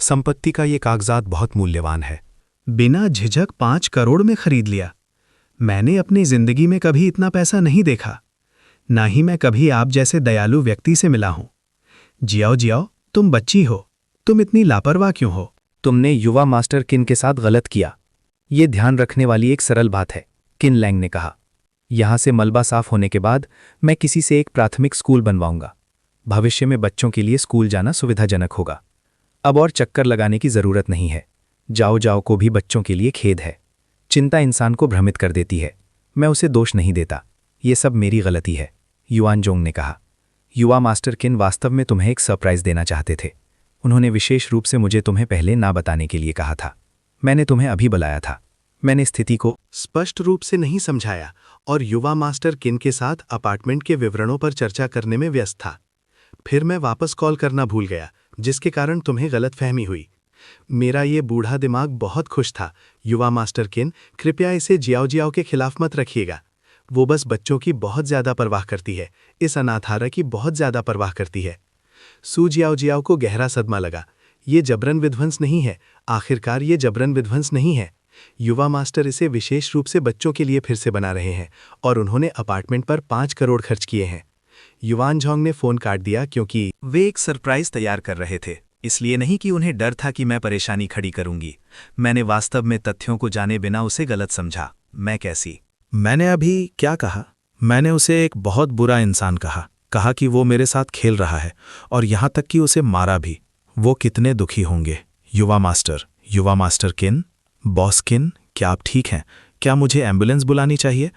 संपत्ति का ये कागजात बहुत मूल्यवान है। बिना झिझक 5 करोड़ में खरीद लिया। मैंने अपनी जिंदगी में कभी इतना पैसा नहीं देखा। ना ही मैं कभी आप जैसे दयालु व्यक्ति से मिला हूं। जियाओ जियाओ, तुम बच्ची हो। तुम इतनी लापरवाह क्यों हो? तुमने युवा मास्टर किन के साथ गलत किया। ये ध्यान रखने वाली एक सरल बात है, किन लैंग ने कहा। यहां से मलबा साफ होने के बाद मैं किसी से एक प्राथमिक स्कूल बनवाऊंगा। भविष्य में बच्चों के लिए स्कूल जाना सुविधाजनक होगा। अब और चक्कर लगाने की जरूरत नहीं है। जाओ जाओ को भी बच्चों के लिए खेद है। चिंता इंसान को भ्रमित कर देती है। मैं उसे दोष नहीं देता। ये सब मेरी गलती है, युआन जोंग ने कहा। युवा मास्टर किन वास्तव में तुम्हें एक सरप्राइज देना चाहते थे। उन्होंने विशेष रूप से मुझे तुम्हें पहले ना बताने के लिए कहा था। मैंने तुम्हें अभी बुलाया था। मैंने स्थिति को स्पष्ट रूप से नहीं समझाया और युवा मास्टर किन के साथ अपार्टमेंट के विवरणों पर चर्चा करने में व्यस्त था। फिर मैं वापस कॉल करना भूल गया, जिसके कारण तुम्हें गलतफहमी हुई। मेरा ये बूढ़ा दिमाग बहुत खुश था। युवा मास्टर किन, कृपया इसे जियाओ जियाओ के खिलाफ मत रखिएगा। वो बस बच्चों की बहुत ज़्यादा परवाह करती है। इस अनाथालय की बहुत ज़्यादा परवाह करती है। सू जियाओ जियाओ को गहरा सदमा लगा। ये जबरन विध्वंस नहीं है। आखिरकार ये जबरन विध्वंस नहीं है। युवा मास्टर इसे विशेष रूप से बच्चों के लिए फिर से बना रहे हैं और उन्होंने अपार्टमेंट पर 5 करोड़ खर्च किए हैं। युआन झांग ने फ़ोन काट दिया क्योंकि वे एक सरप्राइज तैयार कर रहे थे, इसलिए नहीं कि उन्हें डर था कि मैं परेशानी खड़ी करूंगी। मैंने वास्तव में तथ्यों को जाने बिना उसे गलत समझा। मैं कैसी? मैंने अभी क्या कहा? मैंने उसे एक बहुत बुरा इंसान कहा कि वो मेरे साथ खेल रहा है और यहाँ तक कि उसे मारा भी। वो कितने दुखी होंगे। युवा मास्टर किन, बॉस किन, क्या आप ठीक हैं? क्या मुझे एम्बुलेंस बुलानी चाहिए?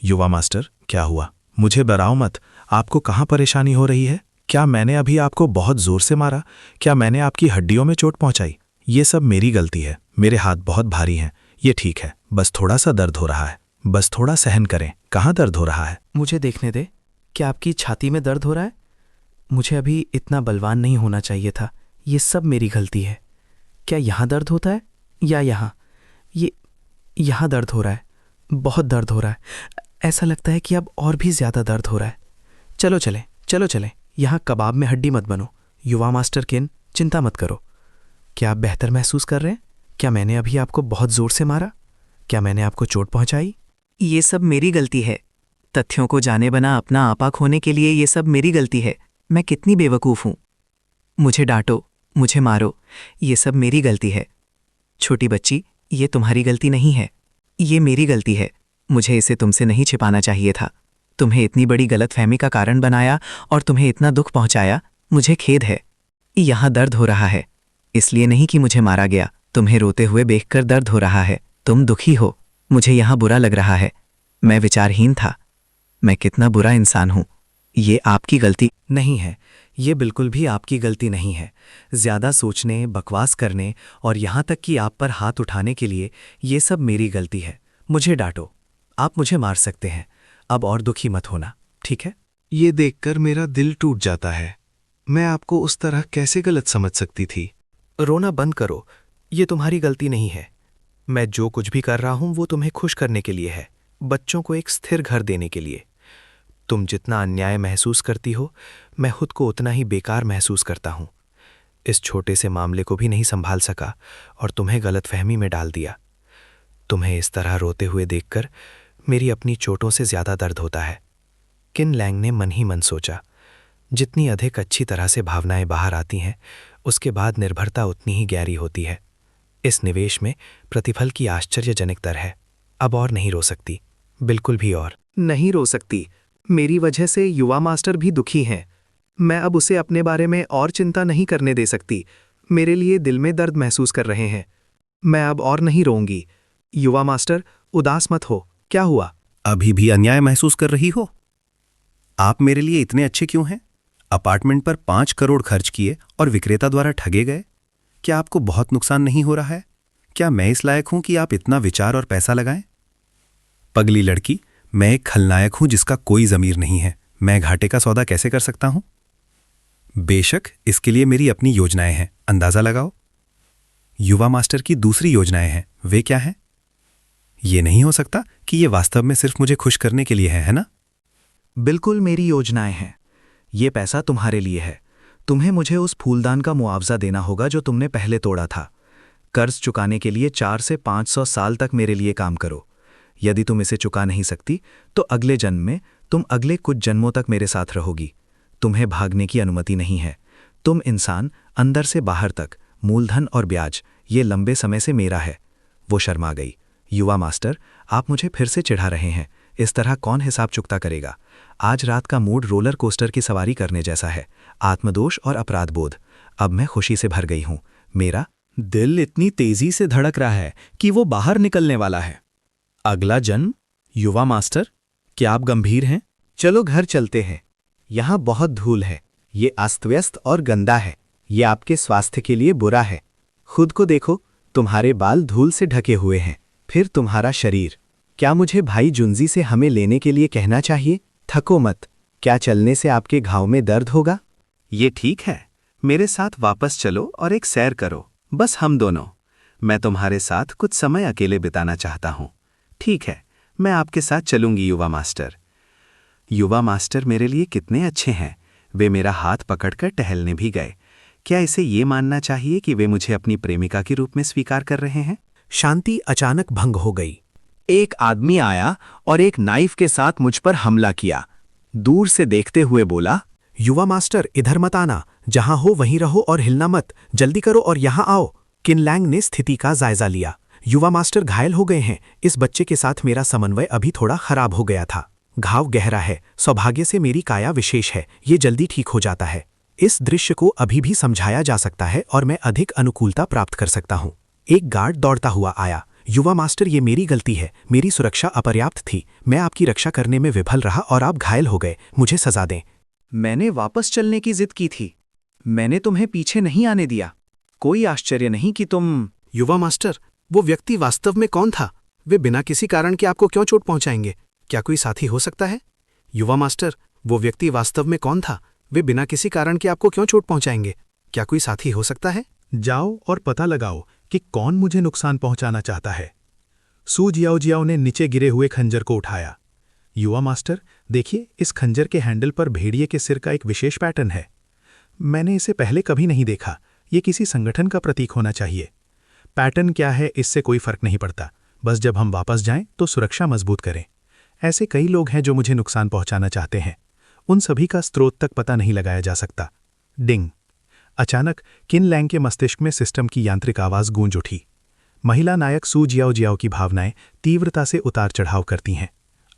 युवा मास्टर, क्या हुआ? मुझे डराओ मत। आपको कहाँ परेशानी हो रही है? क्या मैंने अभी आपको बहुत जोर से मारा? क्या मैंने आपकी हड्डियों में चोट पहुंचाई? ये सब मेरी गलती है। मेरे हाथ बहुत भारी हैं। ये ठीक है, बस थोड़ा सा दर्द हो रहा है। बस थोड़ा सहन करें। कहाँ दर्द हो रहा है? मुझे देखने दे। क्या आपकी छाती में दर्द हो रहा है? मुझे अभी इतना बलवान नहीं होना चाहिए था। ये सब मेरी गलती है। क्या यहाँ दर्द होता है या यहाँ? यहाँ दर्द हो रहा है। बहुत दर्द हो रहा है। ऐसा लगता है कि अब और भी ज़्यादा दर्द हो रहा है। चलो चलें। यहाँ कबाब में हड्डी मत बनो। युवा मास्टर किन, चिंता मत करो। क्या आप बेहतर महसूस कर रहे हैं? क्या मैंने अभी आपको बहुत ज़ोर से मारा? क्या मैंने आपको चोट पहुँचाई? ये सब मेरी गलती है। तथ्यों को जाने बना अपना आपा खोने के लिए ये सब मेरी गलती है। मैं कितनी बेवकूफ़ हूँ। मुझे डांटो, मुझे मारो, ये सब मेरी गलती है। छोटी बच्ची, ये तुम्हारी गलती नहीं है। ये मेरी गलती है। मुझे इसे तुमसे नहीं छिपाना चाहिए था। तुम्हें इतनी बड़ी गलतफहमी का कारण बनाया और तुम्हें इतना दुख पहुंचाया। मुझे खेद है। यहाँ दर्द हो रहा है, इसलिए नहीं कि मुझे मारा गया। तुम्हें रोते हुए देखकर दर्द हो रहा है। तुम दुखी हो। मुझे यहाँ बुरा लग रहा है। मैं विचारहीन था। मैं कितना बुरा इंसान हूँ। ये आपकी गलती नहीं है। ये बिल्कुल भी आपकी गलती नहीं है। ज़्यादा सोचने, बकवास करने और यहाँ तक कि आप पर हाथ उठाने के लिए ये सब मेरी गलती है। मुझे डांटो, आप मुझे मार सकते हैं। अब और दुखी मत होना, ठीक है? ये देखकर मेरा दिल टूट जाता है। मैं आपको उस तरह कैसे गलत समझ सकती थी? रोना बंद करो, ये तुम्हारी गलती नहीं है। मैं जो कुछ भी कर रहा हूं वो तुम्हें खुश करने के लिए है, बच्चों को एक स्थिर घर देने के लिए। तुम जितना अन्याय महसूस करती हो, मैं खुद को उतना ही बेकार महसूस करता हूं। इस छोटे से मामले को भी नहीं संभाल सका और तुम्हें गलतफहमी में डाल दिया। तुम्हें इस तरह रोते हुए देखकर मेरी अपनी चोटों से ज्यादा दर्द होता है। किन लैंग ने मन ही मन सोचा, जितनी अधिक अच्छी तरह से भावनाएं बाहर आती हैं, उसके बाद निर्भरता उतनी ही गहरी होती है। इस निवेश में प्रतिफल की आश्चर्यजनक दर है। अब और नहीं रो सकती, बिल्कुल भी और नहीं रो सकती। मेरी वजह से युवा मास्टर भी दुखी हैं। मैं अब उसे अपने बारे में और चिंता नहीं करने दे सकती। मेरे लिए दिल में दर्द महसूस कर रहे हैं। मैं अब और नहीं रोऊंगी। युवा मास्टर, उदास मत हो। क्या हुआ? अभी भी अन्याय महसूस कर रही हो? आप मेरे लिए इतने अच्छे क्यों हैं? अपार्टमेंट पर 5 करोड़ खर्च किए और विक्रेता द्वारा ठगे गए। क्या आपको बहुत नुकसान नहीं हो रहा है? क्या मैं इस लायक हूं कि आप इतना विचार और पैसा लगाएं? पगली लड़की, मैं एक खलनायक हूं जिसका कोई जमीर नहीं है। मैं घाटे का सौदा कैसे कर सकता हूं? बेशक इसके लिए मेरी अपनी योजनाएं हैं, अंदाजा लगाओ। युवा मास्टर की दूसरी योजनाएं हैं, वे क्या हैं? ये नहीं हो सकता कि ये वास्तव में सिर्फ मुझे खुश करने के लिए है ना? बिल्कुल मेरी योजनाएं हैं। ये पैसा तुम्हारे लिए है। तुम्हें मुझे उस फूलदान का मुआवजा देना होगा जो तुमने पहले तोड़ा था। कर्ज चुकाने के लिए 4 से 500 साल तक मेरे लिए काम करो। यदि तुम इसे चुका नहीं सकती तो अगले जन्म में तुम अगले कुछ जन्मों तक मेरे साथ रहोगी। तुम्हें भागने की अनुमति नहीं है। तुम इंसान अंदर से बाहर तक, मूलधन और ब्याज, ये लंबे समय से मेरा है। वो शर्मा गई। युवा मास्टर, आप मुझे फिर से चिढ़ा रहे हैं। इस तरह कौन हिसाब चुकता करेगा? आज रात का मूड रोलर कोस्टर की सवारी करने जैसा है। आत्मदोष और अपराध बोध। अब मैं खुशी से भर गई हूं। मेरा दिल इतनी तेजी से धड़क रहा है कि वो बाहर निकलने वाला है। अगला जन्म? युवा मास्टर, क्या आप गंभीर हैं? चलो घर चलते हैं। यहाँ बहुत धूल है। ये अस्त व्यस्त और गंदा है। ये आपके स्वास्थ्य के लिए बुरा है। खुद को देखो, तुम्हारे बाल धूल से ढके हुए हैं। फिर तुम्हारा शरीर। क्या मुझे भाई जुंजी से हमें लेने के लिए कहना चाहिए? थको मत। क्या चलने से आपके घाव में दर्द होगा? ये ठीक है, मेरे साथ वापस चलो और एक सैर करो, बस हम दोनों। मैं तुम्हारे साथ कुछ समय अकेले बिताना चाहता हूं। ठीक है, मैं आपके साथ चलूंगी युवा मास्टर। युवा मास्टर मेरे लिए कितने अच्छे हैं। वे मेरा हाथ पकड़कर टहलने भी गए। क्या इसे ये मानना चाहिए कि वे मुझे अपनी प्रेमिका के रूप में स्वीकार कर रहे हैं? शांति अचानक भंग हो गई। एक आदमी आया और एक नाइफ के साथ मुझ पर हमला किया। दूर से देखते हुए बोला, युवा मास्टर, इधर मत आना। जहां हो वहीं रहो और हिलना मत। जल्दी करो और यहां आओ। किन लैंग ने स्थिति का जायजा लिया। युवा मास्टर घायल हो गए हैं। इस बच्चे के साथ मेरा समन्वय अभी थोड़ा खराब हो गया था। घाव गहरा है। सौभाग्य से मेरी काया विशेष है। ये जल्दी ठीक हो जाता है। इस दृश्य को अभी भी समझाया जा सकता है और मैं अधिक अनुकूलता प्राप्त कर सकता हूं। एक गार्ड दौड़ता हुआ आया। युवा मास्टर, ये मेरी गलती है। मेरी सुरक्षा अपर्याप्त थी। मैं आपकी रक्षा करने में विफल रहा और आप घायल हो गए। मुझे सजा दें। मैंने वापस चलने की जिद की थी। मैंने तुम्हें पीछे नहीं आने दिया। कोई आश्चर्य नहीं कि तुम। युवा मास्टर, वो व्यक्ति वास्तव में कौन था? वे बिना किसी कारण के आपको क्यों चोट पहुंचाएंगे? क्या कोई साथी हो सकता है? युवा मास्टर, वो व्यक्ति वास्तव में कौन था? वे बिना किसी कारण के आपको क्यों चोट पहुंचाएंगे? क्या कोई साथी हो सकता है? जाओ और पता लगाओ कि कौन मुझे नुकसान पहुंचाना चाहता है। सू जियाओ जियाओ ने नीचे गिरे हुए खंजर को उठाया। युवा मास्टर, देखिए, इस खंजर के हैंडल पर भेड़िए के सिर का एक विशेष पैटर्न है। मैंने इसे पहले कभी नहीं देखा। ये किसी संगठन का प्रतीक होना चाहिए। पैटर्न क्या है इससे कोई फर्क नहीं पड़ता। बस जब हम वापस जाएं तो सुरक्षा मजबूत करें। ऐसे कई लोग हैं जो मुझे नुकसान पहुंचाना चाहते हैं। उन सभी का स्रोत तक पता नहीं लगाया जा सकता। डिंग। अचानक किन लैंग के मस्तिष्क में सिस्टम की यांत्रिक आवाज गूंज उठी। महिला नायक सू जियाओ जियाओ की भावनाएं तीव्रता से उतार चढ़ाव करती हैं।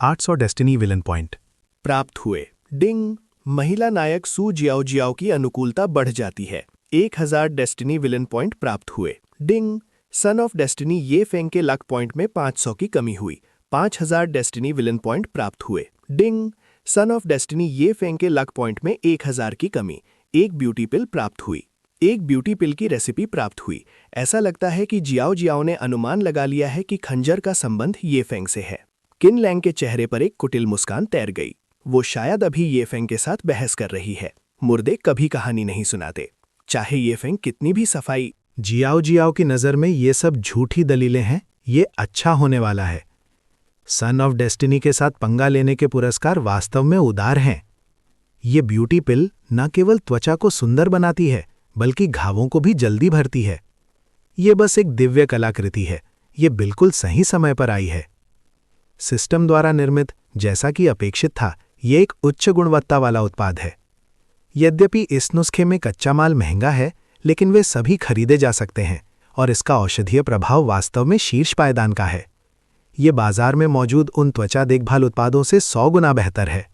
800 डेस्टिनी विलन पॉइंट प्राप्त हुए। डिंग। महिला नायक सू जियाओ जियाओ की अनुकूलता बढ़ जाती है। 1000 डेस्टिनी विलन पॉइंट प्राप्त हुए। डिंग। सन ऑफ डेस्टिनी ये फेंग के लक पॉइंट में 500 की कमी हुई। 5000 डेस्टिनी विलन पॉइंट प्राप्त हुए। डिंग। सन ऑफ डेस्टिनी ये फेंग के लक पॉइंट में 1000 की कमी। एक ब्यूटी पिल प्राप्त हुई। एक ब्यूटी पिल की रेसिपी प्राप्त हुई। ऐसा लगता है कि जियाओ जियाओ ने अनुमान लगा लिया है कि खंजर का संबंध ये फेंग से है। किन लैंग के चेहरे पर एक कुटिल मुस्कान तैर गई। वो शायद अभी ये फेंग के साथ बहस कर रही है। मुर्दे कभी कहानी नहीं सुनाते, चाहे ये फेंग कितनी भी सफाई। जियाओ जियाओ की नज़र में ये सब झूठी दलीलें हैं, ये अच्छा होने वाला है। सन ऑफ डेस्टिनी के साथ पंगा लेने के पुरस्कार वास्तव में उदार हैं। ये ब्यूटी पिल न केवल त्वचा को सुंदर बनाती है, बल्कि घावों को भी जल्दी भरती है। ये बस एक दिव्य कलाकृति है, ये बिल्कुल सही समय पर आई है। सिस्टम द्वारा निर्मित, जैसा कि अपेक्षित था, ये एक उच्च गुणवत्ता वाला उत्पाद है। यद्यपि इस नुस्खे में कच्चा माल महंगा है, लेकिन वे सभी खरीदे जा सकते हैं और इसका औषधीय प्रभाव वास्तव में शीर्ष पायदान का है। ये बाजार में मौजूद उन त्वचा देखभाल उत्पादों से 100 गुना बेहतर है।